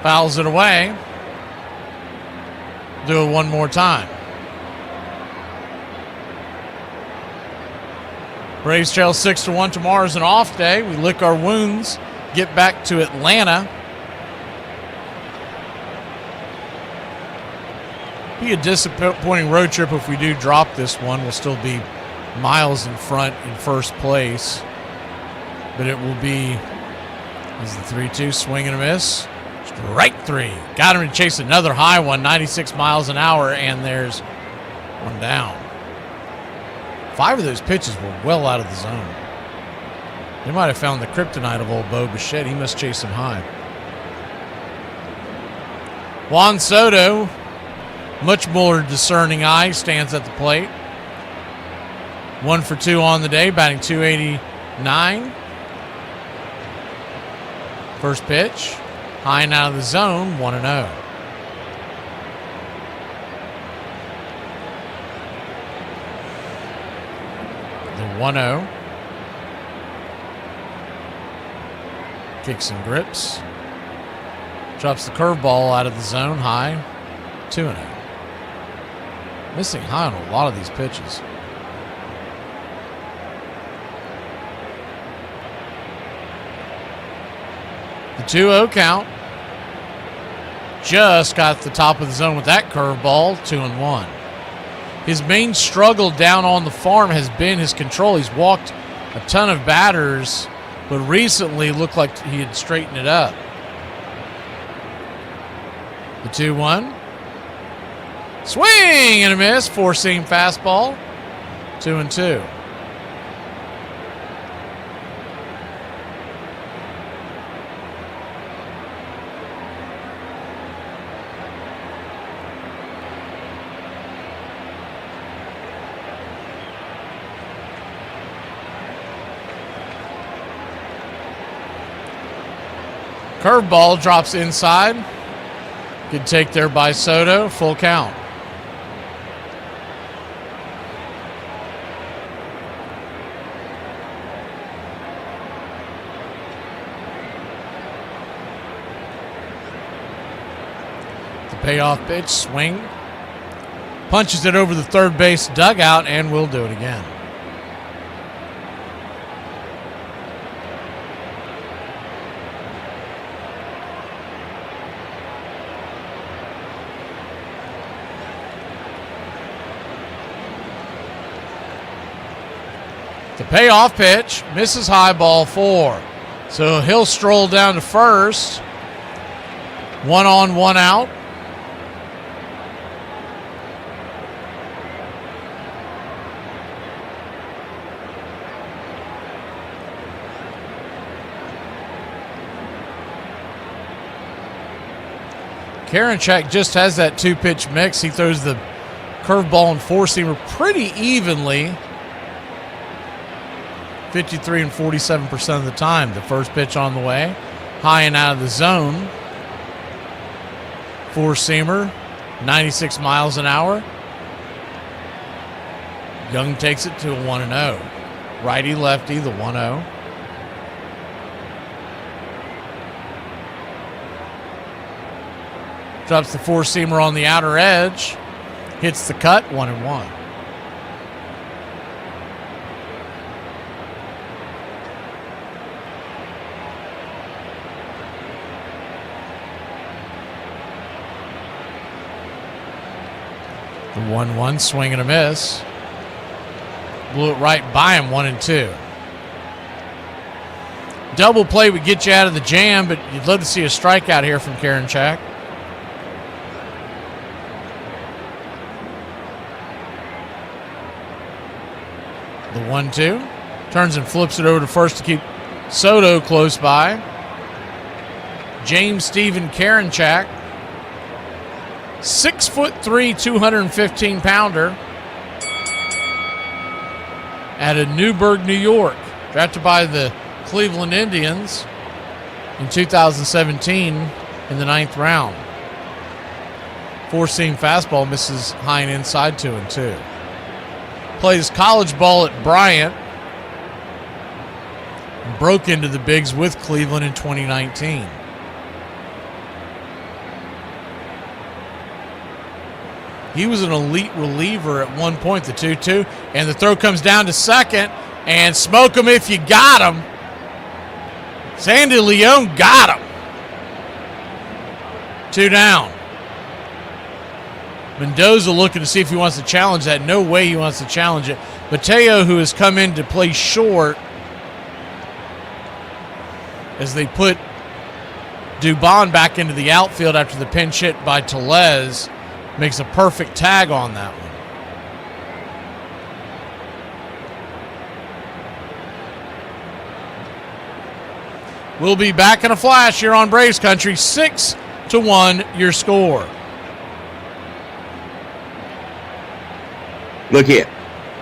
fouls it away. Do it one more time. Braves trail 6-1. Tomorrow's an off day. We lick our wounds, get back to Atlanta. Be a disappointing road trip if we do drop this one. We'll still be miles in front in first place, but it will be as the 3-2 swing and a miss. Strike three. Got him to chase another high one, 96 miles an hour, and there's one down. 5 of those pitches were well out of the zone. They might have found the kryptonite of old Bo Bichette. He must chase him high. Juan Soto, much more discerning eye, stands at the plate. 1 for 2 on the day, batting .289. First pitch, high and out of the zone, 1-0. The 1-0. Kicks and grips. Drops the curveball out of the zone, high, 2-0. Missing high on a lot of these pitches. The 2-0 count. Just got the top of the zone with that curveball, 2-1. His main struggle down on the farm has been his control. He's walked a ton of batters, but recently looked like he had straightened it up. The 2-1. Swing and a miss. Four-seam fastball. 2-2. Curveball drops inside. Good take there by Soto. Full count. The payoff pitch, swing. Punches it over the third base dugout and will do it again. The payoff pitch misses high, ball 4. So he'll stroll down to first. 1 on, 1 out. Karinchak just has that 2-pitch mix. He throws the curveball and four-seamer pretty evenly. 53 and 47% of the time. The first pitch on the way. High and out of the zone. Four-seamer, 96 miles an hour. Young takes it to a 1-0. Righty-lefty, the 1-0. Drops the four-seamer on the outer edge. Hits the cut, 1-1. The 1-1, swing and a miss. Blew it right by him, 1-2. Double play would get you out of the jam, but you'd love to see a strikeout here from Karinchak. The 1-2. Turns and flips it over to first to keep Soto close by. James Stephen Karinchak. 6'3", 215-pounder out of Newburgh, New York. Drafted by the Cleveland Indians in 2017 in the 9th round. Four-seam fastball misses high and inside, 2-2. Plays college ball at Bryant. And broke into the bigs with Cleveland in 2019. He was an elite reliever at one point, the 2-2, and the throw comes down to second, and smoke him if you got him. Sandy Leon got him. 2 down. Mendoza looking to see if he wants to challenge that. No way he wants to challenge it. Mateo, who has come in to play short as they put Dubon back into the outfield after the pinch hit by Tellez, makes a perfect tag on that one. We'll be back in a flash here on Braves Country. 6-1 your score. Look here.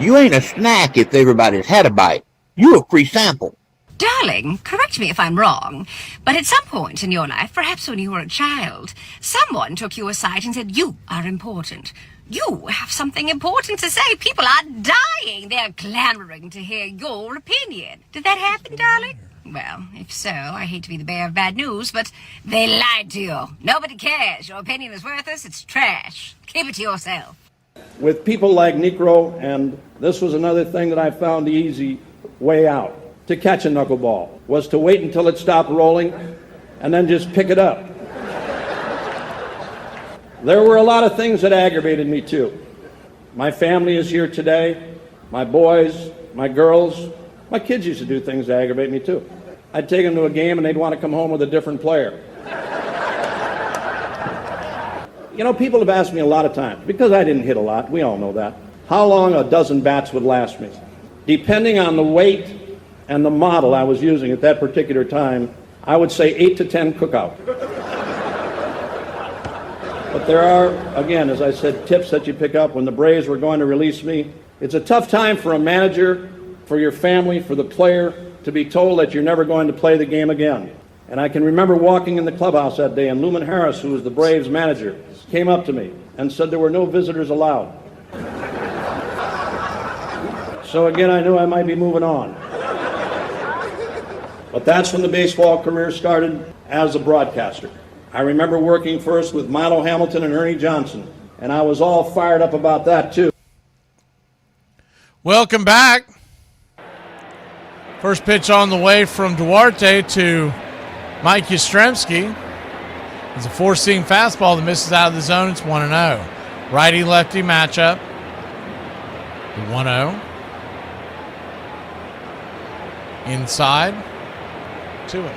You ain't a snack if everybody's had a bite. You a free sample. Darling, correct me if I'm wrong, but at some point in your life, perhaps when you were a child, someone took you aside and said, you are important. You have something important to say. People are dying. They're clamoring to hear your opinion. Did that happen, darling? Well, if so, I hate to be the bearer of bad news, but they lied to you. Nobody cares. Your opinion is worthless. It's trash. Keep it to yourself. With people like Necro, and this was another thing that I found the easy way out. To catch a knuckleball was to wait until it stopped rolling and then just pick it up. There were a lot of things that aggravated me too. My family is here today. My boys, my girls, my kids used to do things that aggravate me too. I'd take them to a game and they'd want to come home with a different player. You know, people have asked me a lot of times, because I didn't hit a lot, we all know that, how long a dozen bats would last me. Depending on the weight and the model I was using at that particular time, I would say 8 to 10 cookout. But there are, again, as I said, tips that you pick up. When the Braves were going to release me, it's a tough time for a manager, for your family, for the player, to be told that you're never going to play the game again. And I can remember walking in the clubhouse that day, and Luman Harris, who was the Braves manager, came up to me and said there were no visitors allowed. So again, I knew I might be moving on. But that's when the baseball career started as a broadcaster. I remember working first with Milo Hamilton and Ernie Johnson, and I was all fired up about that too. Welcome back. First pitch on the way from Duarte to Mike Yastrzemski. It's a four-seam fastball that misses out of the zone. It's 1-0. Righty-lefty matchup. The 1-0. Inside. 2-0.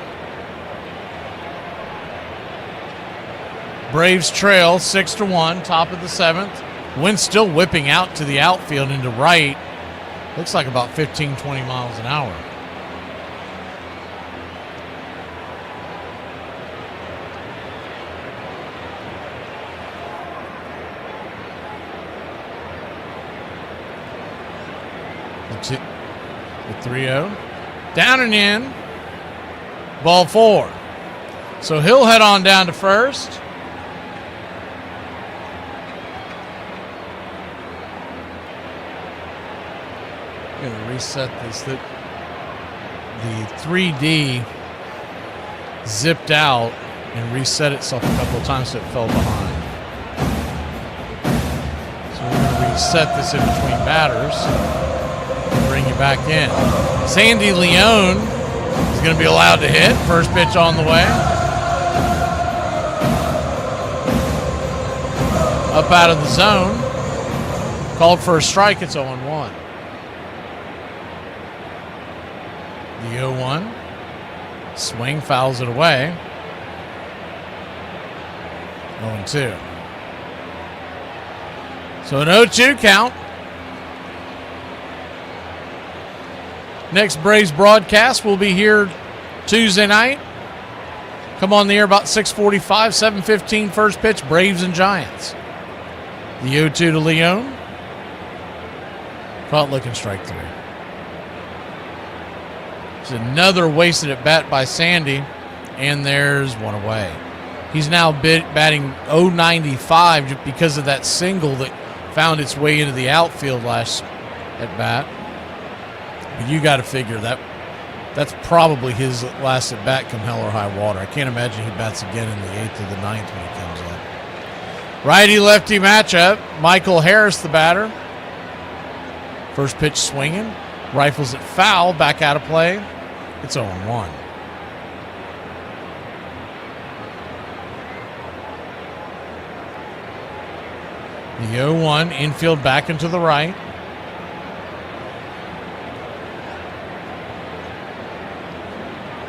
Braves trail 6-1, top of the seventh. Wind still whipping out to the outfield into right. Looks like about 15, 20 miles an hour. The 3-0. Down and in. Ball 4. So he'll head on down to first. I'm going to reset this. The 3D zipped out and reset itself a couple of times so it fell behind. So we're going to reset this in between batters and bring you back in. Sandy Leone is going to be allowed to hit. First pitch on the way. Up out of the zone. Called for a strike. It's 0-1. The 0-1. Swing, fouls it away. 0-2. So an 0-2 count. Next Braves broadcast will be here Tuesday night. Come on the air about 6:45, 7:15 first pitch, Braves and Giants. The 0-2 to Leone. Caught looking strike 3. It's another wasted at bat by Sandy, and there's one away. He's now batting .095 just because of that single that found its way into the outfield last at bat. But you got to figure that's probably his last at bat come hell or high water. I can't imagine he bats again in the 8th or the 9th when he comes up. Righty-lefty matchup. Michael Harris, the batter. First pitch swinging. Rifles it foul. Back out of play. It's 0-1. The 0-1. Infield back into the right.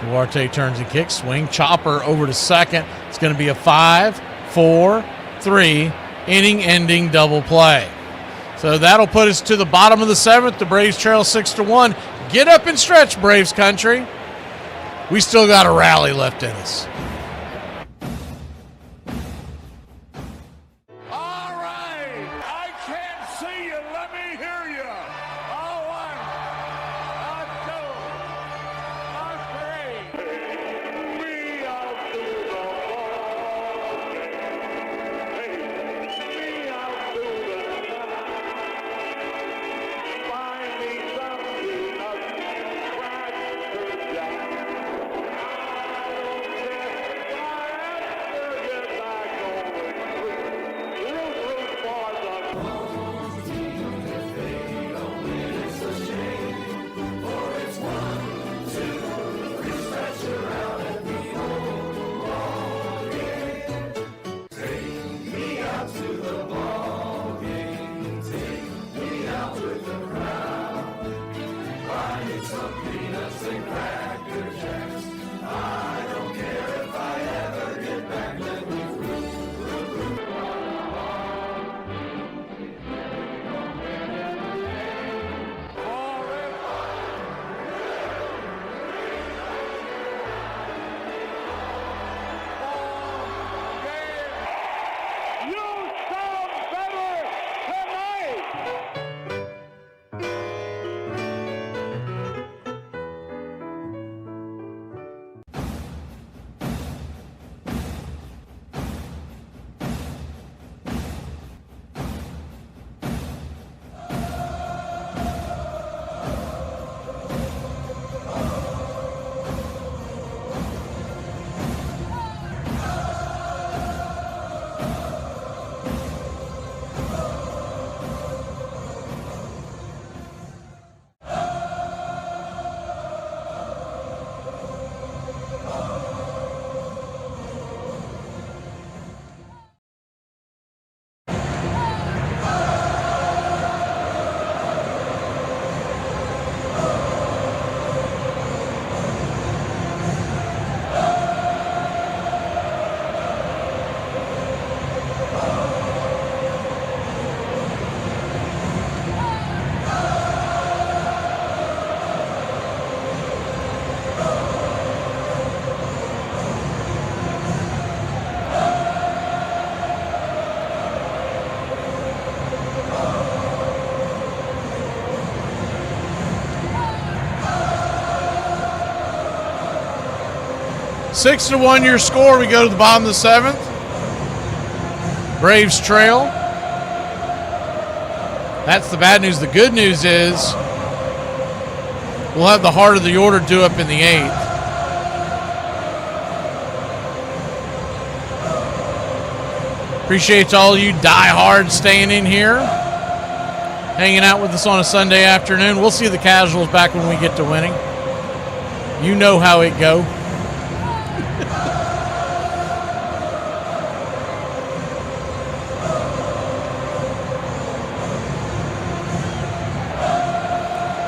Duarte turns and kicks. Swing. Chopper over to second. It's going to be a 5-4-3 inning-ending double play. So that'll put us to the bottom of the 7th. The Braves trail 6-1. Get up and stretch, Braves country. We still got a rally left in us. 6-1 your score. We go to the bottom of the 7th. Braves trail. That's the bad news. The good news is we'll have the heart of the order due up in the 8th. Appreciate all you diehards staying in here, hanging out with us on a Sunday afternoon. We'll see the casuals back when we get to winning. You know how it go.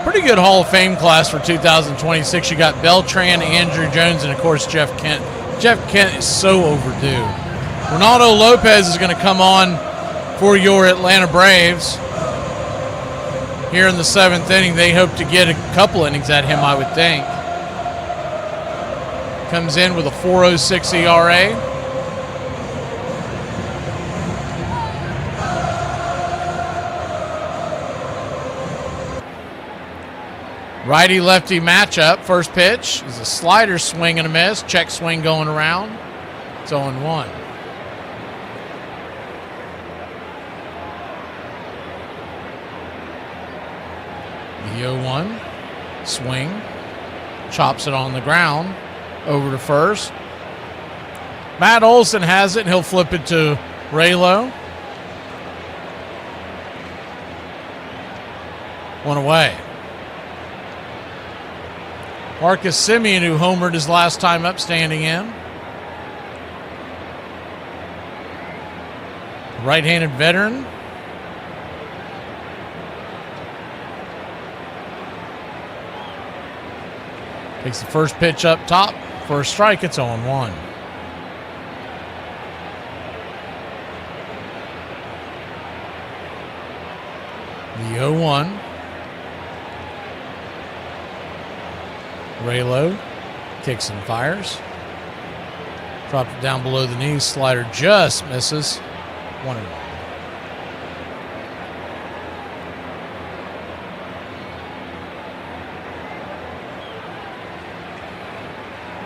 Pretty good Hall of Fame class for 2026. You got Beltran, Andrew Jones, and of course Jeff Kent. Jeff Kent is so overdue. Ronaldo Lopez is going to come on for your Atlanta Braves here in the 7th inning. They hope to get a couple innings at him, I would think. Comes in with a 4.06 ERA. Righty-lefty matchup. First pitch is a slider swing and a miss. Check swing going around. It's 0-1. The 0-1 swing, chops it on the ground, over to first. Matt Olson has it, and he'll flip it to Raylo. One away. Marcus Semien, who homered his last time up, standing in. Right-handed veteran. Takes the first pitch up top for a strike. It's 0-1. The 0-1. Raylo kicks and fires. Dropped it down below the knees. Slider just misses. 1-1.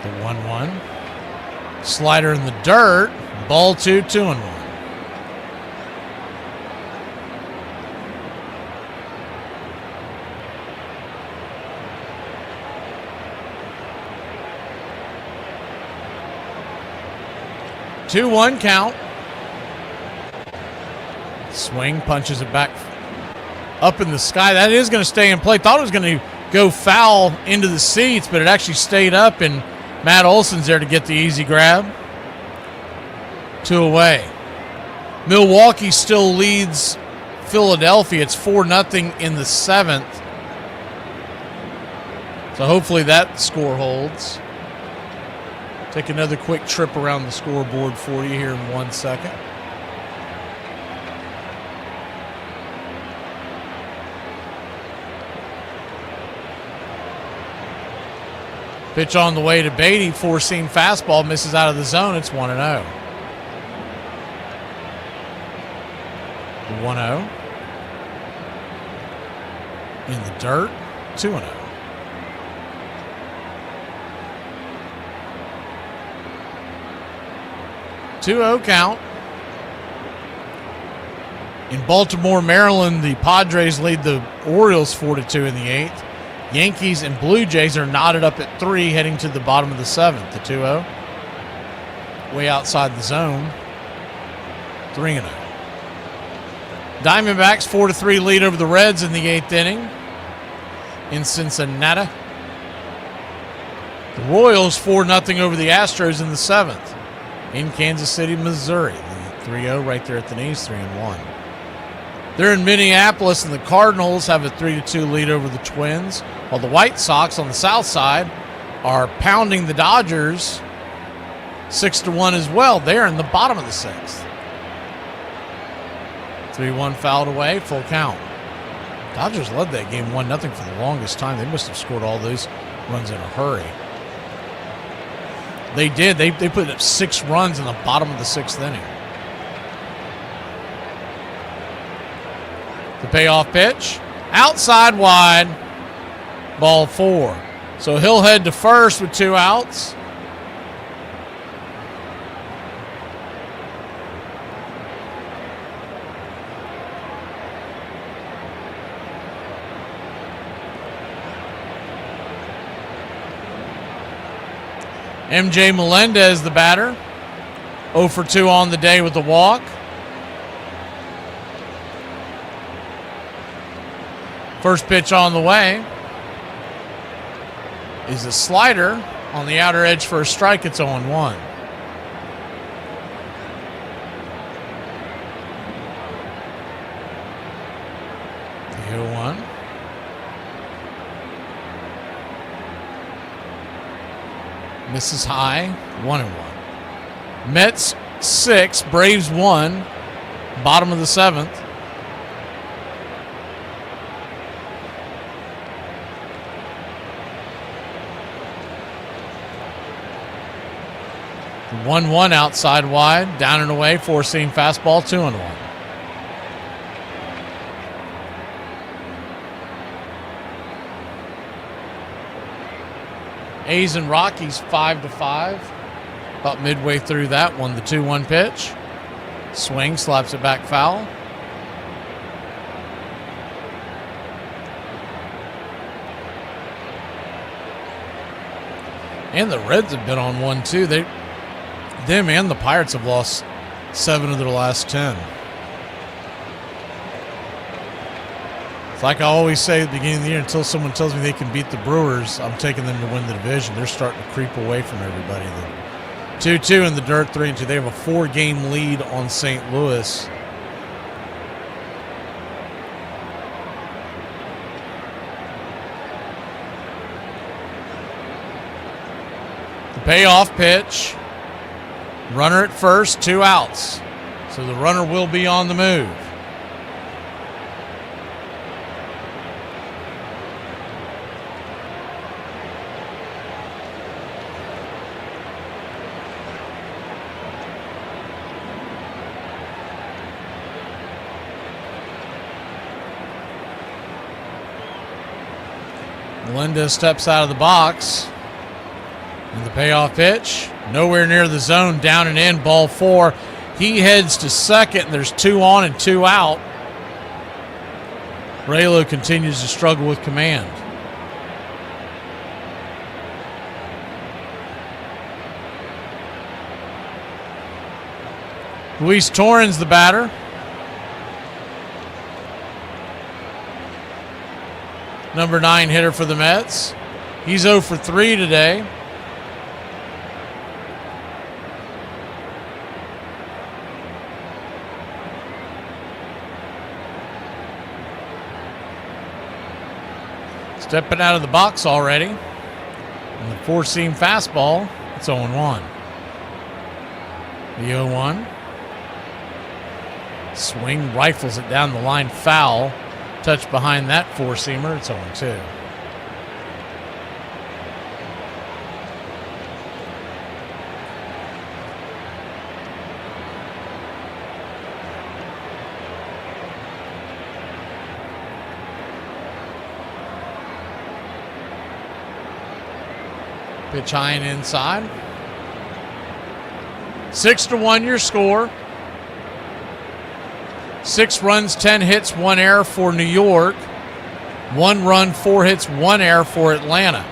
The 1-1. Slider in the dirt. Ball 2, 2-1. Two-one count. Swing, punches it back up in the sky. That is going to stay in play. Thought it was going to go foul into the seats, but it actually stayed up, and Matt Olson's there to get the easy grab. 2 away. Milwaukee still leads Philadelphia. It's 4-0 in the 7th. So hopefully that score holds. Take another quick trip around the scoreboard for you here in 1 second. Pitch on the way to Beatty. Four-seam fastball misses out of the zone. It's 1-0. 1-0. In the dirt. 2-0. 2-0 count. In Baltimore, Maryland, the Padres lead the Orioles 4-2 in the 8th. Yankees and Blue Jays are knotted up at 3 heading to the bottom of the 7th. The 2-0. Way outside the zone. 3-0. Diamondbacks 4-3 lead over the Reds in the 8th inning in Cincinnati. The Royals 4-0 over the Astros in the 7th. In Kansas City, Missouri. The 3-0 right there at the knees, 3-1. They're in Minneapolis, and the Cardinals have a 3-2 lead over the Twins, while the White Sox on the south side are pounding the Dodgers 6-1 as well. They're in the bottom of the 6th. 3-1 fouled away, full count. Dodgers led that game 1-0 for the longest time. They must have scored all those runs in a hurry. They did. They put up 6 runs in the bottom of the 6th inning. The payoff pitch. Outside wide. Ball 4. So he'll head to first with 2 outs. MJ Melendez, the batter. 0 for 2 on the day with the walk. First pitch on the way is a slider on the outer edge for a strike. It's 0-1. The 0-1. Misses high, 1-1. Mets 6, Braves 1, bottom of the 7th. The 1-1 outside wide, down and away, four-seam fastball, 2-1. A's and Rockies 5-5. About midway through that one, the 2-1 pitch. Swing, slaps it back foul. And the Reds have been on one too. Them and the Pirates have lost 7 of their last 10. It's like I always say at the beginning of the year, until someone tells me they can beat the Brewers, I'm taking them to win the division. They're starting to creep away from everybody. 2-2 in the dirt, 3-2. They have a 4-game lead on St. Louis. The payoff pitch. Runner at first, 2 outs. So the runner will be on the move. Melendez steps out of the box. And the payoff pitch, nowhere near the zone, down and in, ball 4. He heads to second, and there's 2 on and 2 out. Raylo continues to struggle with command. Luis Torrens, the batter. Number 9 hitter for the Mets. He's 0 for 3 today. Stepping out of the box already. And the four-seam fastball, it's 0-1. The 0-1. Swing, rifles it down the line, foul. Touch behind that four-seamer, it's 0-2. Pitch high and inside. 6-1 your score. 6 runs, 10 hits, 1 error for New York. 1 run, 4 hits, 1 error for Atlanta.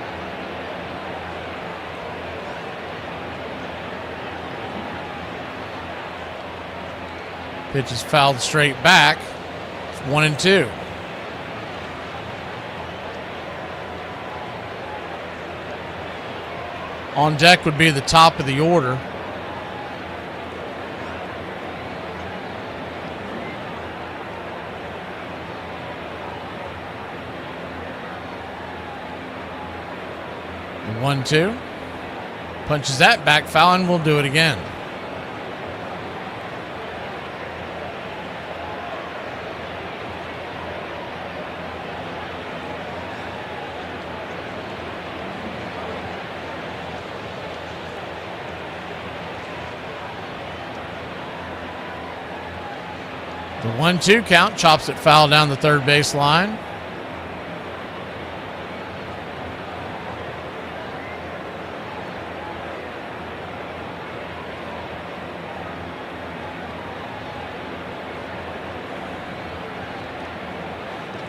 Pitch is fouled straight back. It's 1-2. On deck would be the top of the order. The 1-2. Punches that back foul, and we'll do it again. The 1-2 count, chops it foul down the third base line.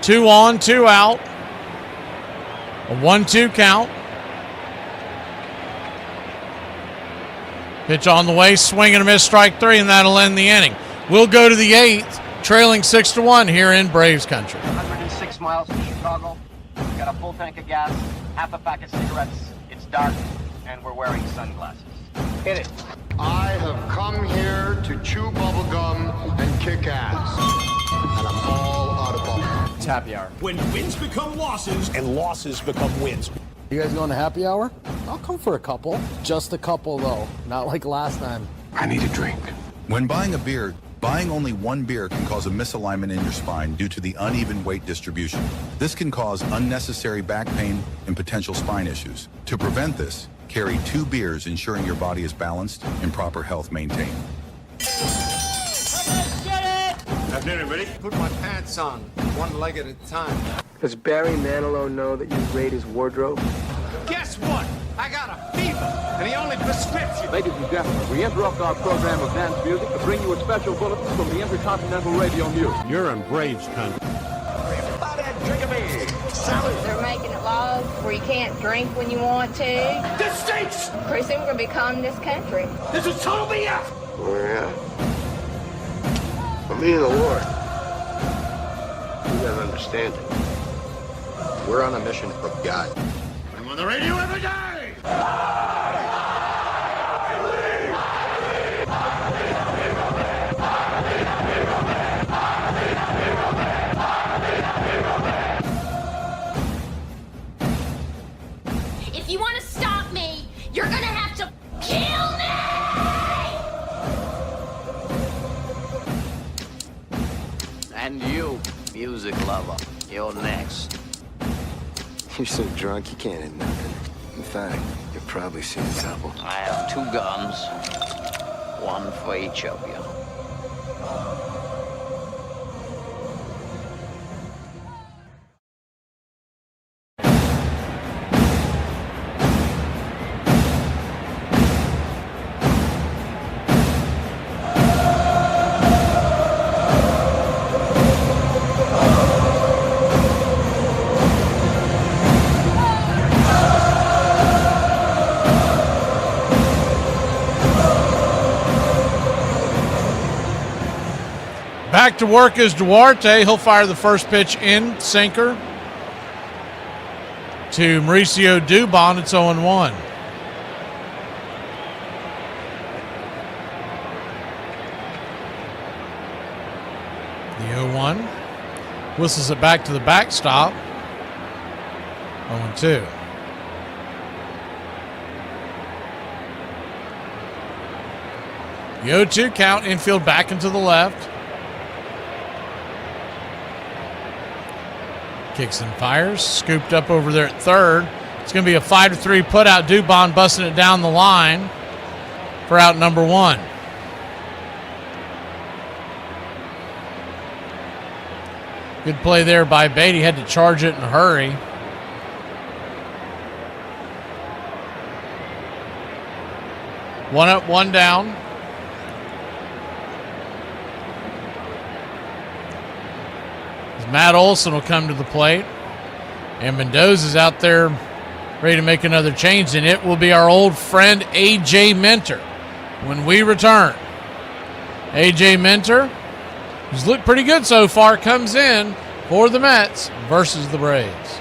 Two on, 2 out. A 1-2 count. Pitch on the way, swing and a miss, strike 3, and that'll end the inning. We'll go to the 8th, trailing 6-1 here in Braves country. 106 miles from Chicago. We've got a full tank of gas, half a pack of cigarettes. It's dark, and we're wearing sunglasses. Hit it. I have come here to chew bubblegum and kick ass. And I'm all out of bubblegum. It's happy hour. When wins become losses And losses become wins. You guys going to happy hour? I'll come for a couple. Just a couple, though. Not like last time. I need a drink. When buying a beer, buying only one beer can cause a misalignment in your spine due to the uneven weight distribution. This can cause unnecessary back pain and potential spine issues. To prevent this, carry 2 beers, ensuring your body is balanced and proper health maintained. Afternoon, everybody. Put my pants on, one leg at a time. Does Barry Manilow know that you raid his wardrobe? Guess what? I got a fever, and the only prescription. Ladies and gentlemen, we interrupt our program of dance music to bring you a special bulletin from the Intercontinental Radio News. You're in Braves country. Drink a beer. They're making it laws where you can't drink when you want to. This stinks! Pretty soon we're going to be calling this country. This is total BS! Oh, yeah. For me and the Lord, you gotta understand it. We're on a mission from God. I'm on the radio every day! If you want to stop me, you're gonna have to kill me! And you, music lover, you're next. You're so drunk you can't hit nothing. In fact, you'll probably see a double. I have 2 guns, one for each of you. Back to work is Duarte. He'll fire the first pitch in, sinker. To Mauricio Dubon, it's 0-1. The 0-1. Whistles it back to the backstop. 0-2. The 0-2 count, infield back into the left. Kicks and fires, scooped up over there at third. It's going to be a 5-3 putout. Dubon busting it down the line for out number 1. Good play there by Beatty. Had to charge it in a hurry. One up, one down. Matt Olson will come to the plate. And Mendoza's out there ready to make another change, and it will be our old friend A.J. Minter when we return. A.J. Minter, who's looked pretty good so far, comes in for the Mets versus the Braves.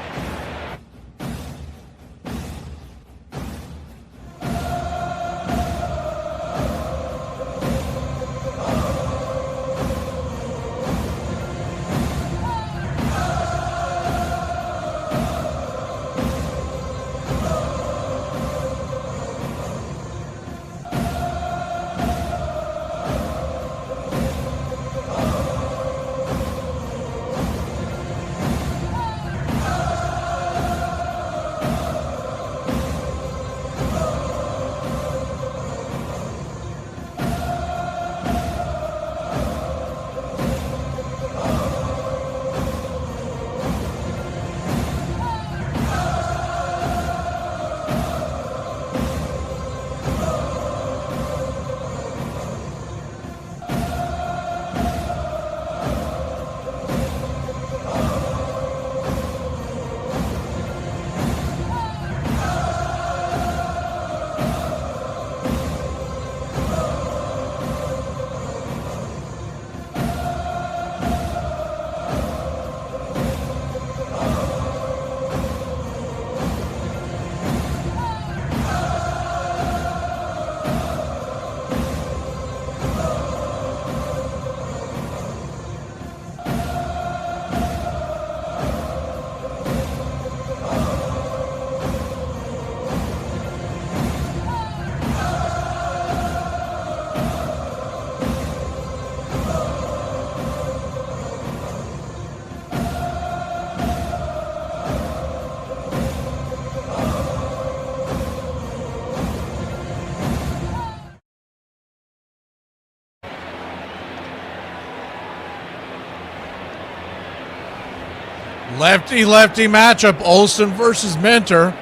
Lefty-lefty matchup, Olsen versus Minter.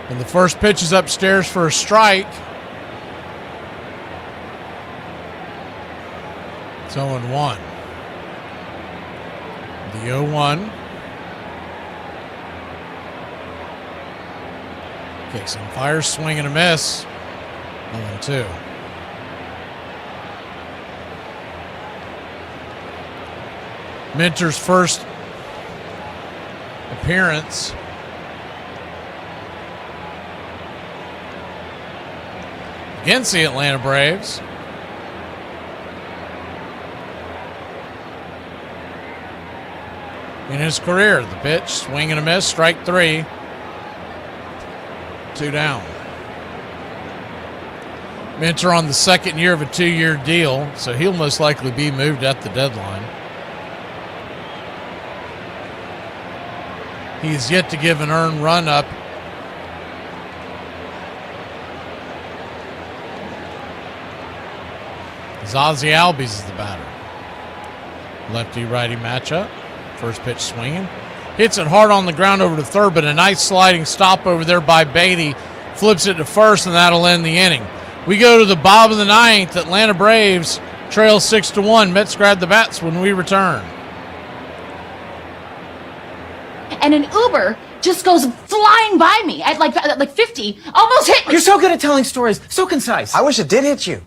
And the first pitch is upstairs for a strike. It's 0-1. The 0-1. Kicks and fires, swing and a miss. 0-2. Minter's first appearance against the Atlanta Braves. In his career, the pitch, swing and a miss, strike 3. 2 down. Minter on the second year of a 2-year deal, so he'll most likely be moved at the deadline. He's yet to give an earned run up. Ozzie Albies is the batter. Lefty-righty matchup. First pitch swinging. Hits it hard on the ground over to third, but a nice sliding stop over there by Beatty. Flips it to first, and that'll end the inning. We go to the bottom of the ninth. Atlanta Braves trail 6-1. Mets grab the bats when we return. And an Uber just goes flying by me at like 50, almost hit me. You're so good at telling stories, so concise. I wish it did hit you.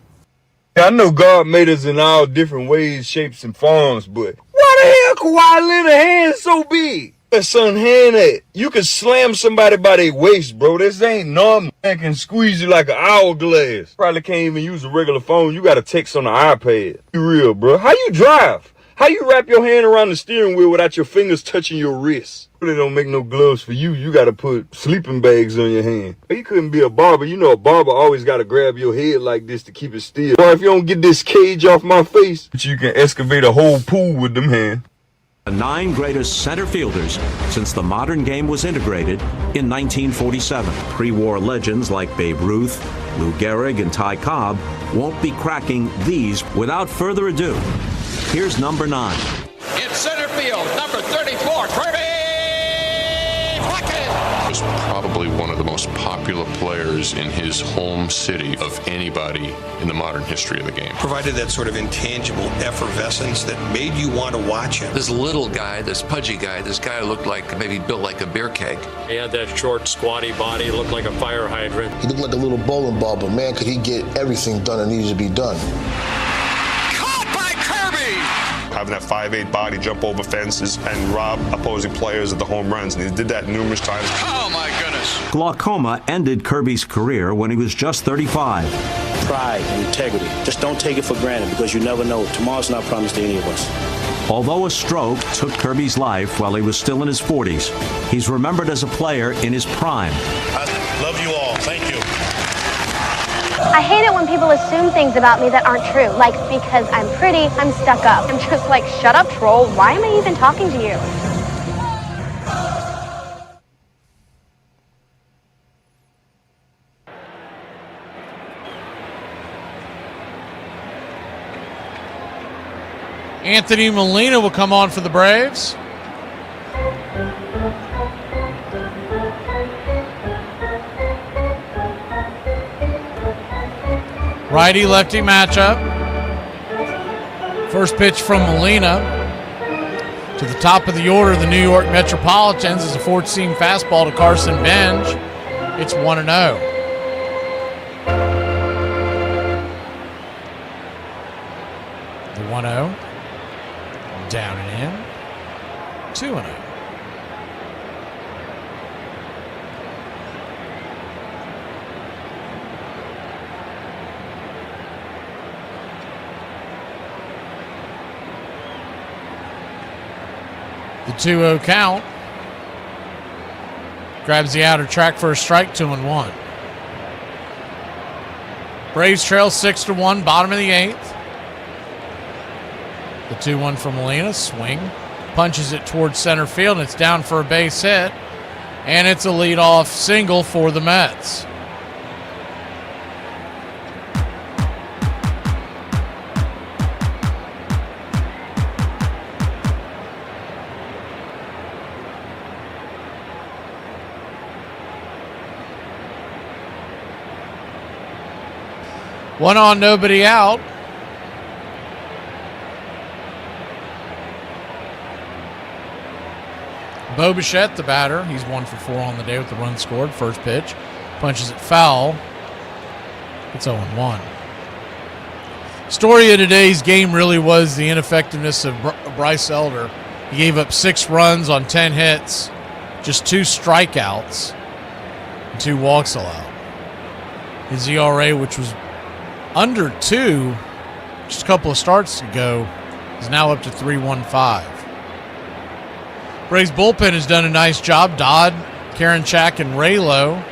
I know God made us in all different ways, shapes, and forms, but why the hell Kawhi Leonard's hand so big? That son hand at. You can slam somebody by their waist, bro. This ain't normal. Man can squeeze you like an hourglass. Probably can't even use a regular phone. You got to text on the iPad. Be real, bro. How you drive? How you wrap your hand around the steering wheel without your fingers touching your wrist? Really don't make no gloves for you. You got to put sleeping bags on your hand. He couldn't be a barber. You know a barber always got to grab your head like this to keep it still. Or if you don't get this cage off my face, you can excavate a whole pool with them hands. The 9 greatest center fielders since the modern game was integrated in 1947. Pre-war legends like Babe Ruth, Lou Gehrig, and Ty Cobb won't be cracking these. Without further ado, here's number 9. In center field, number 34, Kirby Puckett. Was probably one of the most popular players in his home city of anybody in the modern history of the game. Provided that sort of intangible effervescence that made you want to watch him. This little guy, this pudgy guy, this guy looked like maybe built like a beer keg. He had that short, squatty body, looked like a fire hydrant. He looked like a little bowling ball, but man, could he get everything done that needed to be done. Having that 5'8" body jump over fences and rob opposing players of the home runs. And he did that numerous times. Oh, my goodness. Glaucoma ended Kirby's career when he was just 35. Pride and integrity. Just don't take it for granted because you never know. Tomorrow's not promised to any of us. Although a stroke took Kirby's life while he was still in his 40s, he's remembered as a player in his prime. I love you all. Thank you. I hate it when people assume things about me that aren't true. Like, because I'm pretty, I'm stuck up. I'm just like, shut up, troll. Why am I even talking to you? Anthony Molina will come on for the Braves. Righty-lefty matchup. First pitch from Molina. To the top of the order, the New York Metropolitans is a four-seam fastball to Carson Benj. It's 1-0. The 1-0. Down and in. 2-0. The 2-0 count. Grabs the outer track for a strike, 2-1. Braves trail 6-1, bottom of the 8th. The 2-1 from Molina, swing. Punches it towards center field, and it's down for a base hit. And it's a leadoff single for the Mets. 1 on, nobody out. Bo Bichette, the batter. He's 1 for 4 on the day with the run scored. First pitch. Punches it foul. It's 0-1. Story of today's game really was the ineffectiveness of Bryce Elder. He gave up 6 runs on 10 hits, just 2 strikeouts, and 2 walks allowed. His ERA, which was under 2 just a couple of starts ago, is now up to 3.15. Braves bullpen has done a nice job. Dodd, Karinchak, and Raylo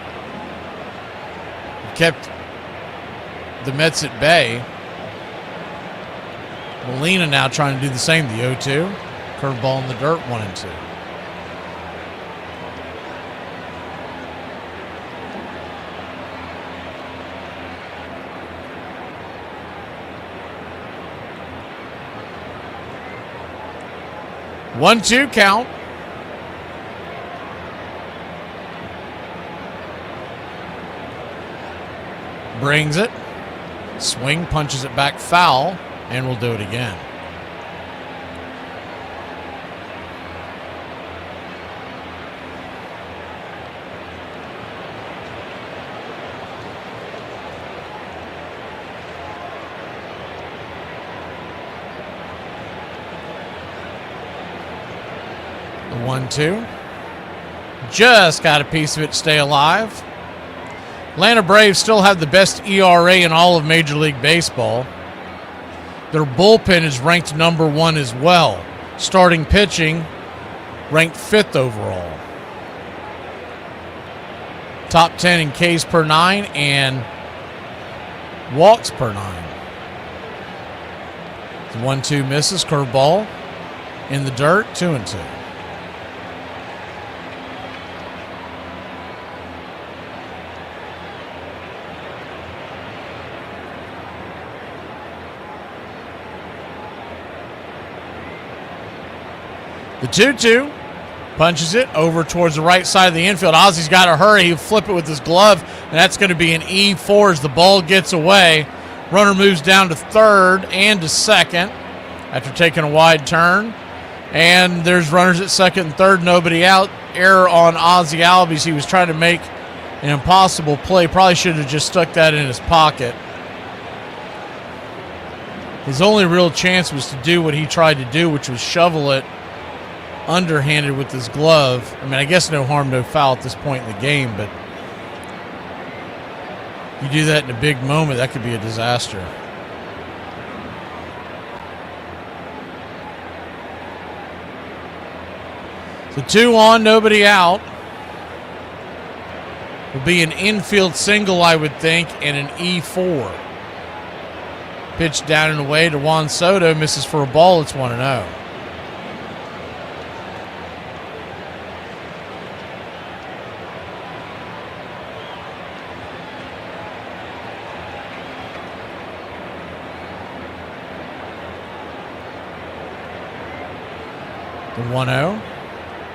kept the Mets at bay. Molina now trying to do the same. The 0-2. Curveball in the dirt, 1-2. One-two count. Brings it. Swing, punches it back foul, and we'll do it again. The 1-2. Just got a piece of it to stay alive. Atlanta Braves still have the best ERA in all of Major League Baseball. Their bullpen is ranked number 1 as well. Starting pitching, ranked 5th overall. Top 10 in Ks per 9 and walks per 9. The 1-2 misses, curveball in the dirt, 2-2. The 2-2 punches it over towards the right side of the infield. Ozzy's got to hurry. He'll flip it with his glove, and that's going to be an E4 as the ball gets away. Runner moves down to third and to second after taking a wide turn. And there's runners at second and third, nobody out. Error on Ozzy Albies. He was trying to make an impossible play. Probably should have just stuck that in his pocket. His only real chance was to do what he tried to do, which was shovel it underhanded with his glove. I mean, I guess no harm, no foul at this point in the game, but you do that in a big moment, that could be a disaster. So 2 on, nobody out. Will be an infield single, I would think, and an E4. Pitch down and away to Juan Soto, misses for a ball. It's 1-0. The 1-0.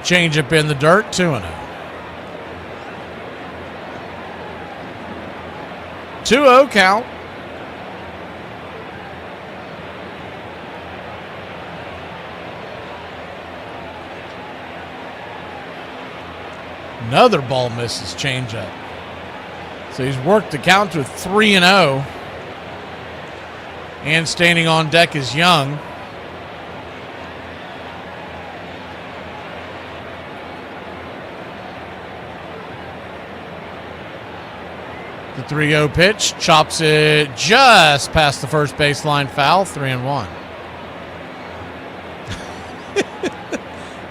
Change up in the dirt, 2-0. 2-0 count. Another ball misses, change up. So he's worked the count to 3-0. And standing on deck is Young. The 3-0 pitch, chops it just past the first baseline foul, 3-1.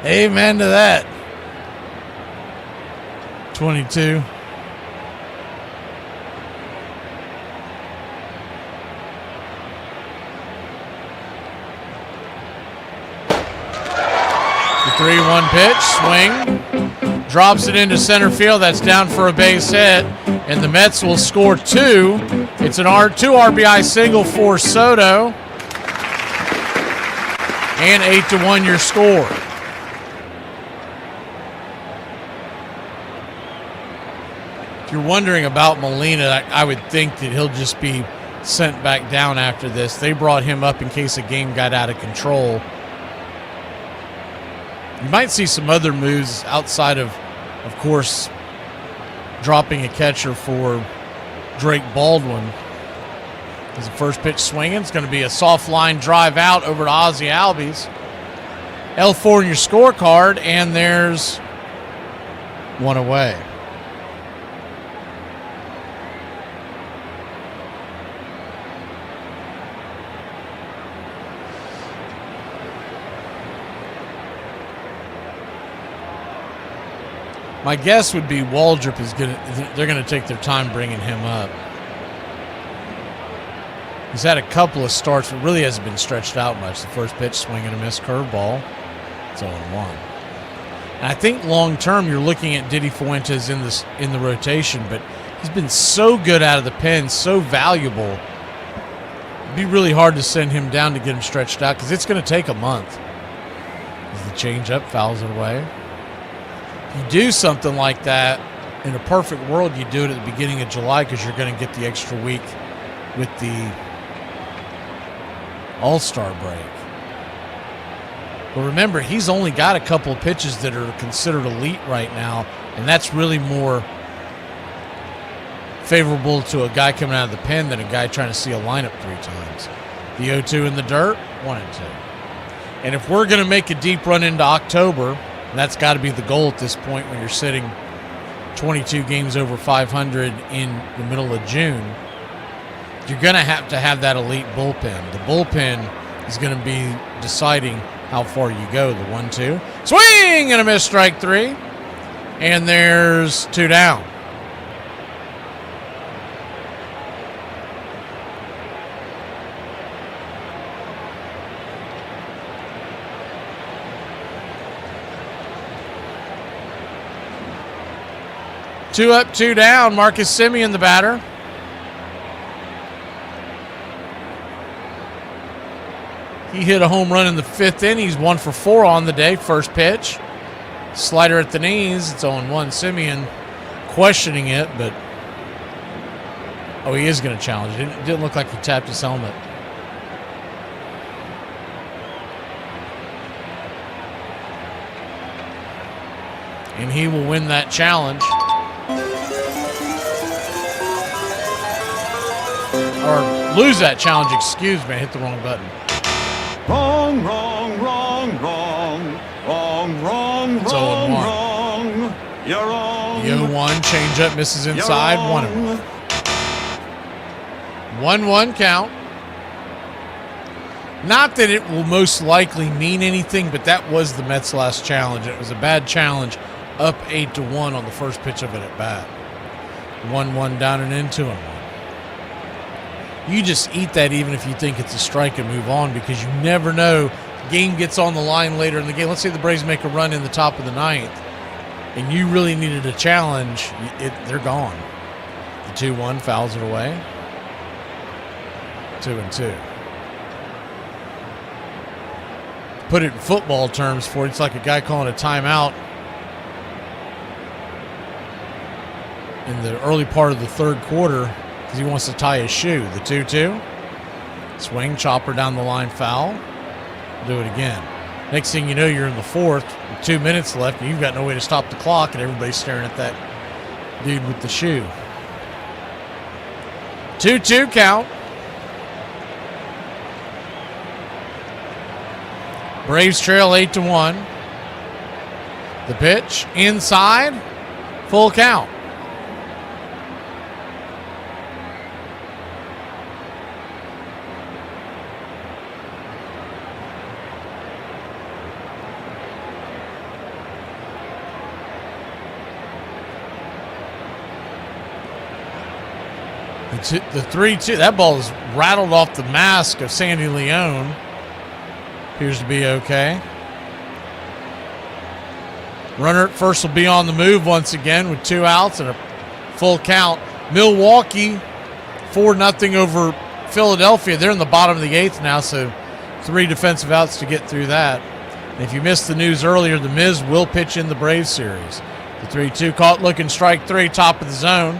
Amen to that. 22. The 3-1 pitch, swing. Drops it into center field. That's down for a base hit. And the Mets will score 2. It's an 2 RBI single for Soto. And 8-1 your score. If you're wondering about Molina, I would think that he'll just be sent back down after this. They brought him up in case a game got out of control. You might see some other moves outside of course, dropping a catcher for Drake Baldwin. As the first pitch swinging, it's going to be a soft line drive out over to Ozzie Albies. L4 in your scorecard, and there's one away. My guess would be Waldrop they're going to take their time bringing him up. He's had a couple of starts, but really hasn't been stretched out much. The first pitch, swing and a miss, curveball. It's 0-1. And I think long term, you're looking at Diddy Fuentes in the rotation, but he's been so good out of the pen, so valuable. It'd be really hard to send him down to get him stretched out because it's going to take a month. As the changeup fouls it away. You do something like that, in a perfect world, you do it at the beginning of July because you're going to get the extra week with the All-Star break. But remember, he's only got a couple of pitches that are considered elite right now, and that's really more favorable to a guy coming out of the pen than a guy trying to see a lineup 3 times. The 0-2 in the dirt, 1-2. And if we're going to make a deep run into October, and that's got to be the goal at this point when you're sitting 22 games over 500 in the middle of June, you're going to have that elite bullpen. The bullpen is going to be deciding how far you go. The 1-2. Swing and a miss, strike 3. And there's 2 down. Two up, 2 down. Marcus Semien, the batter. He hit a home run in the 5th inning. He's 1 for 4 on the day. First pitch. Slider at the knees. It's 0-1. Semien questioning it, but he is going to challenge it. It didn't look like he tapped his helmet. And he will win that challenge. Or lose that challenge, excuse me. I hit the wrong button. Wrong, wrong, wrong, wrong, wrong, wrong, it's wrong, 0-1. wrong. You're wrong. The 0-1 changeup misses inside. 1-1. 1-1 count. Not that it will most likely mean anything, but that was the Mets' last challenge. It was a bad challenge, up 8-1 on the first pitch of it at bat. 1-1 down and in, 2-1. You just eat that even if you think it's a strike and move on because you never know. The game gets on the line later in the game. Let's say the Braves make a run in the top of the 9th and you really needed a challenge. They're gone. The 2-1 fouls it away. 2-2. Put it in football terms for it, it's like a guy calling a timeout in the early part of the 3rd quarter because he wants to tie his shoe. The 2-2. Swing, chopper down the line, foul. Do it again. Next thing you know, you're in the 4th with 2 minutes left, and you've got no way to stop the clock, and everybody's staring at that dude with the shoe. 2-2 count. Braves trail 8-1. The pitch, inside, full count. The 3-2, that ball is rattled off the mask of Sandy Leone. Appears to be okay. Runner at first will be on the move once again with 2 outs and a full count. Milwaukee 4-0 over Philadelphia. They're in the bottom of the 8th now, so 3 defensive outs to get through that. And if you missed the news earlier, the Miz will pitch in the Braves series. The 3-2 caught looking, strike 3, top of the zone,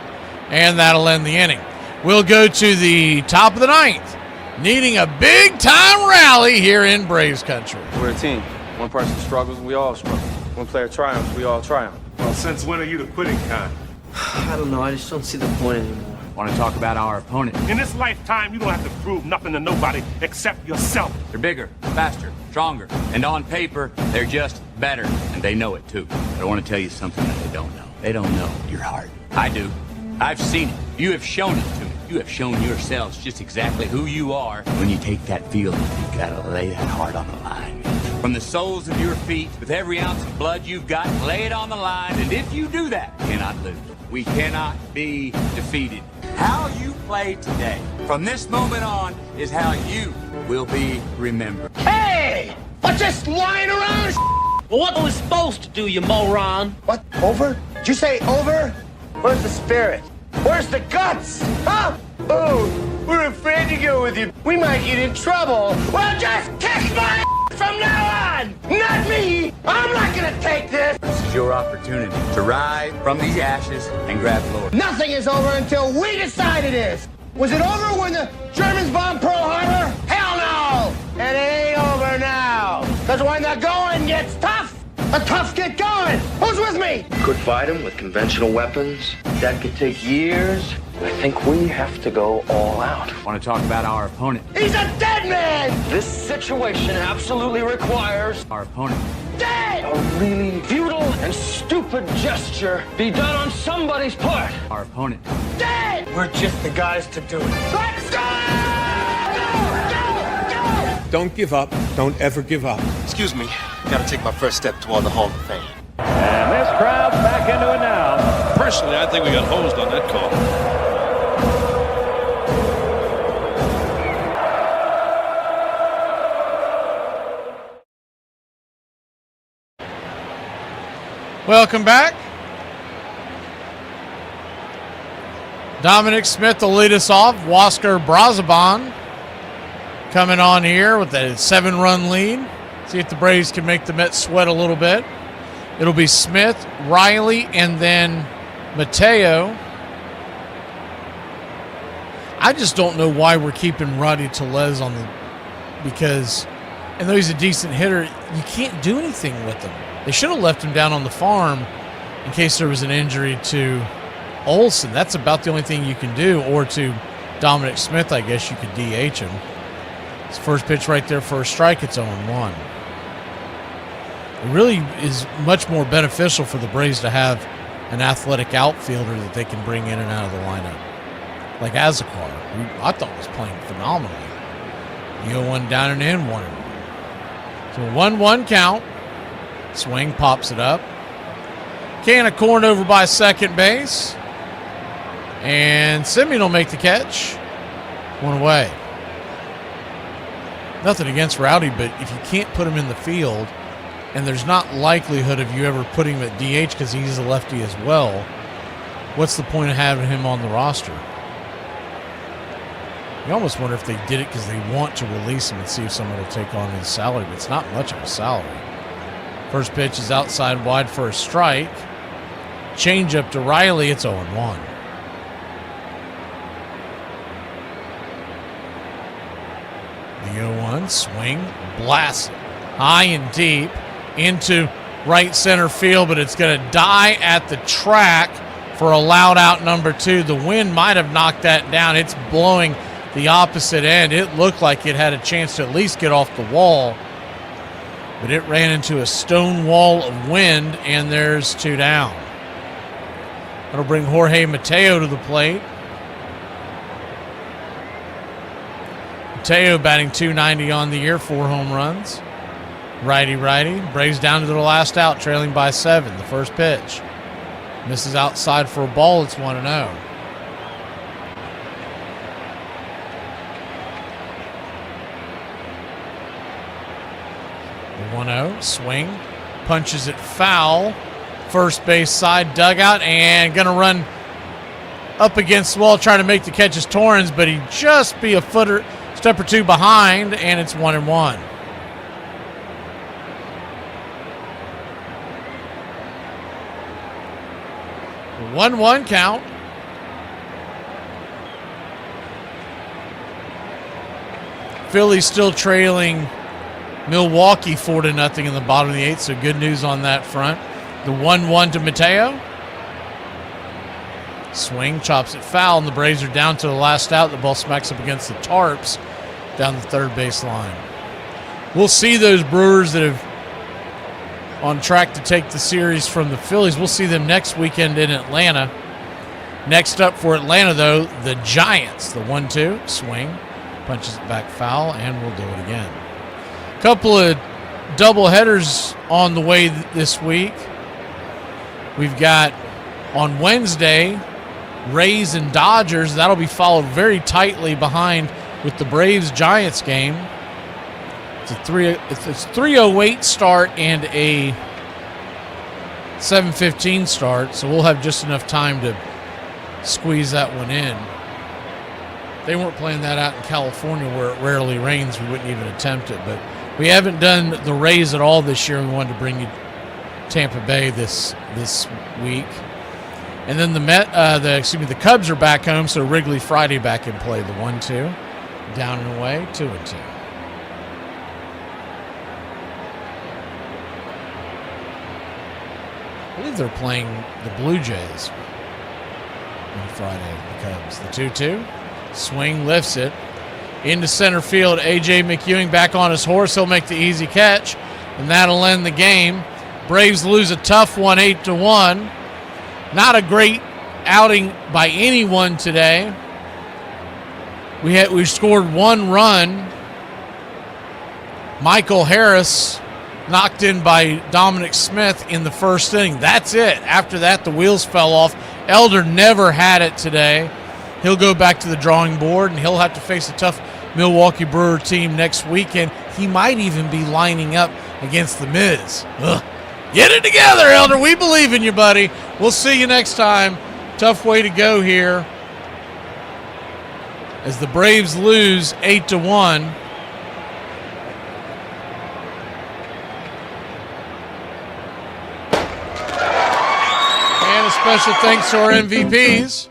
and that'll end the inning. We'll go to the top of the ninth, needing a big-time rally here in Braves country. We're a team. One person struggles, we all struggle. One player triumphs, we all triumph. Well, since when are you the quitting kind? I don't know. I just don't see the point anymore. Want to talk about our opponent? In this lifetime, you don't have to prove nothing to nobody except yourself. They're bigger, faster, stronger, and on paper, they're just better, and they know it too. But I want to tell you something that they don't know. They don't know your heart. I do. I've seen it. You have shown it to me. You have shown yourselves just exactly who you are. When you take that field, you've got to lay that heart on the line. From the soles of your feet, with every ounce of blood you've got, lay it on the line. And if you do that, you cannot lose. We cannot be defeated. How you play today, from this moment on, is how you will be remembered. Hey! What's this lying around? Well, what are we supposed to do, you moron? What? Over? Did you say over? Where's the spirit? Where's the guts? Huh? Oh, we're afraid to go with you. We might get in trouble. Well, just kick my from now on! Not me! I'm not gonna take this! This is your opportunity to rise from these ashes and grab glory. Nothing is over until we decide it is! Was it over when the Germans bombed Pearl Harbor? Hell no! And it ain't over now! Because when the going gets tough, the tough get going! Who's with me? Could fight him with conventional weapons. That could take years. I think we have to go all out. Want to talk about our opponent? He's a dead man! This situation absolutely requires our opponent. Dead! A really futile and stupid gesture be done on somebody's part. Our opponent. Dead! We're just the guys to do it. Let's go! Go! Don't give up. Don't ever give up. Excuse me. Gotta take my first step toward the Hall of Fame. And this crowd's back into it now. Personally, I think we got hosed on that call. Welcome back. Dominic Smith will lead us off. Wasker Brazaban coming on here with a 7-run lead. See if the Braves can make the Mets sweat a little bit. It'll be Smith, Riley, and then Mateo. I just don't know why we're keeping Roddy Tellez on the, because, and though he's a decent hitter, you can't do anything with him. They should have left him down on the farm in case there was an injury to Olsen. That's about the only thing you can do, or to Dominic Smith, I guess you could DH him. His first pitch right there for a strike, it's 0-1. It really is much more beneficial for the Braves to have an athletic outfielder that they can bring in and out of the lineup. Like Azakar, who I thought was playing phenomenally. The 0-1 down and in, 1-1. So 1-1 count. Swing, pops it up. Can of corn over by second base. And Simeon will make the catch. One away. Nothing against Rowdy, but if you can't put him in the field, and there's not likelihood of you ever putting him at DH because he's a lefty as well, what's the point of having him on the roster? You almost wonder if they did it because they want to release him and see if someone will take on his salary, but it's not much of a salary. First pitch is outside wide for a strike. Change up to Riley. It's 0-1. The 0-1 swing, blast high and deep into right center field, but it's going to die at the track for a loud out number 2. The wind might have knocked that down. It's blowing the opposite end. It looked like it had a chance to at least get off the wall, but it ran into a stone wall of wind, and there's 2 down. That'll bring Jorge Mateo to the plate. Mateo batting .290 on the year, 4 home runs. Righty. Braves down to the last out, trailing by 7. The first pitch misses outside for a ball. It's 1-0. The 1-0 swing, punches it foul. First base side dugout, and gonna run up against the wall trying to make the catch as Torrens, but he just be a step or 2 behind, and it's 1-1. The 1-1 count. Phillies still trailing Milwaukee 4-0 in the bottom of the 8th, so good news on that front. The 1-1 to Mateo. Swing, chops it foul, and the Braves are down to the last out. The ball smacks up against the tarps down the third base line. We'll see those Brewers that have on track to take the series from the Phillies. We'll see them next weekend in Atlanta. Next up for Atlanta, though, the Giants. The 1-2, swing, punches it back foul, and we'll do it again. Couple of doubleheaders on the way this week. We've got on Wednesday, Rays and Dodgers. That'll be followed very tightly behind with the Braves-Giants game. It's a 3:08 start and a 7:15 start, so we'll have just enough time to squeeze that one in. They weren't playing that out in California where it rarely rains. We wouldn't even attempt it, but we haven't done the Rays at all this year. We wanted to bring you Tampa Bay this week. And then the Cubs are back home, so Wrigley Friday back in play. The 1-2, down and away, 2-2. I believe they're playing the Blue Jays on Friday, the Cubs. The 2-2, swing, lifts it into center field. A.J. McEwing back on his horse. He'll make the easy catch, and that'll end the game. Braves lose a tough one, 8-1. Not a great outing by anyone today. We scored one run. Michael Harris knocked in by Dominic Smith in the first inning. That's it. After that, the wheels fell off. Elder never had it today. He'll go back to the drawing board, and he'll have to face a tough Milwaukee Brewer team next weekend. He might even be lining up against the Miz. Ugh. Get it together, Elder. We believe in you, buddy. We'll see you next time. Tough way to go here as the Braves lose 8-1. And a special thanks to our MVPs.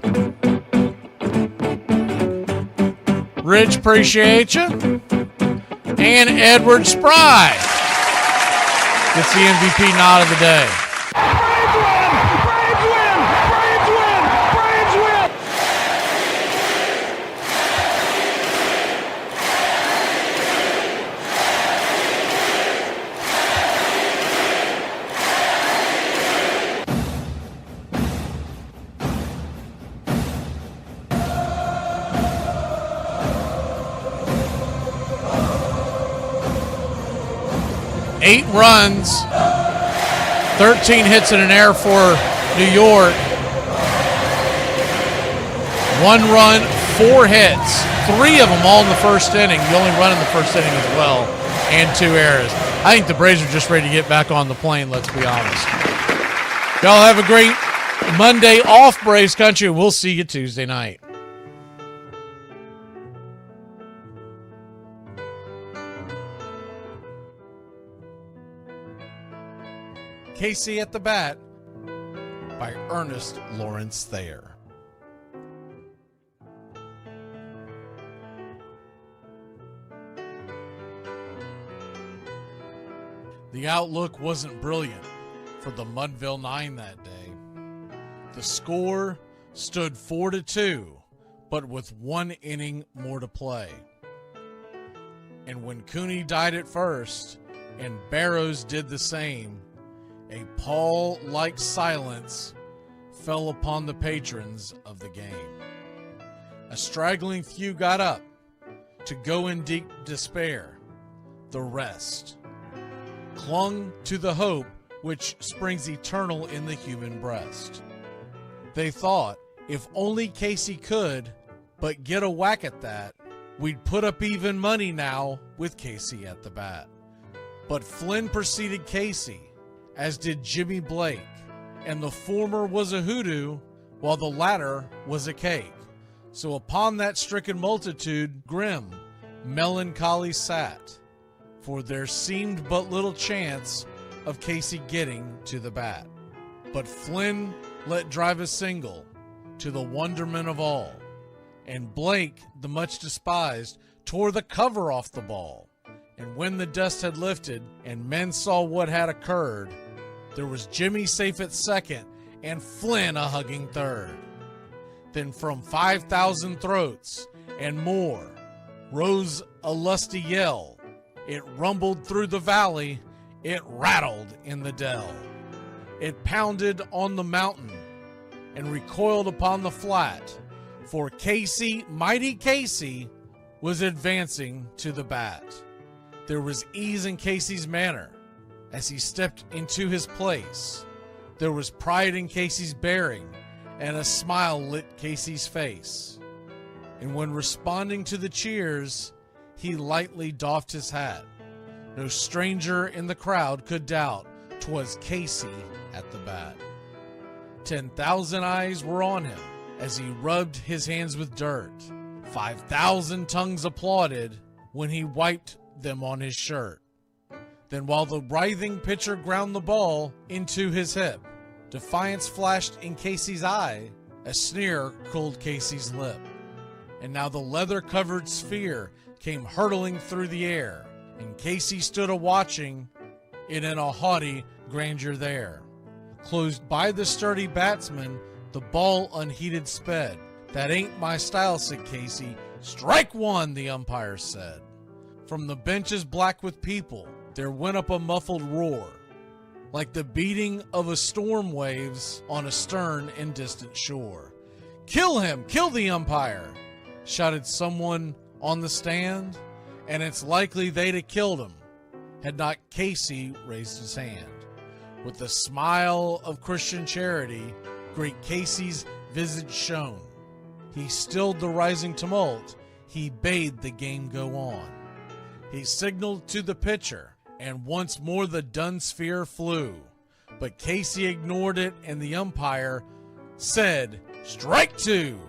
Rich, appreciate you. And Edward Spry gets the MVP nod of the day. Eight runs, 13 hits and an error for New York. 1 run, 4 hits, 3 of them all in the first inning. The only run in the first inning as well, and 2 errors. I think the Braves are just ready to get back on the plane, let's be honest. Y'all have a great Monday off, Braves country. We'll see you Tuesday night. Casey at the Bat by Ernest Lawrence Thayer. The outlook wasn't brilliant for the Mudville Nine that day. The score stood 4-2, but with 1 inning more to play. And when Cooney died at first and Barrows did the same, a pall-like silence fell upon the patrons of the game. A straggling few got up to go in deep despair. The rest clung to the hope which springs eternal in the human breast. They thought, if only Casey could but get a whack at that, we'd put up even money now with Casey at the bat. But Flynn preceded Casey, as did Jimmy Blake, and the former was a hoodoo, while the latter was a cake. So upon that stricken multitude, grim, melancholy sat, for there seemed but little chance of Casey getting to the bat. But Flynn let drive a single, to the wonderment of all, and Blake, the much despised, tore the cover off the ball. And when the dust had lifted and men saw what had occurred, there was Jimmy safe at second and Flynn a hugging third. Then from 5,000 throats and more rose a lusty yell. It rumbled through the valley, it rattled in the dell. It pounded on the mountain and recoiled upon the flat, for Casey, mighty Casey, was advancing to the bat. There was ease in Casey's manner as he stepped into his place. There was pride in Casey's bearing, and a smile lit Casey's face. And when responding to the cheers, he lightly doffed his hat. No stranger in the crowd could doubt 'twas Casey at the bat. 10,000 eyes were on him as he rubbed his hands with dirt. 5,000 tongues applauded when he wiped them on his shirt. Then while the writhing pitcher ground the ball into his hip, defiance flashed in Casey's eye, a sneer cooled Casey's lip. And now the leather-covered sphere came hurtling through the air, and Casey stood a-watching it in a haughty grandeur there. Closed by the sturdy batsman, the ball unheeded sped. That ain't my style, said Casey. Strike one, the umpire said. From the benches black with people, there went up a muffled roar, like the beating of a storm waves on a stern and distant shore. Kill him! Kill the umpire! Shouted someone on the stand, and it's likely they'd have killed him had not Casey raised his hand. With a smile of Christian charity, great Casey's visage shone. He stilled the rising tumult, he bade the game go on. He signaled to the pitcher, and once more the dun sphere flew. But Casey ignored it, and the umpire said, "Strike two!"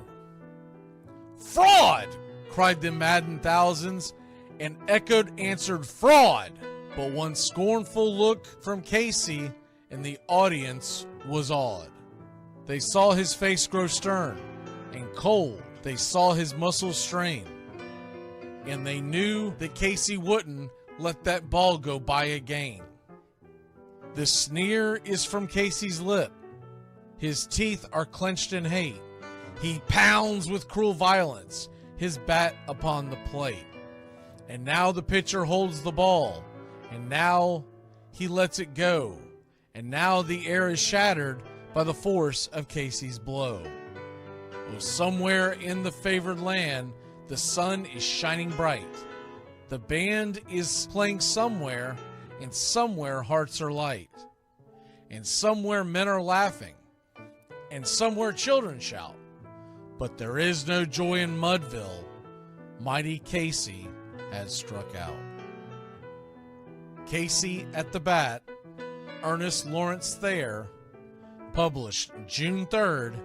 "Fraud!" cried the maddened thousands, and echoed answered, "Fraud!" But one scornful look from Casey, and the audience was awed. They saw his face grow stern and cold. They saw his muscles strain. And they knew that Casey wouldn't let that ball go by again. The sneer is from Casey's lip. His teeth are clenched in hate. He pounds with cruel violence his bat upon the plate. And now the pitcher holds the ball. And now he lets it go. And now the air is shattered by the force of Casey's blow. Oh, somewhere in the favored land, the sun is shining bright. The band is playing somewhere, and somewhere hearts are light. And somewhere men are laughing, and somewhere children shout. But there is no joy in Mudville. Mighty Casey has struck out. Casey at the Bat, Ernest Lawrence Thayer, published June 3rd,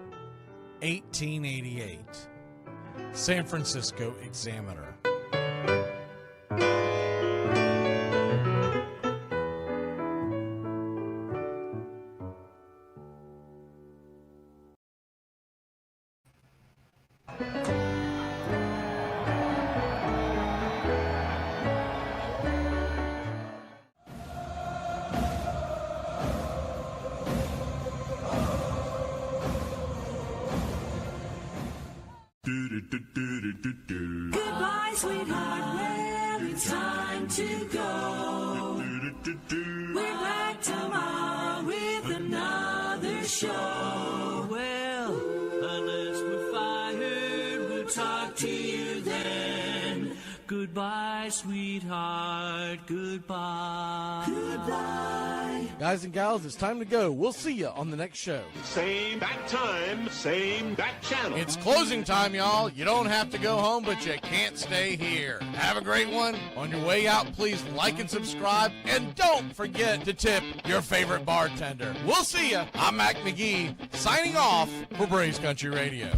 1888. San Francisco Examiner. Goodbye, sweetheart. Well, it's time to go. We're back tomorrow with another show. Well, unless we're fired, we'll talk to you then. Goodbye, sweetheart. Goodbye. Goodbye. Guys and gals, it's time to go. We'll see you on the next show. Same bat time, same bat channel. It's closing time, y'all. You don't have to go home, but you can't stay here. Have a great one. On your way out, please like and subscribe, and don't forget to tip your favorite bartender. We'll see you. I'm Mac McGee, signing off for Braves Country Radio.